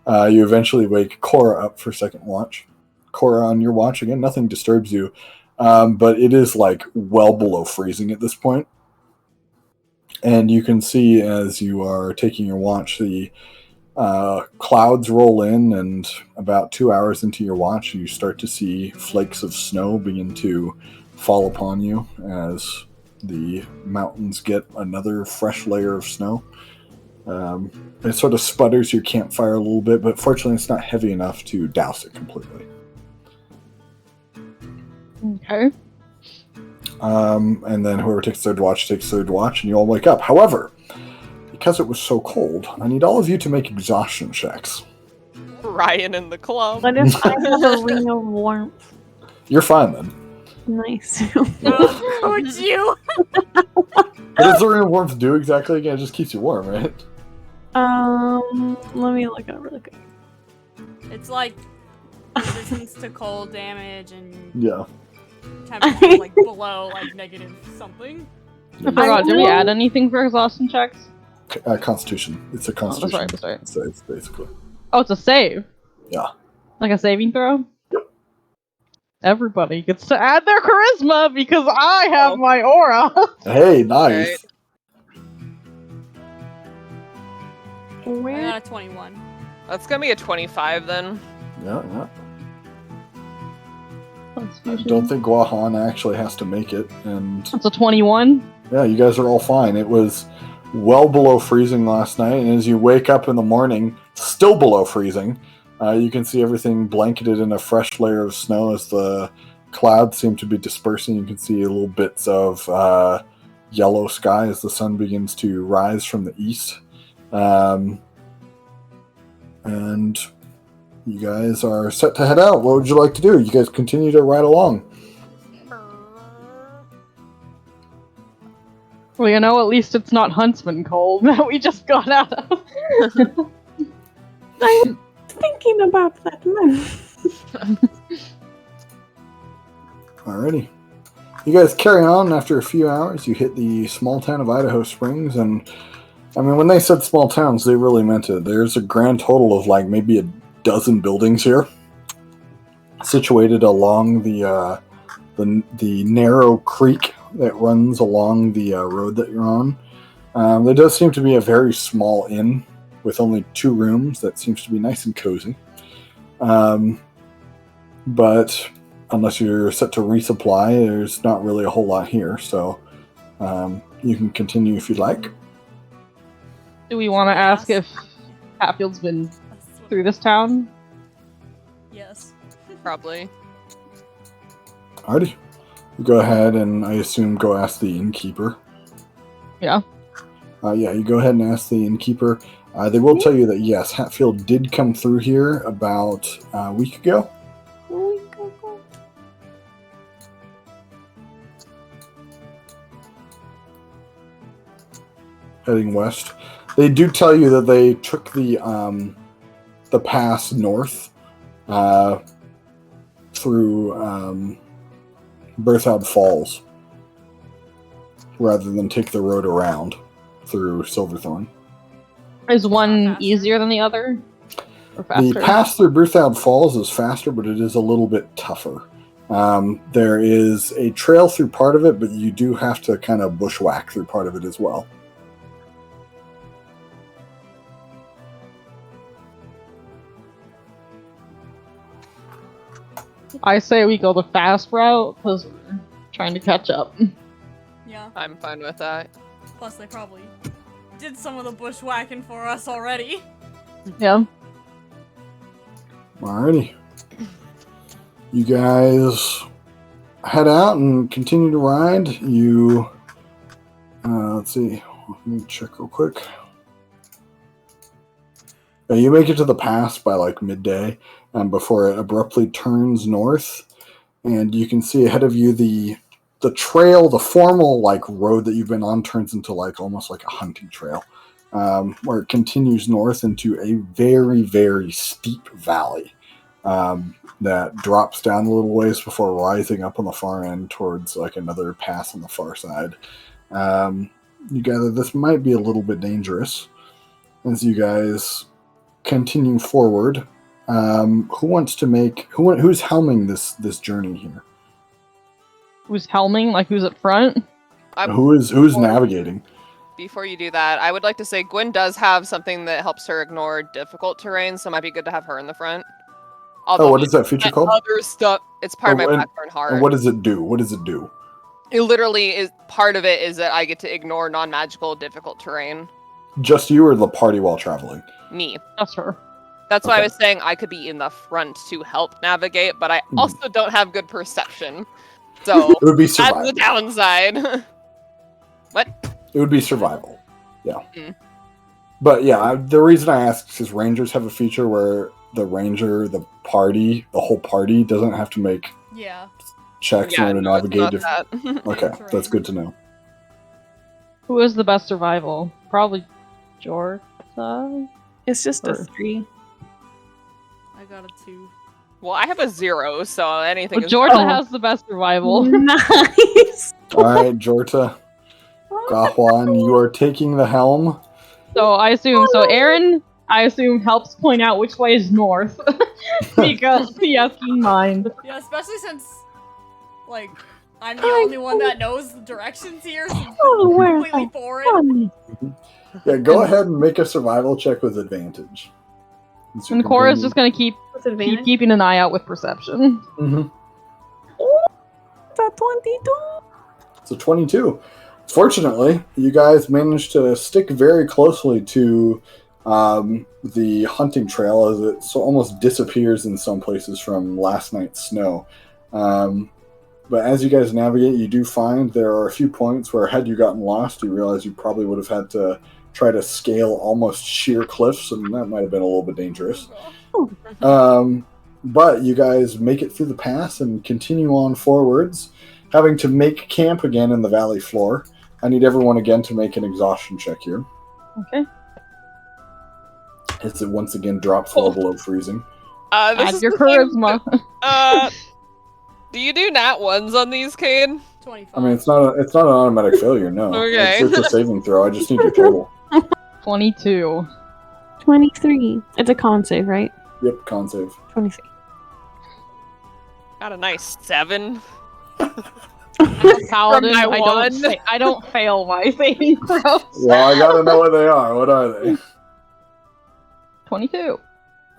You eventually wake Cora up for second watch. Cora, on your watch again, nothing disturbs you, but it is like well below freezing at this point. And you can see as you are taking your watch, the clouds roll in, and about 2 hours into your watch, you start to see flakes of snow begin to fall upon you as the mountains get another fresh layer of snow. It sort of sputters your campfire a little bit, but fortunately it's not heavy enough to douse it completely.
Okay.
And then whoever takes third watch, and you all wake up. However, because it was so cold, I need all of you to make exhaustion checks.
Ryan in the club.
What if I have a ring of warmth?
You're fine then.
Nice.
Would you?
What does the ring of warmth do exactly again? It just keeps you warm, right?
Let me look it up really quick.
It's like resistance to cold damage and
Yeah.
temperature like below like negative something.
I forgot. Did we add anything for exhaustion checks?
Constitution. It's a constitution.
That's right.
So it's basically.
Oh, it's a save.
Yeah.
Like a saving throw? Everybody gets to add their charisma because I have my aura.
Hey, nice.
I
Where?
got a 21.
That's gonna be a 25 then.
Yeah. I don't think Guahan actually has to make it, and
It's a 21.
yeah, you guys are all fine. It was well below freezing last night, and as you wake up in the morning, still below freezing. You can see everything blanketed in a fresh layer of snow as the clouds seem to be dispersing. You can see little bits of yellow sky as the sun begins to rise from the east. And you guys are set to head out. What would you like to do? You guys continue to ride along.
Well, you know, at least it's not Huntsman cold that we just got out of.
I'm thinking about that, man.
Alrighty. You guys carry on. After a few hours, you hit the small town of Idaho Springs, and I mean, when they said small towns, they really meant it. There's a grand total of like maybe a dozen buildings here, situated along the narrow creek that runs along the road that you're on. There does seem to be a very small inn with only 2 rooms that seems to be nice and cozy. But unless you're set to resupply, there's not really a whole lot here, so you can continue if you'd like.
Do we want to ask if Hatfield's been through this town?
Yes.
Probably.
Alrighty. Go ahead and I assume go ask the innkeeper.
Yeah.
Yeah, you go ahead and ask the innkeeper. They will tell you that yes, Hatfield did come through here about a week ago. Heading west. They do tell you that they took the pass north through Berthoud Falls rather than take the road around through Silverthorn.
Is one easier than the other? Or faster?
The pass through Berthoud Falls is faster, but it is a little bit tougher. There is a trail through part of it, but you do have to kind of bushwhack through part of it as well.
I say we go the fast route because we're trying to catch up.
Yeah.
I'm fine with that.
Plus, they probably did some of the bushwhacking for us already.
Yeah.
Alrighty. You guys head out and continue to ride. You, let's see. Let me check real quick. You make it to the pass by like midday before it abruptly turns north. And you can see ahead of you the trail, the formal like road that you've been on turns into like almost like a hunting trail, where it continues north into a very, very steep valley that drops down a little ways before rising up on the far end towards like another pass on the far side. You gather this might be a little bit dangerous as you guys continue forward. Who wants to make who's helming this journey here?
Who's helming? Like who's at front?
Who's navigating?
Before you do that, I would like to say Gwen does have something that helps her ignore difficult terrain, so it might be good to have her in the front.
Although what is that feature called?
Other stuff. It's part of my Blackburn heart.
And what does it do? What does it do?
It literally is part of it is that I get to ignore non-magical difficult terrain.
Just you or the party while traveling?
Me.
That's her.
That's why I
Okay.
was saying I could be in the front to help navigate, but I also don't have good perception. So
It would be
that's
survival.
the downside.
It would be survival. Yeah.
Mm.
But yeah, the reason I asked is Rangers have a feature where the ranger, the whole party doesn't have to make
Yeah.
checks in order to
no, it's
navigate.
not that.
Okay,
Terrain.
that's good to know.
Who is the best survival? Probably Jorta.
It's just a
Or-
3.
I got a 2.
Well, I have a 0, so anything
Well,
is
Jorta
Oh.
has the best survival.
Nice.
All right, Jorta, Gahwan, you are taking the helm.
So I assume. So Aaron, I assume, helps point out which way is north because he has keen mind.
Yeah, especially since, like, I'm the only one that knows the directions here, so it's
Oh, where
completely
the
foreign.
fun.
Yeah, go ahead and make a survival check with advantage.
And Cora's just gonna keep
What's advantage?
keeping an eye out with perception.
Mm-hmm.
It's a 22.
So 22. Fortunately, you guys managed to stick very closely to the hunting trail as it almost disappears in some places from last night's snow. But as you guys navigate, you do find there are a few points where, had you gotten lost, you realize you probably would have had to try to scale almost sheer cliffs, and that might have been a little bit dangerous. But you guys make it through the pass and continue on forwards, having to make camp again in the valley floor. I need everyone again to make an exhaustion check here.
Okay.
As it once again drops well below freezing.
This
Add
is
your
the thing
charisma.
do you do nat ones on these, Cade?
25.
I mean, it's not an automatic failure, no.
Okay.
It's a saving throw. I just need your total.
22.
23. It's a con save, right?
Yep, con save.
23.
Got a nice 7.
Paladin,
From my one.
I don't fail my saving throws.
Well, I gotta know what they are. What are they?
22.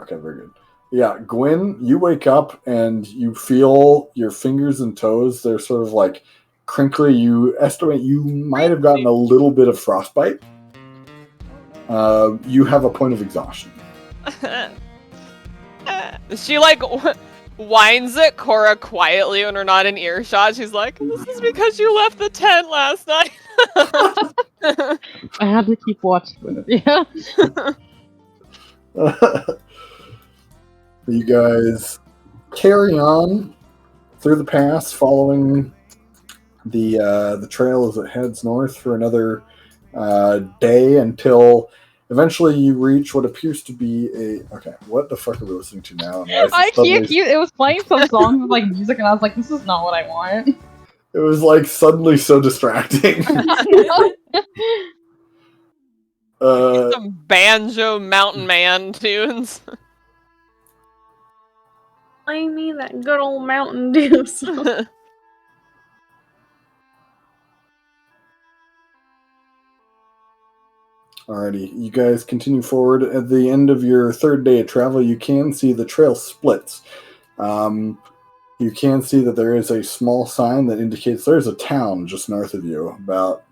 Okay, very good. Yeah, Gwen, you wake up and you feel your fingers and toes. They're sort of like crinkly. You estimate you might have gotten a little bit of frostbite. You have a point of exhaustion.
She like whines at Cora quietly when we're not in earshot. She's like, "This is because you left the tent last night."
I had to keep watch with it. Yeah.
You guys carry on through the pass, following the trail as it heads north for another day until eventually you reach what appears to be a. Okay, what the fuck are we listening to now? And why is it suddenly-
It was playing some songs with like music, and I was like, "This is not what I want."
It was like suddenly so distracting.
Some banjo mountain man tunes.
Play me that good old Mountain Dew song.
Alrighty, you guys continue forward. At the end of your third day of travel, you can see the trail splits. You can see that there is a small sign that indicates there's a town just north of you, about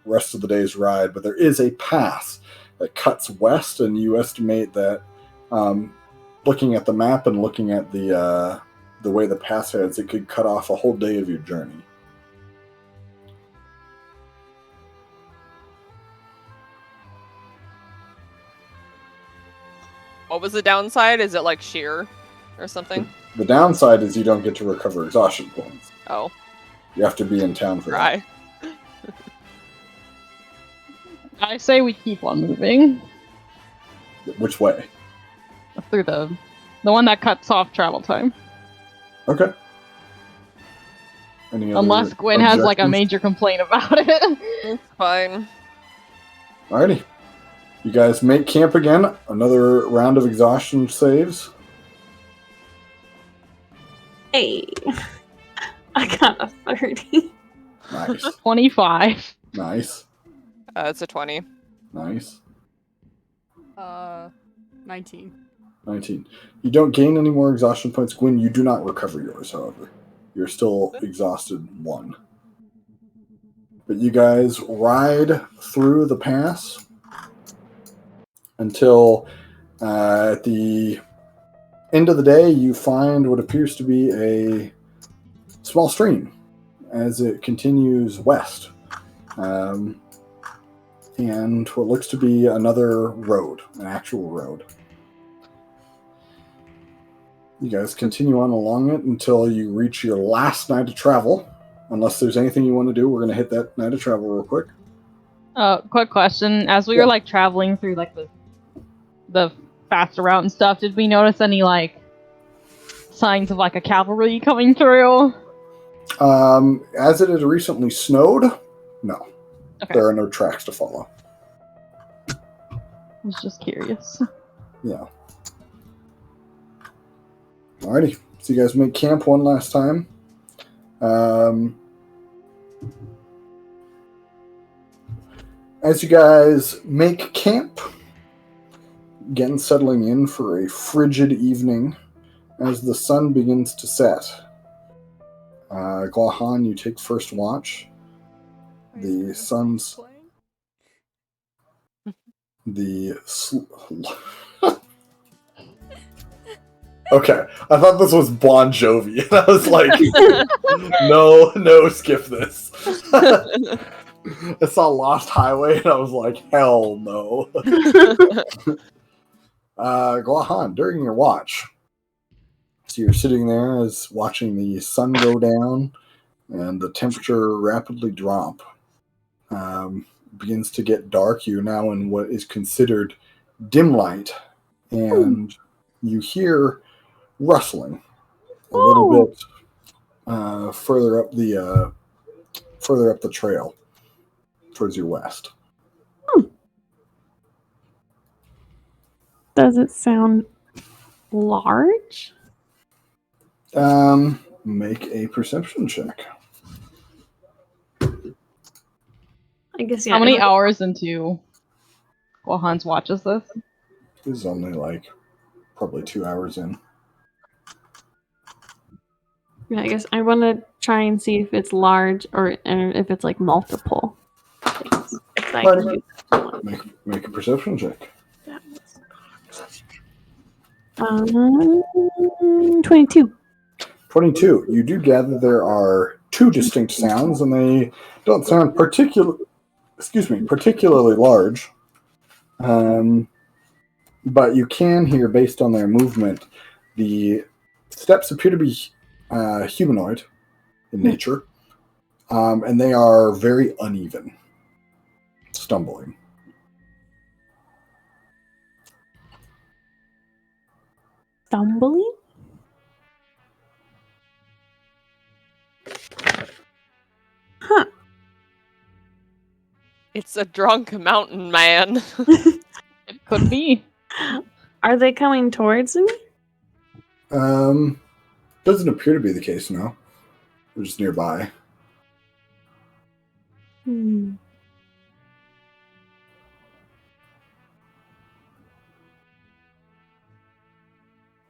rest of the day's ride, but there is a pass that cuts west, and you estimate that looking at the map and looking at the way the pass heads, it could cut off a whole day of your journey.
What was the downside? Is it like sheer or something?
The downside is you don't get to recover exhaustion points.
Oh,
You have to be in town for that.
right.
I say we keep on moving
Which way?
through the one that cuts off travel time.
Okay. Any other
Unless Gwen has like a
objections?
major complaint about it.
It's fine.
Alrighty. You guys make camp again. Another round of exhaustion saves.
Hey. I got a 30.
Nice.
25.
Nice.
It's a 20.
Nice.
19.
19. You don't gain any more exhaustion points. Gwen, you do not recover yours, however. You're still exhausted 1. But you guys ride through the pass until at the end of the day, you find what appears to be a small stream as it continues west. And what looks to be another road, an actual road. You guys continue on along it until you reach your last night of travel. Unless there's anything you want to do, we're going to hit that night of travel real quick.
Quick question. As we were like traveling through like the faster route and stuff, did we notice any like signs of like a cavalry coming through?
As it had recently snowed, no.
Okay.
There are no tracks to follow.
I was just curious.
Yeah. Alrighty. So you guys make camp one last time. As you guys make camp, again settling in for a frigid evening as the sun begins to set. Glahan, you take first watch. The sun's... Okay, I thought this was Bon Jovi, and I was like, no, skip this. I saw Lost Highway, and I was like, hell no. Glahan, during your watch, so you're sitting there as watching the sun go down and the temperature rapidly drop. Begins to get dark. You're now in what is considered dim light, and you hear rustling a little bit further up the trail towards your west.
Does it sound large?
Make a perception check.
I guess, yeah.
How many hours into Glahan's watch is this?
This is only like probably 2 hours in.
Yeah, I guess I want to try and see if it's large or if it's like multiple things. If I can do that.
Make a perception check.
22.
22. You do gather there are two distinct sounds, and they don't sound particularly large. But you can hear, based on their movement, the steps appear to be humanoid in nature, and they are very uneven, stumbling.
Stumbling? Huh.
It's a drunk mountain man.
It could be.
Are they coming towards me?
Doesn't appear to be the case, no. They're just nearby.
I'm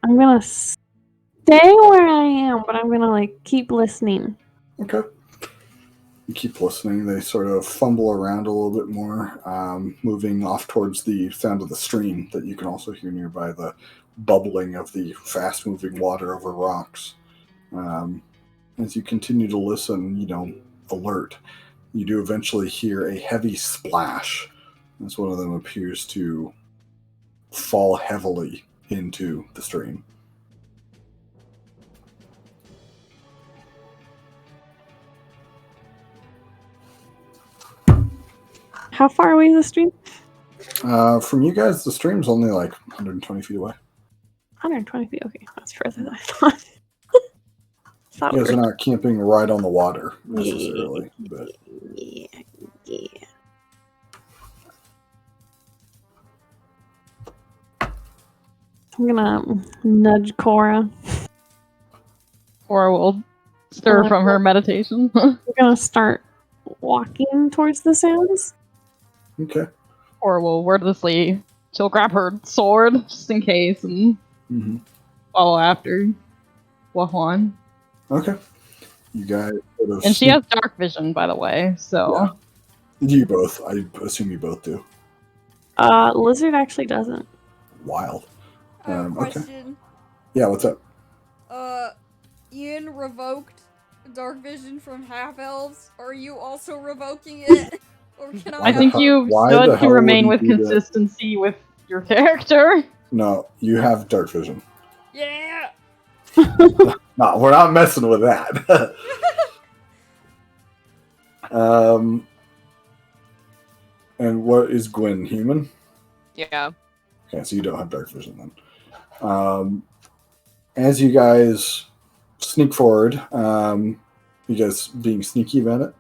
gonna stay where I am, but I'm gonna like keep listening.
Okay. You keep listening. They sort of fumble around a little bit more, moving off towards the sound of the stream that you can also hear nearby, the bubbling of the fast-moving water over rocks. As you continue to listen, alert, you do eventually hear a heavy splash as one of them appears to fall heavily into the stream.
How far away is the stream?
From you guys, the stream's only like 120 feet away.
120 feet. Okay, that's further than I thought.
You guys are not camping right on the water necessarily, but
Yeah. I'm gonna nudge Cora.
Or will stir from her meditation.
We're gonna start walking towards the sounds.
okay.
Or will wordlessly, she'll grab her sword just in case and follow after Wahuan.
Okay. You guys sort of
And she has dark vision, by the way, so
You both. I assume you both do.
Lizard actually doesn't.
Wild.
I have a
Okay.
question.
Yeah, what's up?
Ian revoked dark vision from half elves. Are you also revoking it? Or can
I
I
think
have
you
Why the
stood to
hell would
remain
you
with
do that?
consistency with your character.
No, you have dark vision.
Yeah!
No, we're not messing with that. And what is Gwen, human?
Yeah.
Okay, so you don't have dark vision then. As you guys sneak forward, you guys being sneaky about it?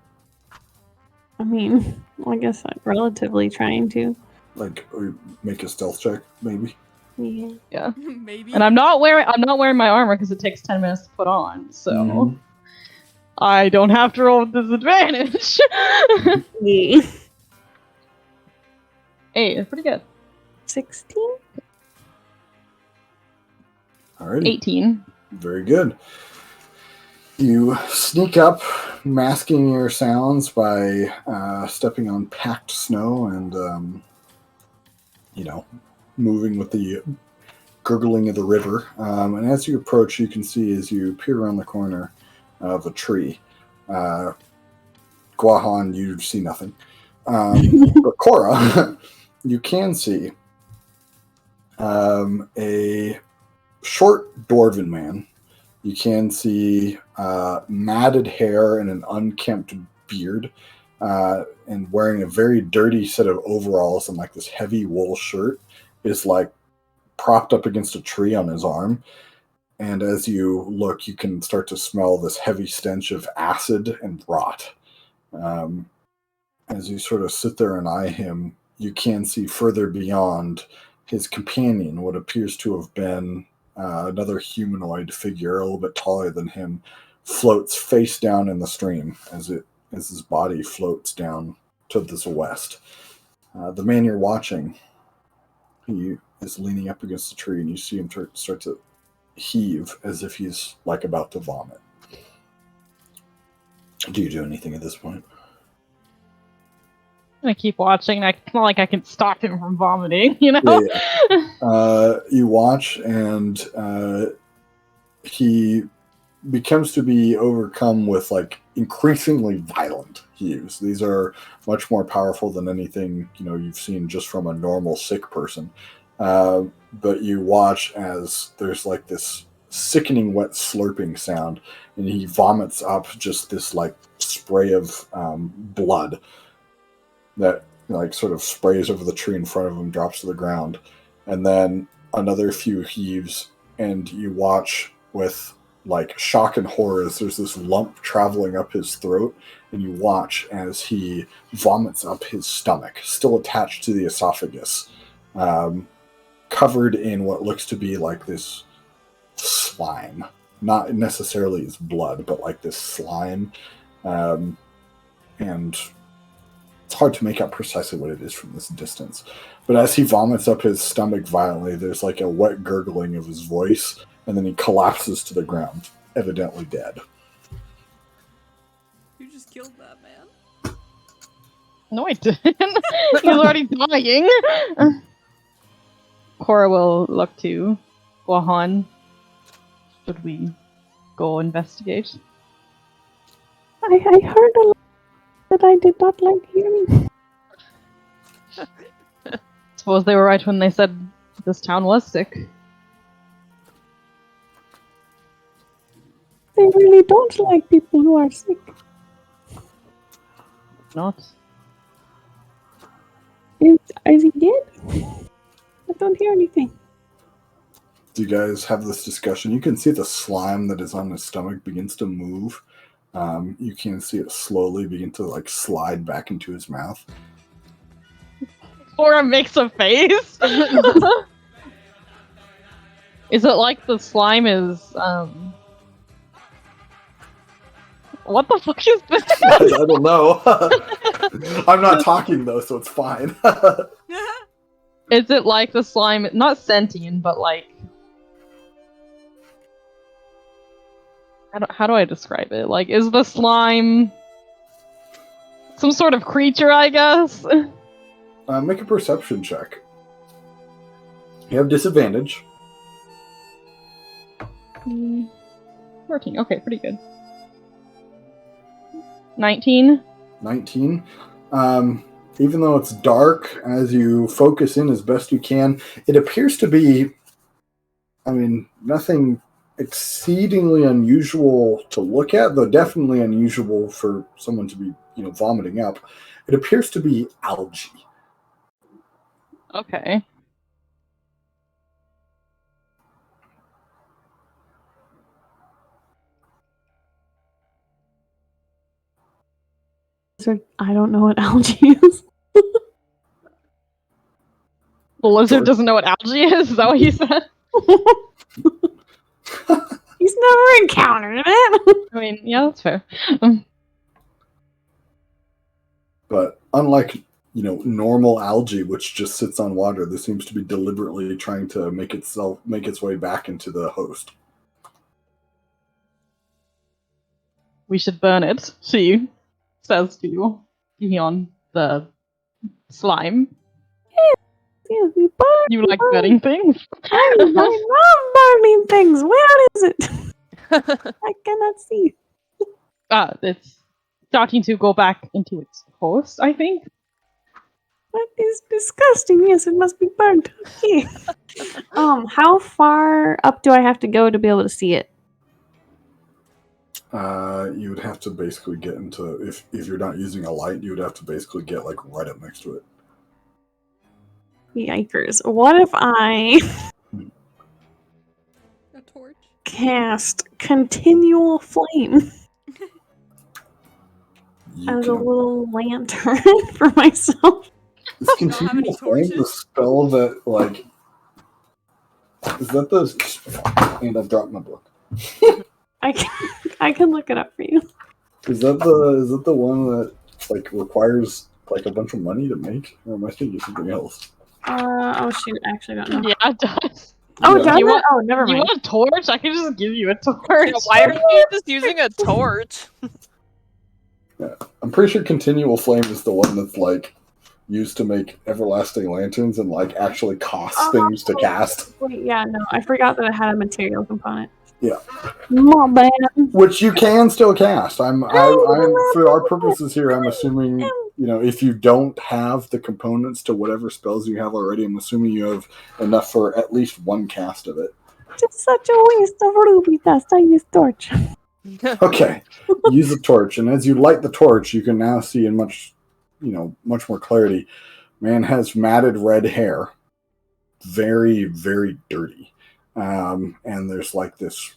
I mean, I guess I'm relatively trying to.
Like, or make a stealth check, maybe?
Yeah.
Maybe.
And I'm not wearing my armor because it takes 10 minutes to put on, so
Mhm.
I don't have to roll with disadvantage.
Yeah.
Hey, it's pretty good.
16?
Alrighty.
18.
Very good. You sneak up, masking your sounds by stepping on packed snow and, moving with the gurgling of the river. And as you approach, you can see as you peer around the corner of a tree. Guahan, you see nothing. But Cora, you can see a short dwarven man. You can see matted hair and an unkempt beard, and wearing a very dirty set of overalls and like this heavy wool shirt is like propped up against a tree on his arm. And as you look, you can start to smell this heavy stench of acid and rot. As you sort of sit there and eye him, you can see further beyond his companion, what appears to have been another humanoid figure, a little bit taller than him, floats face down in the stream as his body floats down to the west. The man you're watching, he is leaning up against the tree, and you see him start to heave as if he's like about to vomit. Do you do anything at this point?
I'm gonna keep watching. It's not like I can stop him from vomiting, you know?
Yeah. You watch, and he becomes to be overcome with like increasingly violent heaves. These are much more powerful than anything you've seen just from a normal sick person. But you watch as there's like this sickening wet slurping sound, and he vomits up just this like spray of blood that like sort of sprays over the tree in front of him, drops to the ground, and then another few heaves, and you watch with like shock and horror as there's this lump traveling up his throat, and you watch as he vomits up his stomach, still attached to the esophagus, covered in what looks to be like this slime, not necessarily his blood, but like this slime, and it's hard to make out precisely what it is from this distance. But as he vomits up his stomach violently, there's like a wet gurgling of his voice, and then he collapses to the ground, evidently dead.
You just killed that man.
No, I didn't. He's already dying. Cora will look to Guahan. Should we go investigate?
I heard a lot that I did not like hearing.
Suppose they were right when they said this town was sick.
They really don't like people who are sick.
Not.
Is he dead? I don't hear anything.
Do you guys have this discussion? You can see the slime that is on his stomach begins to move. You can see it slowly begin to like slide back into his mouth.
Cora makes a face. Is it like the slime is what the fuck is this?
I don't know. I'm not talking though, so it's fine.
Is it like the slime, not sentient, but like how do I describe it? Like, is the slime Some sort of creature, I guess.
Make a perception check. You have disadvantage.
14. Okay, pretty good. 19.
19. Even though it's dark, as you focus in as best you can, it appears to be, nothing exceedingly unusual to look at, though definitely unusual for someone to be, vomiting up. It appears to be algae.
Okay.
I don't know what algae is.
The lizard doesn't know what algae is? Is that what he said?
He's never encountered it.
Yeah, that's fair.
But unlike, normal algae, which just sits on water, this seems to be deliberately trying to make its way back into the host.
We should burn it, she says to Gion, the slime.
Yeah, we burn,
You like burning things?
I love burning things. Where is it? I cannot see.
It's starting to go back into its host, I think.
That is disgusting. Yes, it must be burnt. Okay. How far up do I have to go to be able to see it?
You would have to basically get into, if you're not using a light, you would have to basically get right up next to it.
Yikers. What if I
A torch.
cast continual flame
You
as a
can,
little lantern for myself?
this
You don't have any
continual flame, the
torches?
spell that, is that the, and I've dropped my book.
I can look it up for you.
Is that the one that, requires, a bunch of money to make? Or am I thinking something else?
Oh shoot, I actually don't know.
Yeah, it does.
Oh,
Yeah.
does
You
it?
want-
Oh, never
You
mind.
want a torch? I can just give you a torch.
Yeah, why are you just using a torch?
I'm pretty sure continual flame is the one that's, used to make everlasting lanterns and, actually costs things to cast.
Wait, yeah, no, I forgot that it had a material component.
Yeah.
My bad.
Which you can still cast. I'm for our purposes here, I'm assuming, if you don't have the components to whatever spells you have already, I'm assuming you have enough for at least one cast of it.
Just such a waste of ruby dust. I use torch.
Okay. Use the torch, and as you light the torch, you can now see in much more clarity. Man has matted red hair. Very, very dirty. And there's this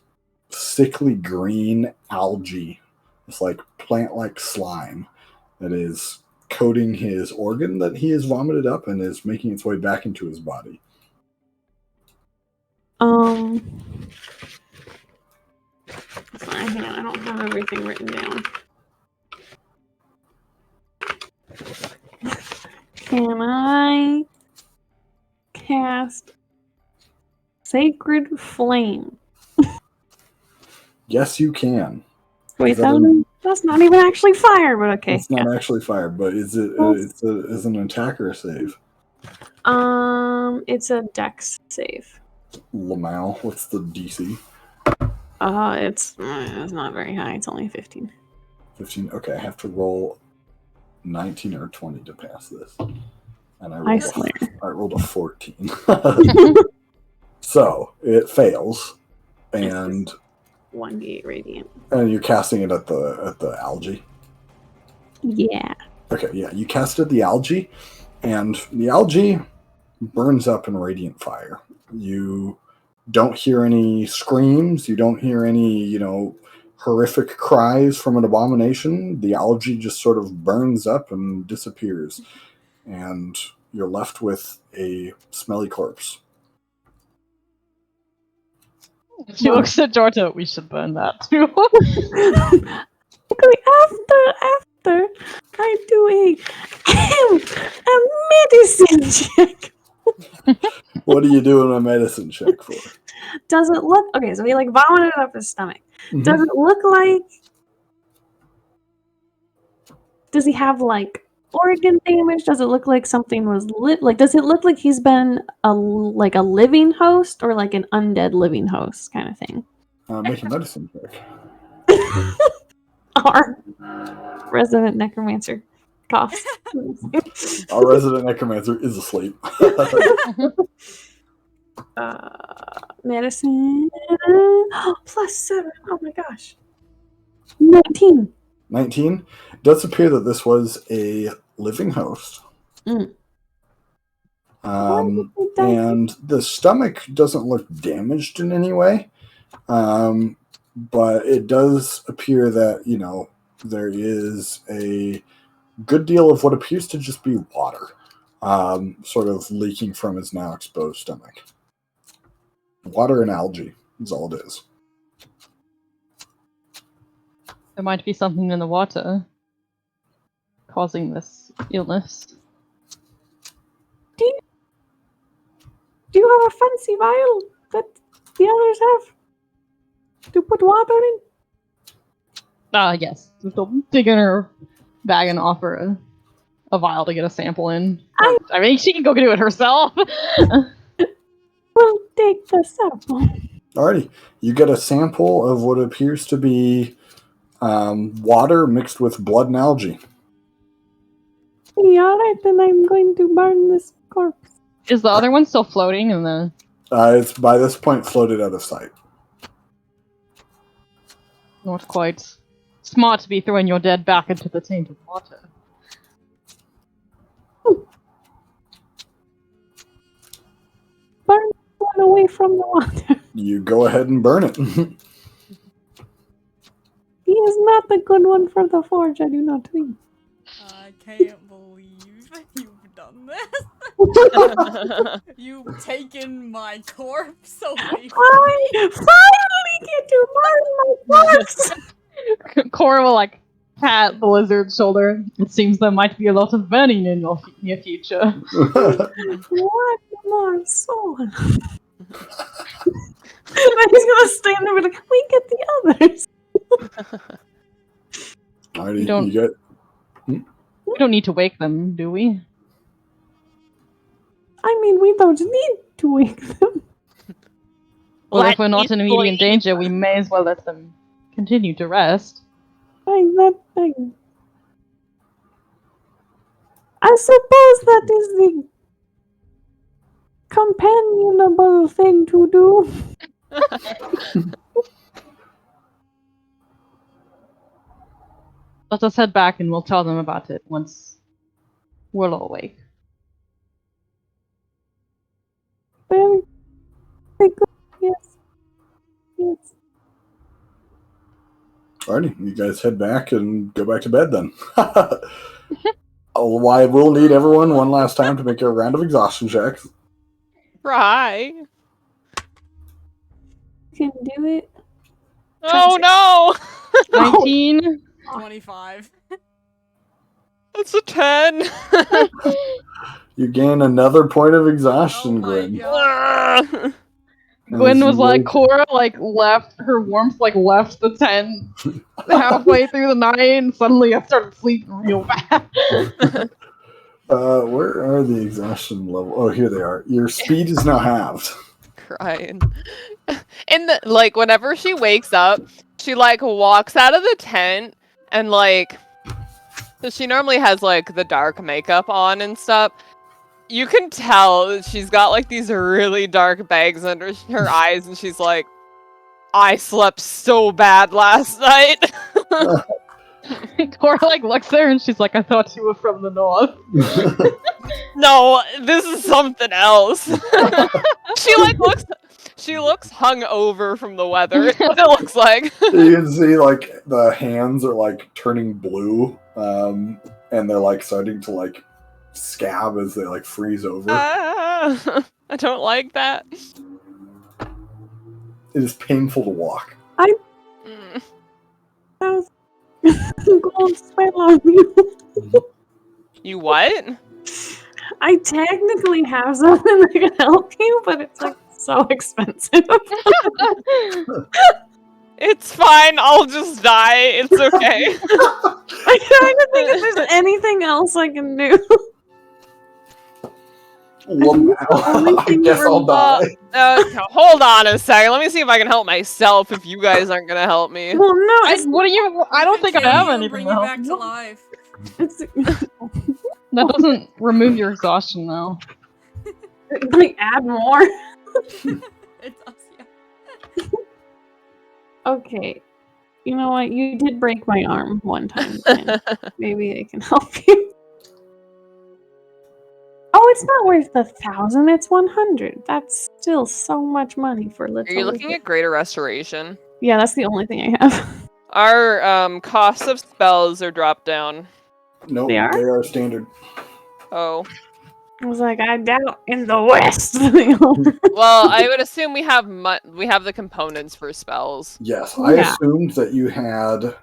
sickly green algae, this plant-like slime that is coating his organ that he has vomited up and is making its way back into his body.
Sorry, hang on, I don't have everything written down. Can I cast Sacred Flame?
Yes, you can.
Wait, that's not even actually fire, but okay.
It's not actually fire, but is it? It's an attack or a save?
It's a dex save.
Lamal, what's the DC?
It's not very high. It's only 15.
15. Okay, I have to roll 19 or 20 to pass this, and
I swear.
I rolled a 14. So it fails, and
1d8 radiant.
and you're casting it at the algae.
Yeah.
Okay, yeah, you casted the algae, and the algae burns up in radiant fire. You don't hear any screams. You don't hear any, horrific cries from an abomination. The algae just sort of burns up and disappears, and you're left with a smelly corpse.
She looks at Jordan. We should burn that too.
After I do a medicine check.
What are you doing a medicine check for?
Does it look okay? So he vomited up his stomach.
Mhm.
Does does he have like organ damage? Does it look like something was lit? Like, does it look like he's been a living host or like an undead living host kind of thing?
Make a medicine check.
Our resident necromancer coughs.
Our resident necromancer is asleep.
Medicine +7. Oh my gosh. 19.
19. It does appear that this was a living host.
Mm.
And the stomach doesn't look damaged in any way. But it does appear that, there is a good deal of what appears to just be water sort of leaking from his now exposed stomach. Water and algae is all it is.
There might be something in the water causing this illness.
Do you have a fancy vial that the others have to put water in?
Yes. She'll dig in her bag and offer a vial to get a sample in. I mean, she can go do it herself.
We'll take the sample.
Alrighty. You get a sample of what appears to be water mixed with blood and algae.
Yeah, alright, then I'm going to burn this corpse.
Is the other one still floating in the...
It's by this point floated out of sight.
Not quite smart to be throwing your dead back into the tainted water.
Burn one away from the water.
You go ahead and burn it.
He is not the good one for the forge, I do not think.
I can't believe you've done this. You've taken my corpse away from
I finally get to burn my corpse!
Cora will, pat the lizard's shoulder. It seems there might be a lot of burning in your near future.
What more soul? And he's gonna stand there and be like, we get the others.
Alrighty,
You don't-
you get...
We don't need to wake them, do we?
I mean, we don't need to wake them.
Well,
Let
if we're not in
me
immediate
sleep.
danger, we may as well let them continue to rest.
I suppose that is the companionable thing to do.
Let us head back and we'll tell them about it once we're all awake.
Very, very good. Yes. Yes.
Alrighty, you guys head back and go back to bed then. Oh, I will need everyone one last time to make a round of exhaustion checks.
Right.
Can do it.
Oh no!
19?
25.
That's a 10.
You gain another point of exhaustion,
Oh my
Gwen.
God.
Ugh.
Gwen
As
was
you
like,
wake-
Cora, left, her warmth, left the tent halfway through the night, and suddenly I started sleeping real bad.
Where are the exhaustion level? Oh, here they are. Your speed is now halved.
Crying. And whenever she wakes up, she walks out of the tent and so she normally has the dark makeup on and stuff. You can tell that she's got these really dark bags under her eyes, and she's like, I slept so bad last night.
Cora looks there and she's like, I thought you were from the north.
No, this is something else. She looks hungover from the weather. Is what it looks like.
You can see the hands are turning blue, and they're starting to scab as they freeze over.
I don't like that.
It is painful to walk.
Mm.
Go spell on you.
You what?
I technically have something that can help you, but it's so expensive.
It's fine. I'll just die. It's okay.
I'm trying to think if there's anything else I can do.
Well,
only
I
thing
guess I'll die.
Hold on a second. Let me see if I can help myself. If you guys aren't gonna help me.
Well, no, it's
What do you? I don't think I
Kill
have
you and
anything
bring
to
you
help
back to
you.
life.
it's
That doesn't remove your exhaustion, though.
let me add more.
It does, yeah.
Okay. You know what? You did break my arm one time. And maybe I can help you. Oh, it's not worth 1,000. It's 100. That's still so much money for little.
Are you looking at greater restoration?
Yeah, that's the only thing I have.
Our costs of spells are dropped down.
Nope,
They
they
are?
are standard.
Oh.
I was like, I doubt in the West.
Well, I would assume we have the components for spells.
Yes, I
Yeah.
assumed that you had,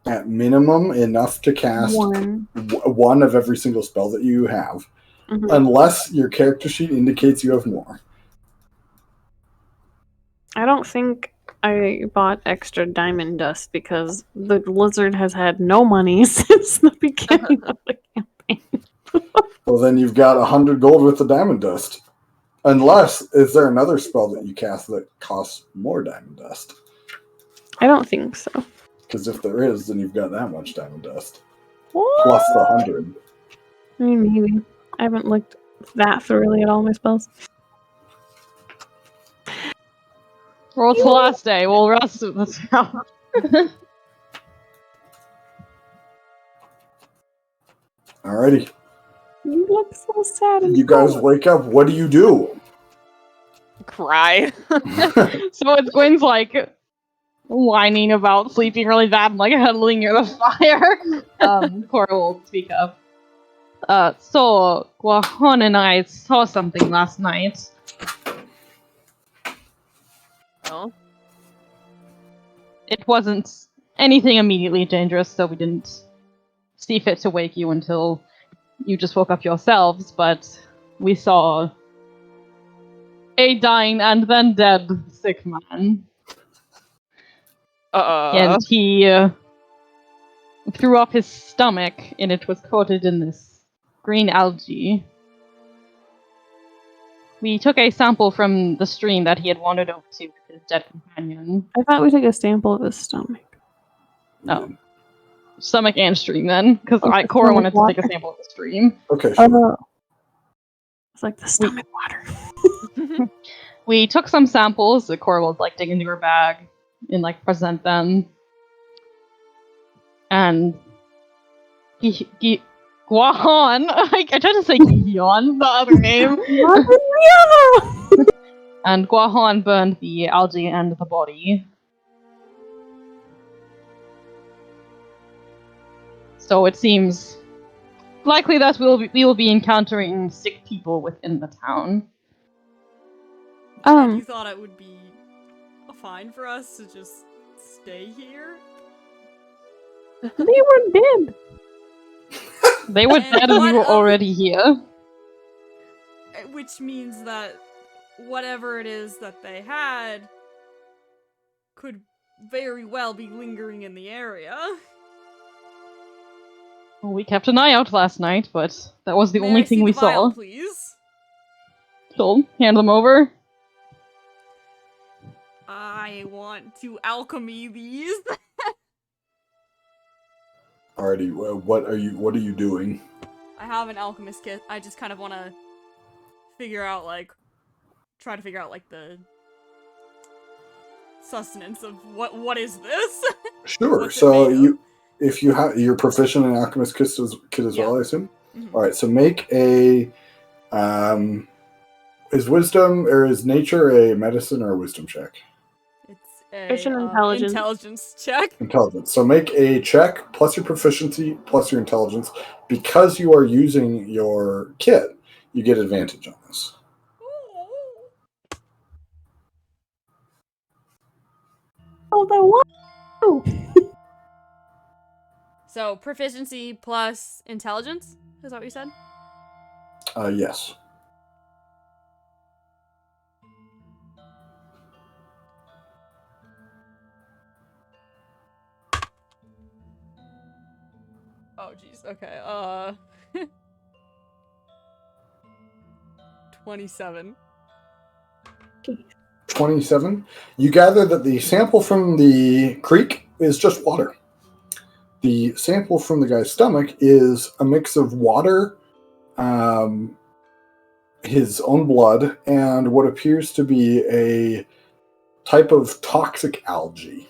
at minimum, enough to cast
One.
one of every single spell that you have,
Mhm.
unless your character sheet indicates you have more.
I don't think I bought extra diamond dust because the lizard has had no money since the beginning of the campaign.
Well, then you've got 100 gold with the diamond dust. Unless, is there another spell that you cast that costs more diamond dust?
I don't think so.
Because if there is, then you've got that much diamond dust.
What?
Plus the 100.
I mean, maybe. I haven't looked that thoroughly at all my spells.
Well, it's the last day. We'll rest of this out.
Alrighty.
You look so sad. And
You guys
cold.
wake up. What do you do?
Cry.
So it's Gwen's like whining about sleeping really bad and like huddling near the fire. Cora will speak up. So Guajon and I saw something last night.
Oh.
It wasn't anything immediately dangerous, so we didn't see fit to wake you until you just woke up yourselves, but we saw a dying and then dead sick man. And he threw up his stomach, and it was coated in this green algae. We took a sample from the stream that he had wandered over to with his dead companion.
I thought we took a sample of his stomach.
Oh. Stomach and stream, then, because
Okay,
Cora wanted
stomach
to take a sample of the stream.
Okay, sure.
Oh. It's like the stomach water.
We took some samples that Cora would like dig into her bag and like present them. And Guahan, I tried to say Gion, the other name. And Guahan burned the algae and the body. So it seems likely that we will be encountering sick people within the town.
You thought it would be fine for us to just stay here?
They were dead.
They were
And
dead and we
what
were
of-
already here.
Which means that whatever it is that they had could very well be lingering in the area.
Well, we kept an eye out last night, but that was the
May
only
I
thing
see
we
the vial,
saw.
please?
She'll hand them over.
I want to alchemy these.
Alrighty, well, what are you doing?
I have an alchemist kit. I just kind of want to try to figure out like the sustenance of what is this?
Sure.
What's it
So
made of?
if you're proficient in alchemist kit as
Yeah.
well, I assume.
Mhm.
All right. So make a is wisdom or is nature a medicine or a wisdom check?
It's
an
a
intelligence.
intelligence check.
Intelligence. So make a check plus your proficiency plus your intelligence. Because you are using your kit, you get advantage on this.
Oh, the one.
So proficiency plus intelligence. Is that what you said?
Yes.
Okay, 27.
27. You gather that the sample from the creek is just water. The sample from the guy's stomach is a mix of water, his own blood, and what appears to be a type of toxic algae.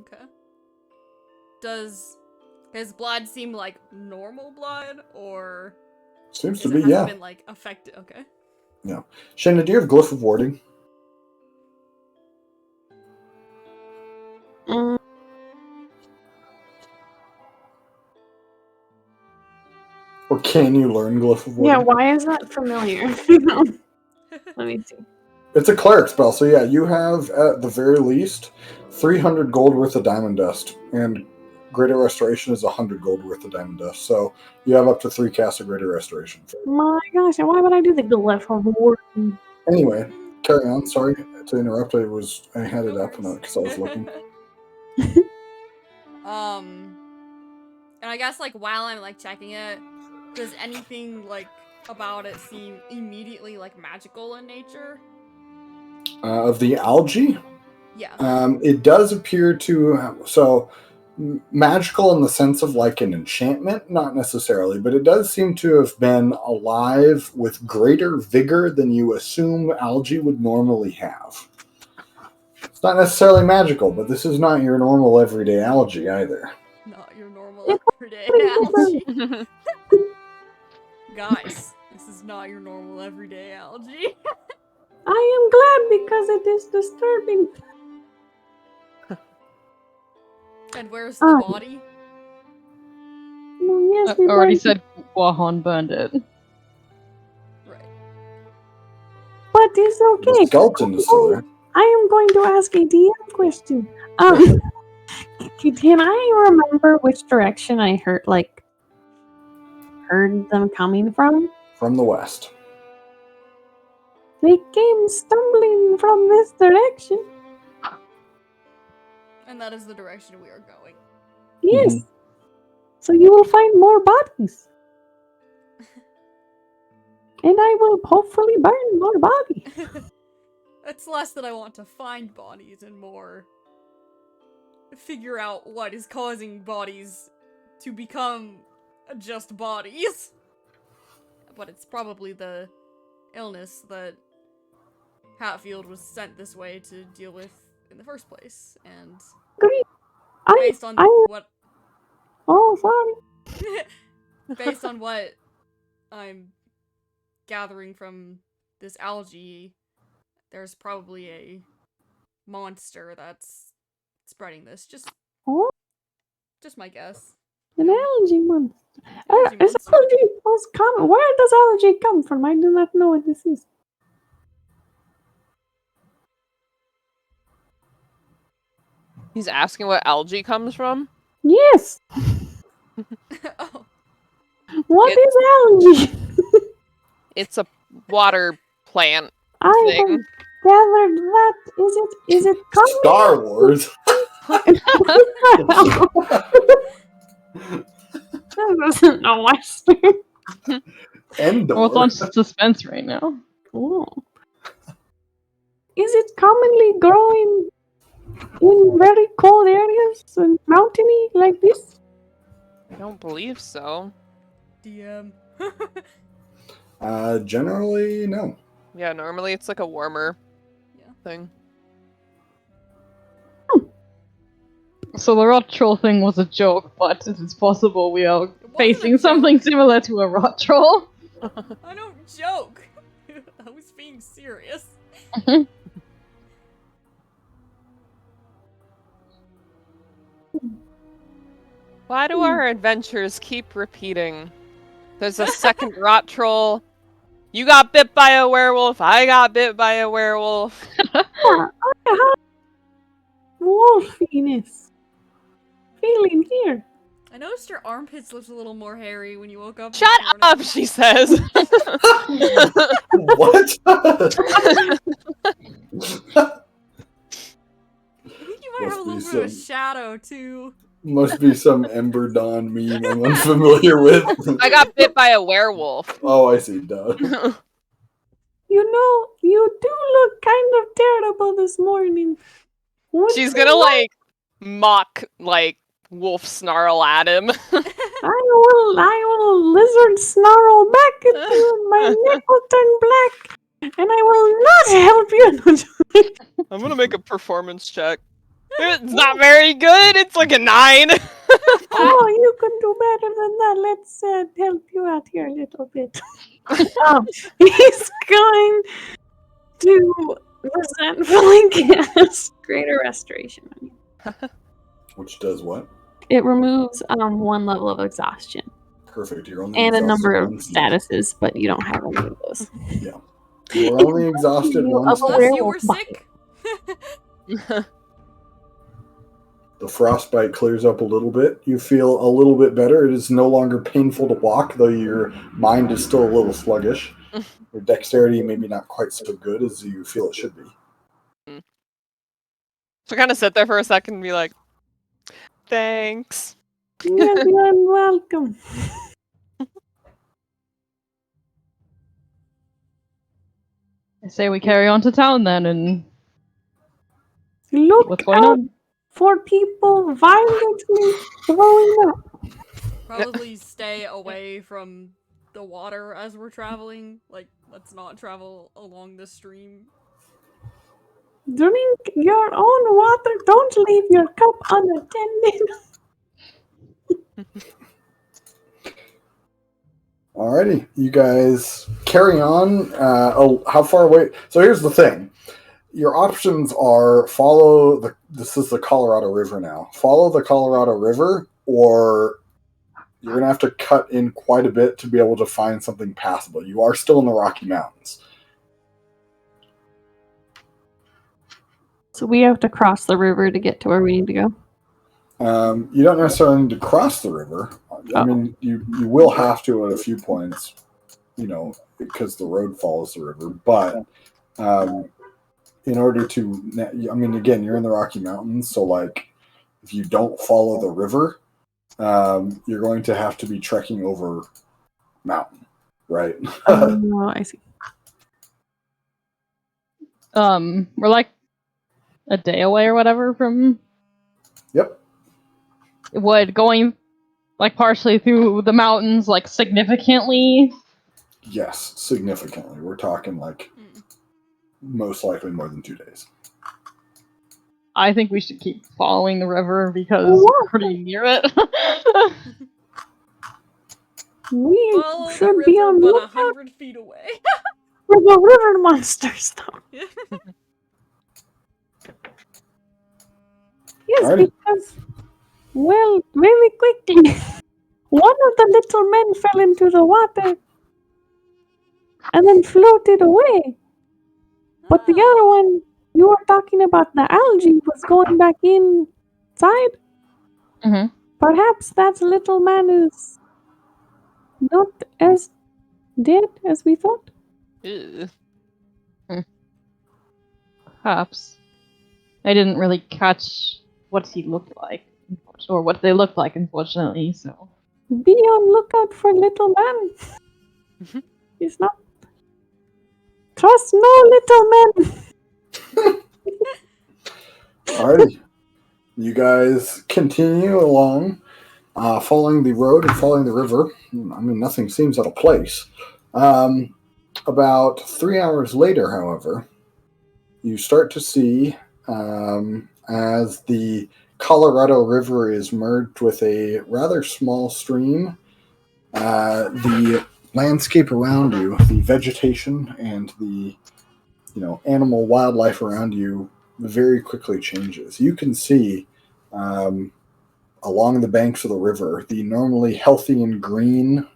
Okay. Does his blood seem like normal blood, or
Seems
is
to
it
be,
hasn't
yeah.
been like affected? Okay.
Shannon, do you have glyph of warding?
Mm,
Or can you learn glyph of warding?
yeah, why is that familiar? Let me see.
It's a cleric spell, so yeah, you have at the very least 300 gold worth of diamond dust, and greater restoration is 100 gold worth of diamond dust. So you have up to 3 casts of greater restoration.
My gosh, why would I do the glyph of warding?
Anyway, carry on. Sorry to interrupt. I had it up because I was looking.
And I guess like while I'm like checking it, does anything like about it seem immediately like magical in nature?
Of the algae,
Yeah.
it does appear to magical in the sense of like an enchantment, not necessarily, but it does seem to have been alive with greater vigor than you assume algae would normally have. It's not necessarily magical, but this is not your normal everyday algae either.
Not your normal
It's
everyday
pretty
algae. Guys, this is not your normal everyday algae.
I am glad because it is disturbing.
And where's the body?
Oh, yes,
I
we
already
burned it,
said Wahon burned it.
Right.
but it's
The
okay.
skeleton is still there.
I am going to ask a DM question. Can I remember which direction I heard them coming from?
From the west.
They came stumbling from this direction.
And that is the direction we are going.
Yes. So you will find more bodies. And I will hopefully burn more bodies.
It's less that I want to find bodies and more figure out what is causing bodies to become just bodies. But it's probably the illness that Hatfield was sent this way to deal with in the first place. And
Great.
based on what
Oh, sorry.
based on what I'm gathering from this algae, there's probably a monster that's spreading this. Just
Oh,
my guess.
an algae monster.
Algae
Is
monster.
algae most common? Where does algae come from? I do not know what this is.
He's asking what algae comes from?
Yes.
Oh,
What is algae?
It's a water plant
I have
thing.
gathered that. Is it common?
Star Wars.
That doesn't know Western.
Endor.
Both on suspense right now.
Oh. Is it commonly growing in very cold areas and mountainy like this?
I don't believe so.
DM.
Generally, no.
Yeah, normally it's like a warmer
Yeah.
thing.
So the rot troll thing was a joke, but it is possible we are
wasn't a
facing
joke.
something similar to a rot troll.
I don't joke. I was being serious.
Why do our adventures keep repeating? There's a second rot troll. You got bit by a werewolf. I got bit by a werewolf.
Wolfiness. Feeling here.
I noticed your armpits looked a little more hairy when you woke up. this
Shut
morning.
up, she says.
What?
I think you might
Must
have a
be
little bit of a
some-
shadow too.
Must be some Embernoon meme I'm unfamiliar with.
I got bit by a werewolf.
Oh, I see. Duh.
You know, you do look kind of terrible this morning. Would
She's
you
gonna
like-
mock wolf snarl at him.
I will lizard snarl back at you, and my neck will turn black, and I will not help you.
I'm gonna make a performance check. It's not very good. It's like a 9.
Oh, you can do better than that. Let's help you out here a little bit. He's going to resentfully cast Greater Restoration on you.
Which does what?
It removes 1 level of exhaustion
Perfect. You're only
and a
exhausted
number of
once.
statuses, but you don't have any of those.
You're only exhausted
You
once.
up a
Unless you were
werewolf body.
sick.
The frostbite clears up a little bit. You feel a little bit better. It is no longer painful to walk, though your mind is still a little sluggish. Your dexterity maybe not quite so good as you feel it should be.
So kind of sit there for a second and be like, thanks.
Yes, you're welcome.
I say we carry on to town then, and
Look
what's going
out
on?
for people violently throwing up.
Probably stay away from the water as we're traveling. Let's not travel along the stream.
Drink your own water. Don't leave your cup unattended.
Alrighty, you guys carry on. How far away? So here's the thing. Your options are this is the Colorado River now. Follow the Colorado River, or you're going to have to cut in quite a bit to be able to find something passable. You are still in the Rocky Mountains.
So we have to cross the river to get to where we need to go.
You don't necessarily need to cross the river. I mean, you will have to at a few points, because the road follows the river. But in order to, again, you're in the Rocky Mountains, so if you don't follow the river, you're going to have to be trekking over mountain, right?
Oh, I see.
We're like a day away or whatever from.
Yep.
Would going partially through the mountains significantly?
Yes, significantly. We're talking most likely more than 2 days.
I think we should keep following the river because we're pretty near it.
We
Follow the
should be
river,
on
but
lookout
100 feet away.
for the river monsters, though. Yes,
Alrighty.
because, very quickly, one of the little men fell into the water and then floated away. But the other one, you were talking about the algae, was going back inside.
Mm-hmm.
Perhaps that little man is not as dead as we thought.
Ew.
Perhaps. I didn't really catch what he looked like, or what they looked like, unfortunately, so.
Be on lookout for little man. He's not. Trust no little man.
Alrighty. You guys continue along, following the road and following the river. Nothing seems out of place. About 3 hours later, however, you start to see, as the Colorado River is merged with a rather small stream, the landscape around you, the vegetation and the animal wildlife around you very quickly changes. You can see along the banks of the river the normally healthy and green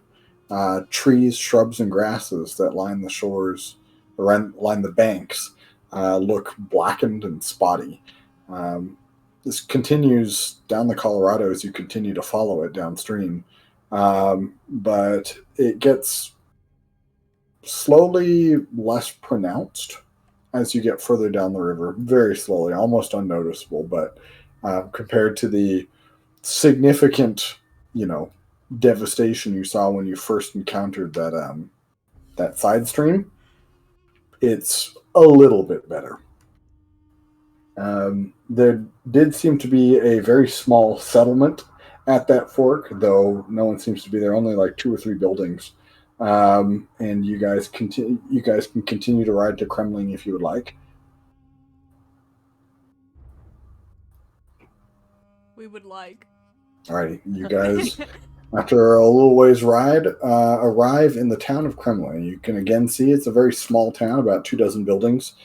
trees, shrubs, and grasses that line the shores, line the banks, look blackened and spotty. This continues down the Colorado as you continue to follow it downstream, but it gets slowly less pronounced as you get further down the river, very slowly, almost unnoticeable, but compared to the significant, devastation you saw when you first encountered that side stream, it's a little bit better. There did seem to be a very small settlement at that fork, though no one seems to be there. Only like 2 or 3 buildings. And you guys can continue to ride to Kremling if you would like.
We would like.
Alrighty, you guys, after a little ways ride, arrive in the town of Kremlin. You can again see it's a very small town, about 24 buildings.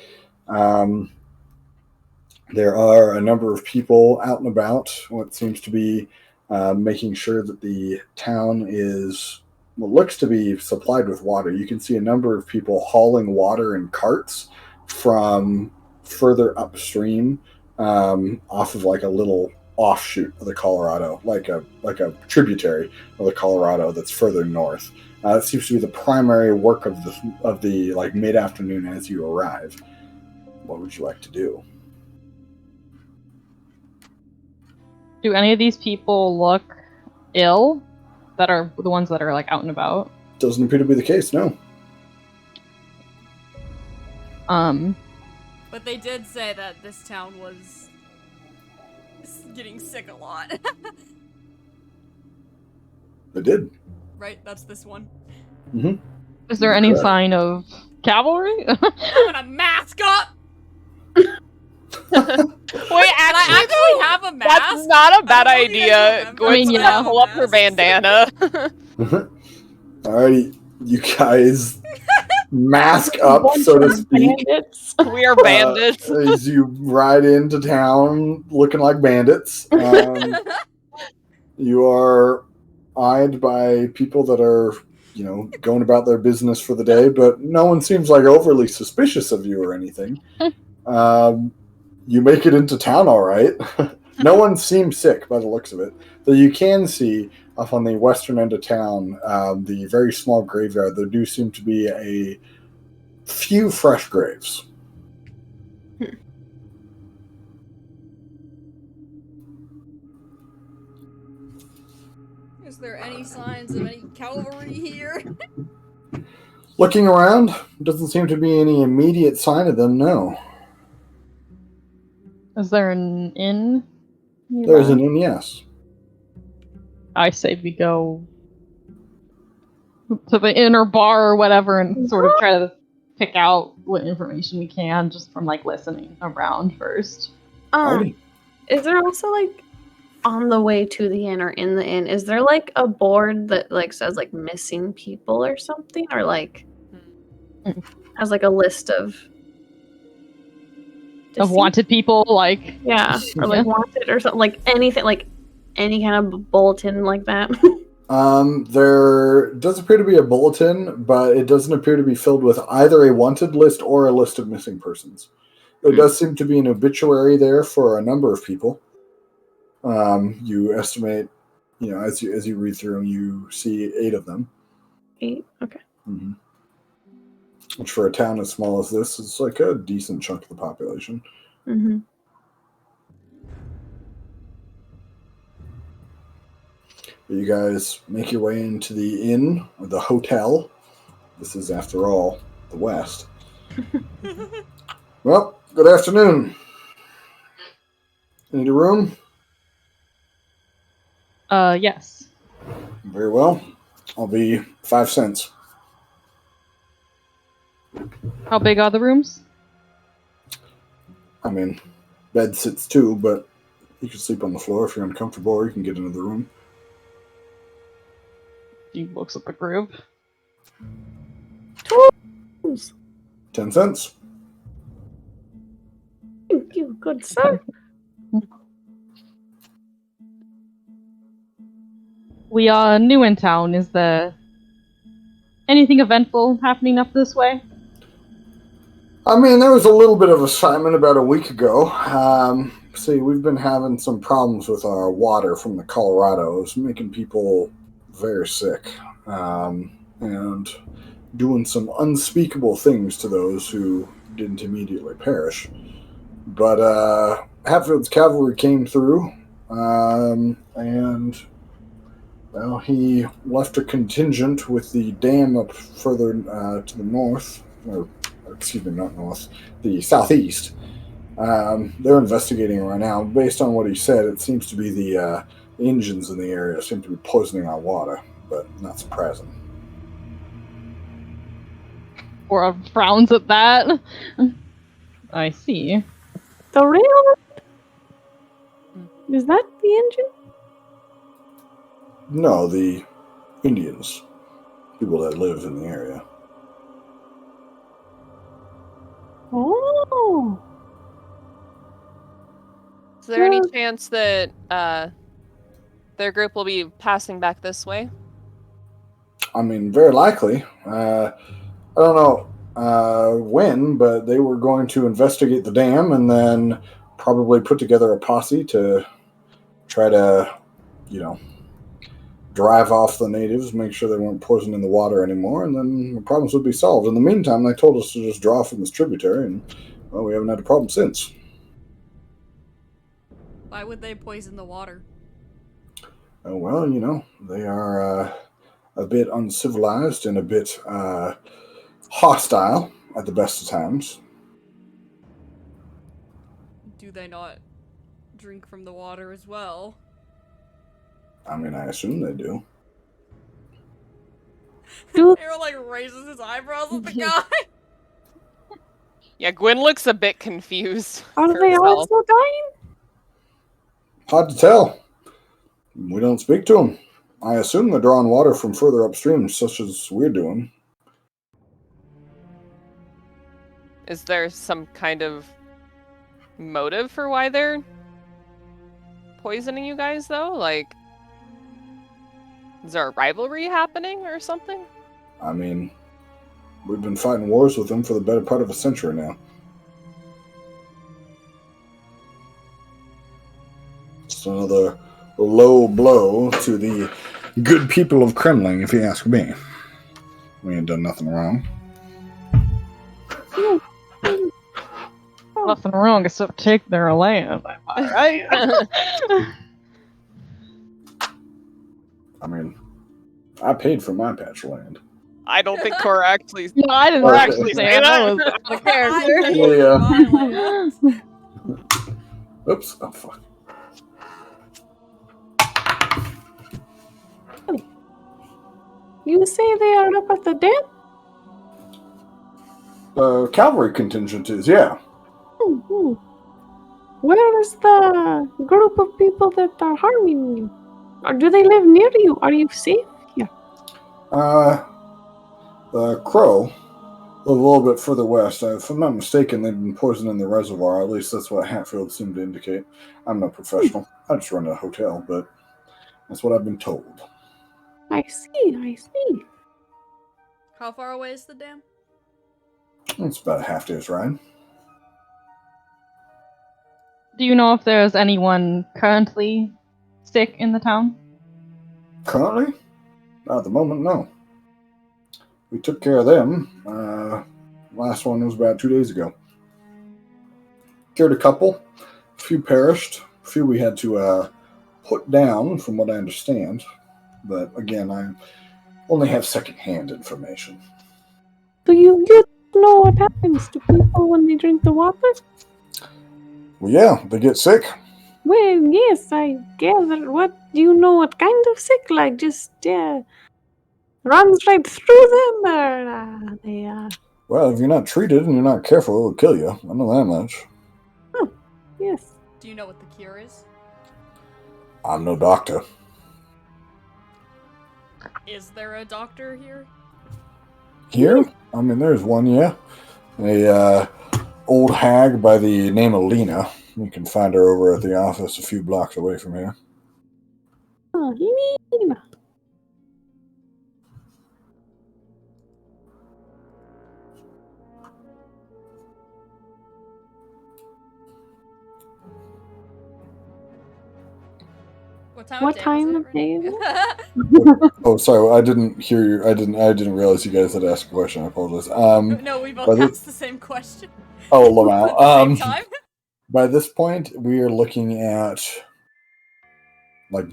There are a number of people out and about, what seems to be making sure that the town is, what looks to be supplied with water. You can see a number of people hauling water in carts from further upstream, off of like a little offshoot of the Colorado, like a tributary of the Colorado that's further north. It seems to be the primary work of the like mid-afternoon as you arrive. What would you like to do?
Do any of these people look ill? That are the ones that are like out and about?
Doesn't appear to be the case, no.
But they did say that this town was getting sick a lot.
They did.
Right? That's this one.
Mm-hmm.
Is there any sign of cavalry?
I'm gonna mask up!
Wait,
I actually have a mask?
that's not a bad
I don't know if you guys
idea.
remember,
Gwen's
but I
gonna
have
pull
a
up her
mask.
bandana.
Alrighty, you guys mask up, so to speak,
Bandits.
We are bandits.
as you ride into town looking like bandits. You are eyed by people that are, going about their business for the day, but no one seems like overly suspicious of you or anything. You make it into town all right. No one seems sick by the looks of it. Though you can see off on the western end of town, the very small graveyard, there do seem to be a few fresh graves.
Is there any signs of any cavalry here?
Looking around, doesn't seem to be any immediate sign of them, no.
Is there an inn?
There's an inn, yes.
I say we go to the inn or bar or whatever and sort of try to pick out what information we can just from like listening around first.
Alrighty.
Is there also like on the way to the inn or in the inn, is there like a board that like says like missing people or something, or like has like a list of deceased?
Wanted people, like
Yeah, or like wanted or something, like anything, like any kind of bulletin like that.
There does appear to be a bulletin, but it doesn't appear to be filled with either a wanted list or a list of missing persons. There does seem to be an obituary there for a number of people. You estimate, as you read through them, you see 8 of them.
8, okay.
Mm-hmm. Which for a town as small as this is like a decent chunk of the population.
Mm-hmm.
You guys make your way into the inn or the hotel. This is, after all, the West. Well, good afternoon. Need a room?
yes.
Very well. I'll be 5 cents.
How big are the rooms?
I mean, bed sits 2, but you can sleep on the floor if you're uncomfortable, or you can get into the room.
He looks at the group.
10 cents.
Thank you, good sir.
We are new in town. Is there anything eventful happening up this way?
I mean, there was a little bit of excitement about a week ago. See, we've been having some problems with our water from the Colorado. It's making people very sick. And doing some unspeakable things to those who didn't immediately perish. But Hatfield's cavalry came through And well, he left a contingent with the dam up further to the north, or excuse me, not north, the southeast. They're investigating right now. Based on what he said, it seems to be the engines in the area seem to be poisoning our water, but not surprising.
Or frowns at that. I see.
The railroad? Is that the engine?
No, the Indians, people that live in the area.
Oh.
Is there any
Well-
chance that their group will be passing back this way?
I mean, very likely. I don't know when, but they were going to investigate the dam and then probably put together a posse to try to, drive off the natives, make sure they weren't poisoning the water anymore, and then the problems would be solved. In the meantime, they told us to just draw from this tributary, and, well, we haven't had a problem since.
Why would they poison the water?
Well, they are a bit uncivilized and a bit hostile at the best of times.
Do they not drink from the water as well?
I mean, I assume they do.
Aaron like raises his eyebrows at the guy.
Yeah, Gwen looks a bit confused.
Are
for
they
herself.
also dying?
Hard to tell. We don't speak to them. I assume they're drawing water from further upstream, such as we're doing.
Is there some kind of motive for why they're poisoning you guys, though? Like, is there a rivalry happening or something?
I mean, we've been fighting wars with them for the better part of a century now. Just another low blow to the good people of Kremling, if you ask me. We ain't done nothing wrong.
Nothing wrong except take their land, am I right?
I mean, I paid for my patch of land.
I don't think Cora actually.
No, I didn't
Oh,
actually
okay.
say that. That was out of character.
Yeah. Oops. Oh, fuck.
You say they are up at the dam?
The cavalry contingent is, yeah.
Hmm. Where is the group of people that are harming you? Or do they live near you? Are you safe here?
The Crow live a little bit further west. If I'm not mistaken, they've been poisoning the reservoir. At least that's what Hatfield seemed to indicate. I'm no professional. I just run a hotel, but that's what I've been told.
I see.
How far away is the dam?
It's about a half day's ride.
Do you know if there's anyone currently sick in the town?
Currently? Not at the moment, no. We took care of them. Last one was about 2 days ago. Cured a couple. A few perished. A few we had to put down, from what I understand. But again, I only have second-hand information.
Do you know what happens to people when they drink the water?
Well, yeah, they get sick.
Well, yes, I gather. What do you know? What kind of sick? Like just runs right through them, or they
Well, if you're not treated and you're not careful, it'll kill you. I know that much.
yes.
Do you know what the cure is?
I'm no doctor.
Is there a doctor here?
Here? I mean, there's one, yeah. A old hag by the name of Lena. You can find her over at the office a few blocks away from here.
Oh, Lena. What time of day is it?
Oh, sorry, I didn't hear you. I didn't realize you guys had asked a question. I apologize.
No, we
by
both
this-
asked the same question.
Oh,
At the
Lamau.
same time?
By this point, we are looking at like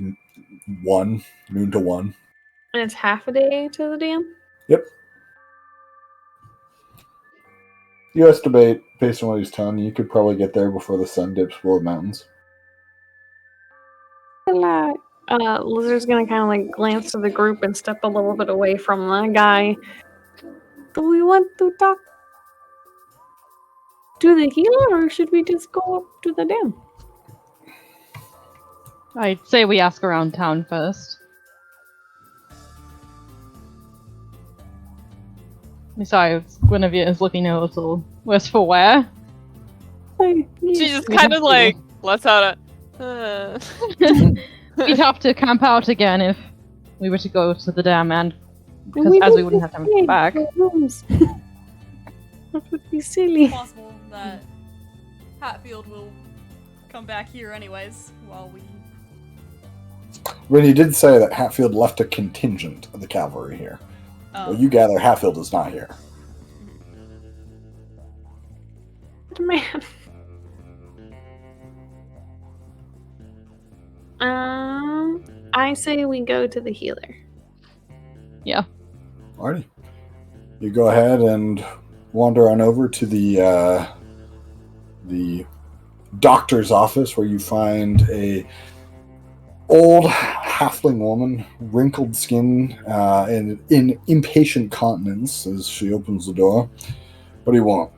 1 noon to 1.
And it's half a day to the dam?
Yep. You estimate, based on what he's telling you, you could probably get there before the sun dips below the mountains.
Lizard's gonna kind of like glance to the group and step a little bit away from the guy. Do we want to talk to the healer, or should we just go up to the dam?
I'd say we ask around town first. Sorry, Guinevere is looking a little worse for wear.
She just kind of like lets out a.
We'd have to camp out again if we were to go to the dam, and because as we wouldn't have time to come back.
That would be silly.
It's possible that Hatfield will come back here anyways while we.
When he did say that Hatfield left a contingent of the cavalry here.
Oh.
Well, you gather Hatfield is not here.
Man. I say we go to the healer.
Yeah.
Alrighty. You go ahead and wander on over to the doctor's office, where you find a old halfling woman, wrinkled skin, and in impatient countenance as she opens the door. What do you want?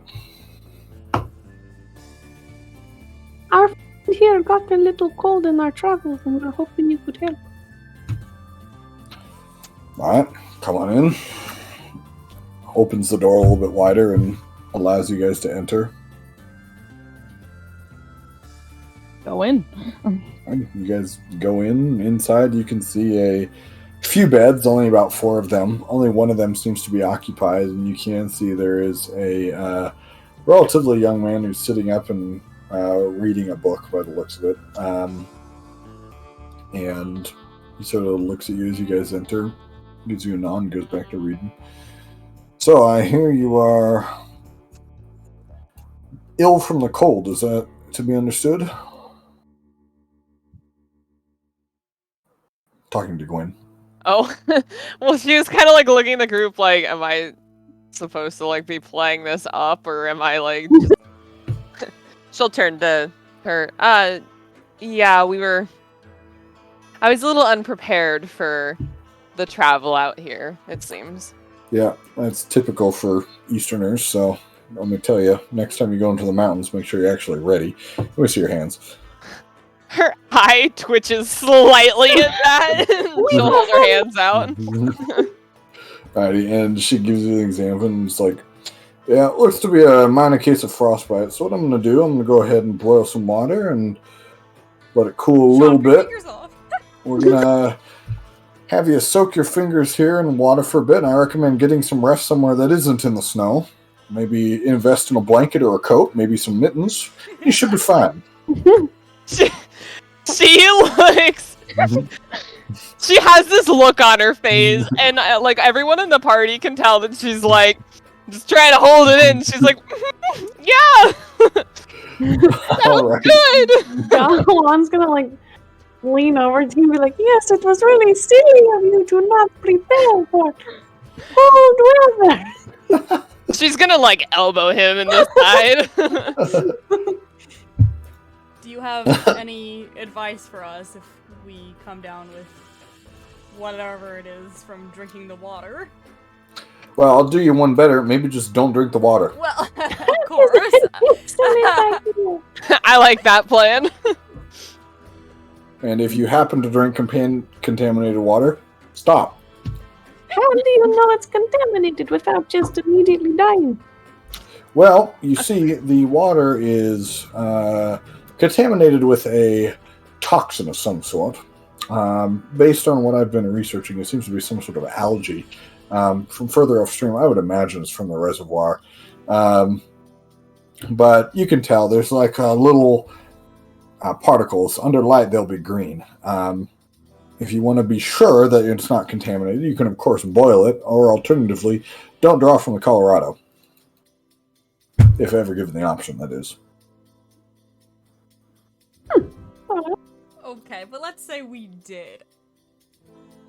Our friend here got a little cold in our travels, and we're hoping you could help.
Alright, come on in. Opens the door a little bit wider and allows you guys to enter.
Go in.
You guys go in. Inside, you can see a few beds, only about 4 of them. Only one of them seems to be occupied, and you can see there is a relatively young man who's sitting up and reading a book by the looks of it. And he sort of looks at you as you guys enter, gives you a nod, and goes back to reading. So I hear you are ill from the cold. Is that to be understood? Talking to Gwen.
Oh, well, she was kind of like looking at the group like, am I supposed to like be playing this up, or am I like... She'll turn to her. Yeah, I was a little unprepared for the travel out here, it seems.
Yeah, that's typical for Easterners, so let me tell you, next time you go into the mountains, make sure you're actually ready. Let me see your hands.
Her eye twitches slightly at that. She'll hold her hands out.
Alrighty, and she gives you the example, and it's like, yeah, it looks to be a minor case of frostbite. So what I'm going to do, I'm going to go ahead and boil some water and let it cool a little bit. We're going to have you soak your fingers here in water for a bit. I recommend getting some rest somewhere that isn't in the snow. Maybe invest in a blanket or a coat, maybe some mittens. You should be fine.
She looks... She has this look on her face, and like everyone in the party can tell that she's like just trying to hold it in. She's like, yeah,
Alright.
good.
Juan's gonna like lean over to you and be like, yes, it was really silly of you to not prepare for cold weather.
She's gonna like elbow him in the side.
Do you have any advice for us if we come down with whatever it is from drinking the water?
Well, I'll do you one better. Maybe just don't drink the water.
Well, of course.
I like that plan.
And if you happen to drink contaminated water, stop.
How do you know it's contaminated without just immediately dying?
Well, you see, the water is contaminated with a toxin of some sort. Based on what I've been researching, it seems to be some sort of algae. From further upstream, I would imagine it's from the reservoir. But you can tell there's like little particles. Under light, they'll be green. If you want to be sure that it's not contaminated, you can, of course, boil it, or alternatively, don't draw from the Colorado. If ever given the option, that is.
Okay, but let's say we did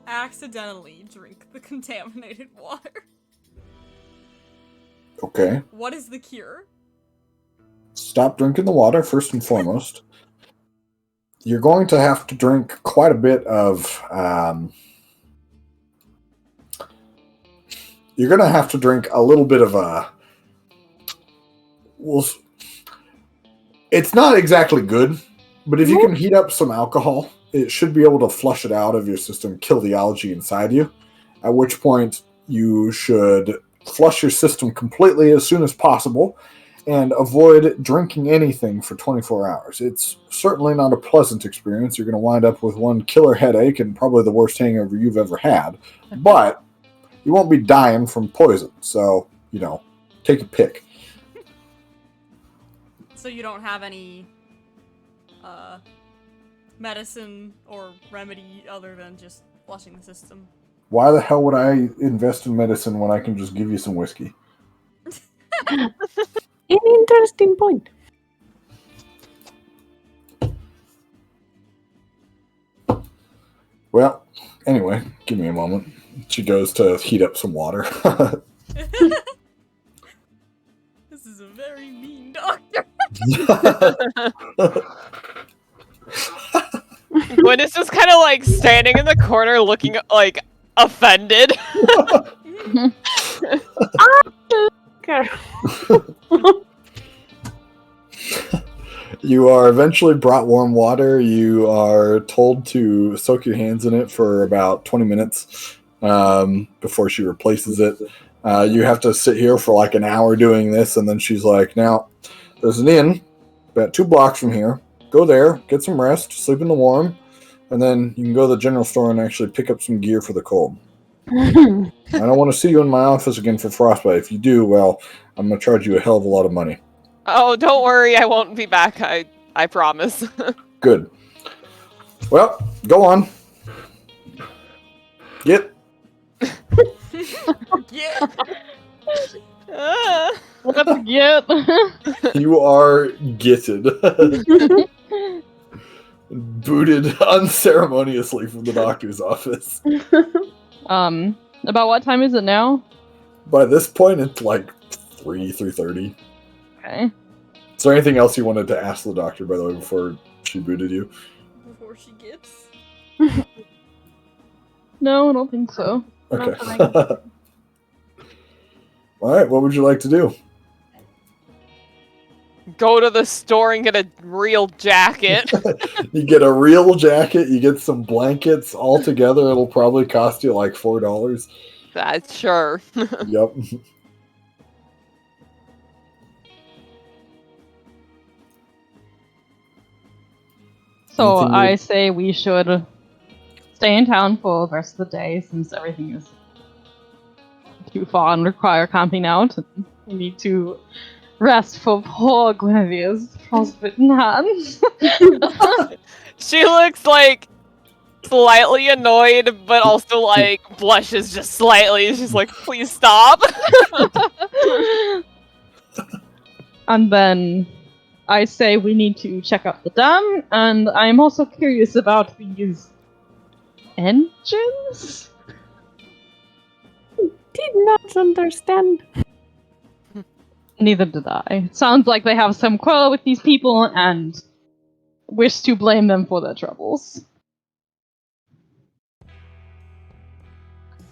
accidentally drink the contaminated water.
Okay.
What is the cure?
Stop drinking the water, first and foremost. You're going to have to drink quite a bit of... you're going to have to drink a little bit of a... Well, it's not exactly good, but if you can heat up some alcohol, it should be able to flush it out of your system, kill the algae inside you, at which point you should flush your system completely as soon as possible and avoid drinking anything for 24 hours. It's certainly not a pleasant experience. You're going to wind up with one killer headache and probably the worst hangover you've ever had, but you won't be dying from poison, so, take a pick.
So you don't have any medicine or remedy other than just flushing the system?
Why the hell would I invest in medicine when I can just give you some whiskey?
An interesting point.
Well, anyway, give me a moment. She goes to heat up some water.
This is a very mean doctor.
Gwen is just kind of like standing in the corner looking like offended.
Okay.
You are eventually brought warm water. You are told to soak your hands in it for about 20 minutes before she replaces it. You have to sit here for like an hour doing this, and then she's like, now, there's an inn about 2 blocks from here. Go there, get some rest, sleep in the warm, and then you can go to the general store and actually pick up some gear for the cold. I don't want to see you in my office again for frostbite. If you do, well, I'm going to charge you a hell of a lot of money.
Oh, don't worry, I won't be back. I promise.
Good. Well, go on. Get.
Yeah.
Let's get.
You are gitted. Booted unceremoniously from the doctor's office.
About what time is it now?
By this point, it's like 3:30.
Okay.
Is there anything else you wanted to ask the doctor, by the way, before she booted you?
Before she gets.
No, I don't think so.
Okay. All right, what would you like to do?
Go to the store and get a real jacket.
You get a real jacket, you get some blankets all together. It'll probably cost you like $4.
That's sure.
Yep.
So
Anything
I say we should stay in town for the rest of the day since everything is too far and require camping out. And we need to rest for poor Guinevere's frostbitten hands.
She looks like slightly annoyed, but also like blushes just slightly. She's like, please stop.
And then I say we need to check out the dam, and I'm also curious about these engines?
Did not understand.
Neither did I. It sounds like they have some quarrel with these people and wish to blame them for their troubles.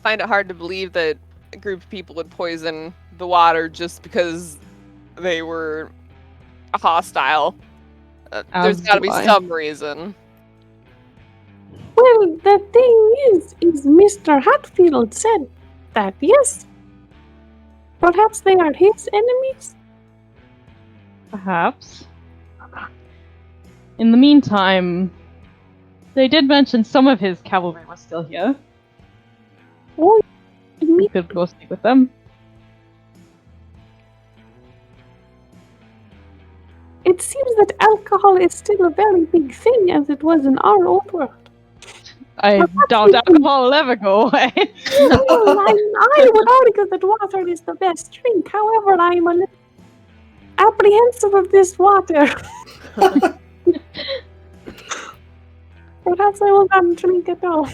Find it hard to believe that a group of people would poison the water just because they were hostile. There's got to be
do I.
some reason.
Well, the thing is Mr. Hatfield said that, yes. Perhaps they are his enemies?
Perhaps. In the meantime, they did mention some of his cavalry was still here.
Oh,
We could go speak with them.
it seems that alcohol is still a very big thing as it was in our old world.
I doubt alcohol will ever go away.
Well, I would argue that water is the best drink. However, I'm a little apprehensive of this water. Perhaps I will not drink at all.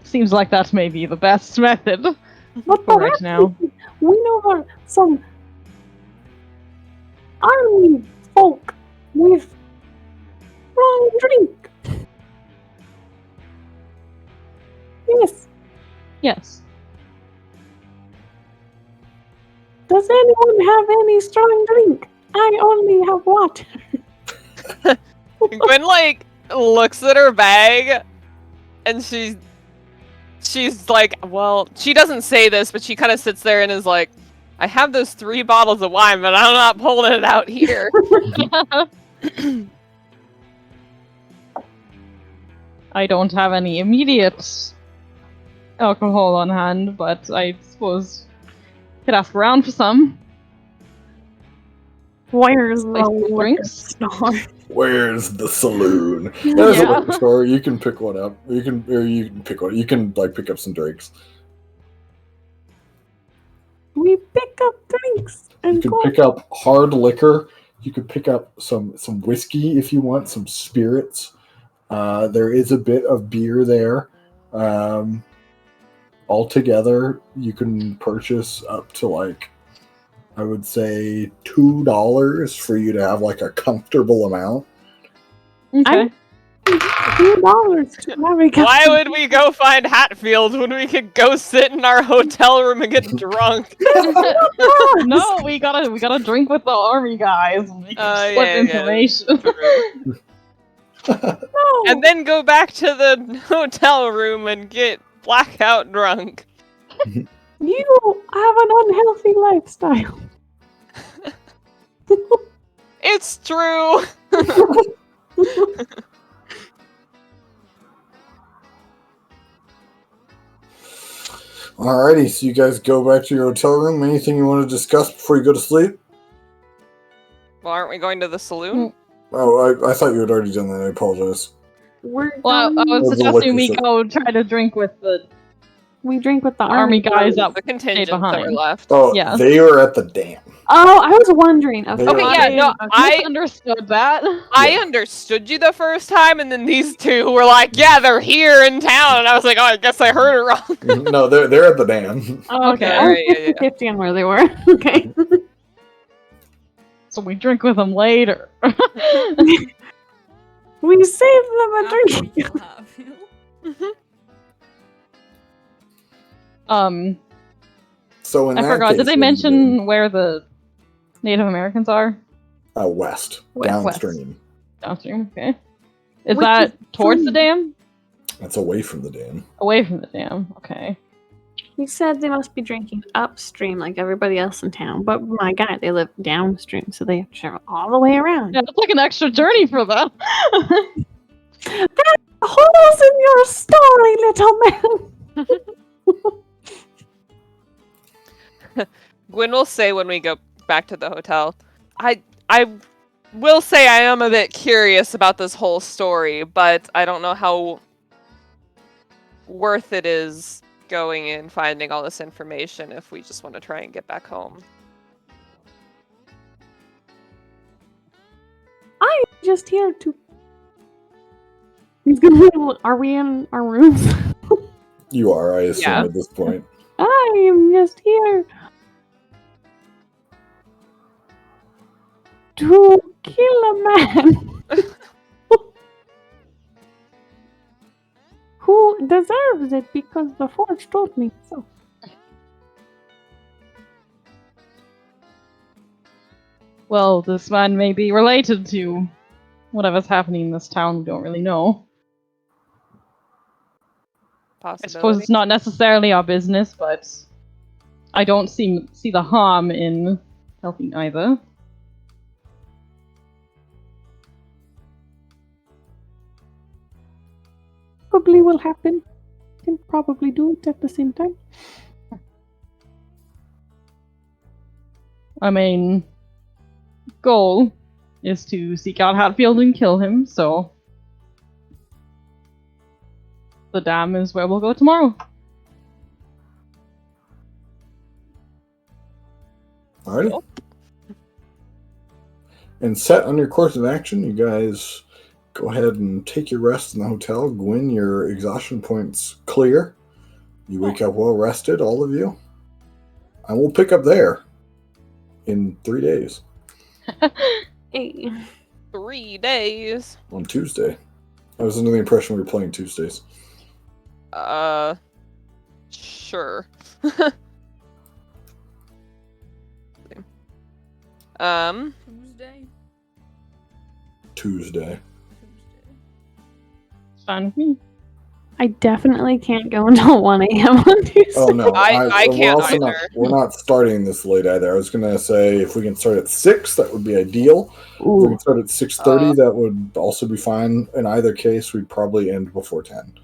Seems like that may be the best method
But
for right
perhaps
now.
we know some army folk with strong drink. Yes.
Yes.
Does anyone have any strong drink? I only have water.
Gwen like looks at her bag, and she's like, well, she doesn't say this, but she kind of sits there and is like, I have those 3 bottles of wine, but I'm not pulling it out here.
I don't have any immediate alcohol on hand, but I suppose could ask around for some.
Where's
Place
the
for
liquor
drinks.
store?
Where's the saloon? There's a
Yeah.
liquor store. You can pick one up. You can pick one. You can like pick up some drinks.
We pick up drinks
You
and
can
go.
pick up hard liquor. You could pick up some whiskey if you want, some spirits. There is a bit of beer there. Altogether, you can purchase up to like, I would say $2 for you to have like a comfortable amount.
Okay.
$2 to have a
Why would we go find Hatfield when we could go sit in our hotel room and get drunk?
No, we gotta drink with the army guys. And we can split information.
No.
And then go back to the hotel room and get blackout drunk.
You have an unhealthy lifestyle.
It's true.
Alrighty, so you guys go back to your hotel room. Anything you want to discuss before you go to sleep?
Well, aren't we going to the saloon?
Oh, I thought you had already done that. I apologize.
We're
Well, I
going-
was
the
suggesting we
liquor
go try to drink with the
we drink with the
army guys that
The contingent that
behind.
were left.
Oh,
Yeah.
they are at the dam.
Oh, I was wondering.
Okay,
Okay, yeah, no,
I
I
understood that.
I understood you the first time, and then these two were like, "Yeah, they're here in town," and I was like, "Oh, I guess I heard it wrong."
No, they're at the dam.
Oh,
Okay.
okay.
Alright, yeah, yeah.
50 on where they were. Okay.
So we drink with them later.
We saved them a drink.
After we'll have you.
So in
I
that
forgot.
case,
Did they mention where the Native Americans are?
west,
West.
downstream?
Downstream. Okay. Is
Which
that
is
towards the
free.
dam?
That's away from the dam.
Away from the dam. Okay.
He said they must be drinking upstream like everybody else in town. But my God, they live downstream, so they have to travel all the way around.
Yeah, it's like an extra journey for them.
Holes in your story, little man.
Gwen will say when we go back to the hotel, I will say I am a bit curious about this whole story, but I don't know how worth it is going in finding all this information if we just want to try and get back home.
I'm just here to. Are we in our rooms?
You are, I assume,
Yeah.
at this point.
I am just here to kill a man who deserves it because the Forge told me so.
Well, this man may be related to whatever's happening in this town. We don't really know. I suppose
Possibility.
it's not necessarily our business, but I don't see the harm in helping either.
Probably will happen. Can probably do it at the same time.
Our main goal is to seek out Hatfield and kill him, so the dam is where we'll go tomorrow.
Alrighty. And set on your course of action, you guys go ahead and take your rest in the hotel. Gwyn, your exhaustion points clear. You wake up well rested, all of you. And we'll pick up there in 3 days.
Hey.
3 days.
On Tuesday. I was under the impression we were playing Tuesdays.
Sure.
Tuesday.
Tuesday.
It's fine with me.
I definitely can't go until 1 a.m. on Tuesday.
Oh no,
I can't
we're also not,
either.
we're not starting this late either. I was gonna say if we can start at 6, that would be ideal. If we
Ooh.
can start at 6:30, that would also be fine. In either case, we'd probably end before 10.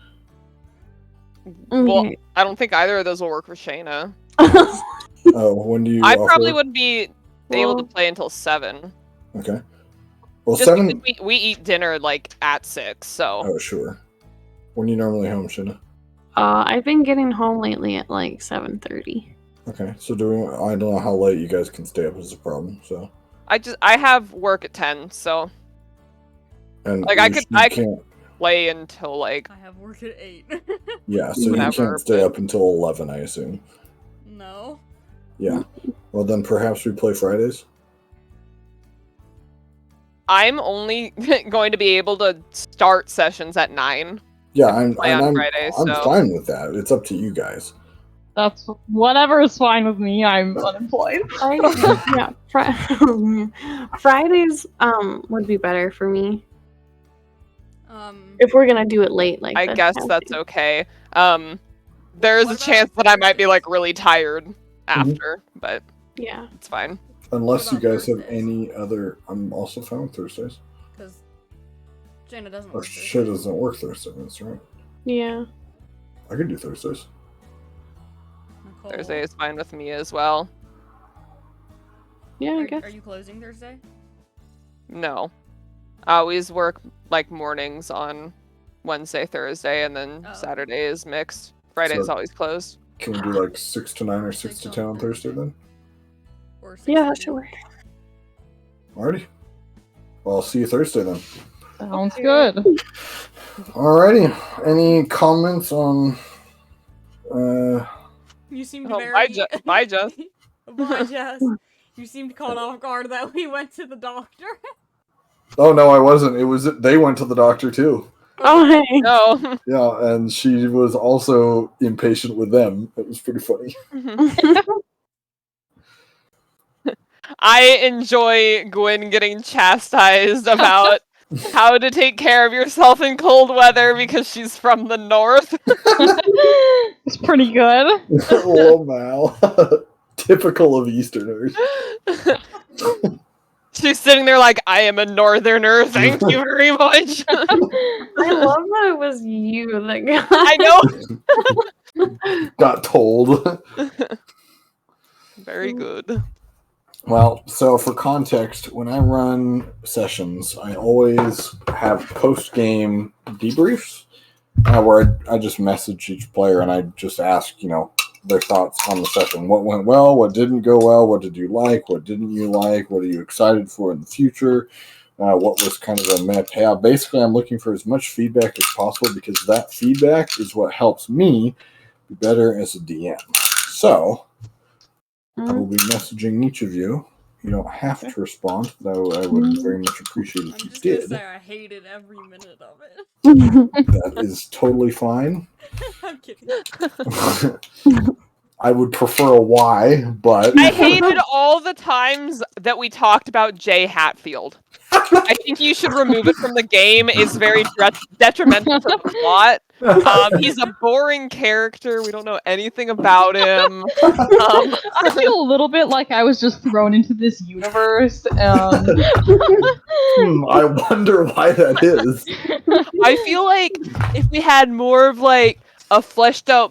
Well,
Okay.
I don't think either of those will work for Shayna.
Oh, when do you?
I
offer?
probably wouldn't be able to
Well-
play until 7.
Okay. Well,
Just
7.
because we eat dinner like at 6, so.
Oh, sure. When are you normally home, Shayna?
I've been getting home lately at like 7:30.
Okay, so I don't know how late you guys can stay up is a problem. So,
I have work at 10, so
and
Like,
you
I
can't.
play until like
I have work at 8.
Yeah, so you
Whatever,
can't stay
but-
up until 11, I assume.
No.
Yeah. Well, then perhaps we play Fridays.
I'm only going to be able to start sessions at 9.
Yeah,
play on Friday,
I'm
so-
fine with that. It's up to you guys.
That's whatever is fine with me. I'm unemployed.
Yeah, Fridays would be better for me if we're gonna do it late. Like
I
this.
guess that's okay. There's
What
a
about
chance that I might be like really tired after, but
Yeah.
it's fine.
Unless you
What about
guys have
Thursdays?
any other. I'm also fine with Thursdays.
Because Jaina doesn't
Or
work
shit
Thursdays.
doesn't work Thursdays, that's right.
Yeah.
I could do Thursdays.
Nicole,
Thursday is fine with me as well.
Yeah, I
Are,
guess.
are you closing Thursday?
No. I always work like mornings on Wednesday, Thursday, and then
Oh.
Saturday is mixed. Friday is
So-
always closed.
Can we do like 6 to 9 or 6 to 10 on Thursday then?
Or
Yeah, that
6:30?
should work.
Alrighty. Well, I'll see you Thursday then.
Sounds good.
Alrighty. Any comments on?
You seemed
Oh,
very.
bye, bye, Jess.
Bye, Jess. You seemed caught off guard that we went to the doctor.
Oh no, I wasn't. It was they went to the doctor too.
Oh, hey.
No.
Yeah, and she was also impatient with them. It was pretty funny.
I enjoy Gwen getting chastised about how to take care of yourself in cold weather because she's from the north.
It's pretty good.
Oh, Mal. Typical of Easterners.
She's sitting there like, I am a northerner, thank you very much.
I love that it was you that got.
I know.
Got told.
Very good.
Well, so for context, when I run sessions, I always have post-game debriefs where I just message each player and I just ask, their thoughts on the session. What went well? What didn't go well? What did you like? What didn't you like? What are you excited for in the future? What was kind of a meh payout? Basically, I'm looking for as much feedback as possible because that feedback is what helps me be better as a DM. So, I will be messaging each of you. You don't have to respond, though I would very much appreciate
I'm
if you
just gonna
did.
say I hated every minute of it.
That is totally fine.
I'm kidding.
I would prefer a Y, but
I hated all the times that we talked about Jay Hatfield. I think you should remove it from the game. It's very detrimental to the plot. He's a boring character. We don't know anything about him.
I feel a little bit like I was just thrown into this universe.
I wonder why that is.
I feel like if we had more of like a fleshed out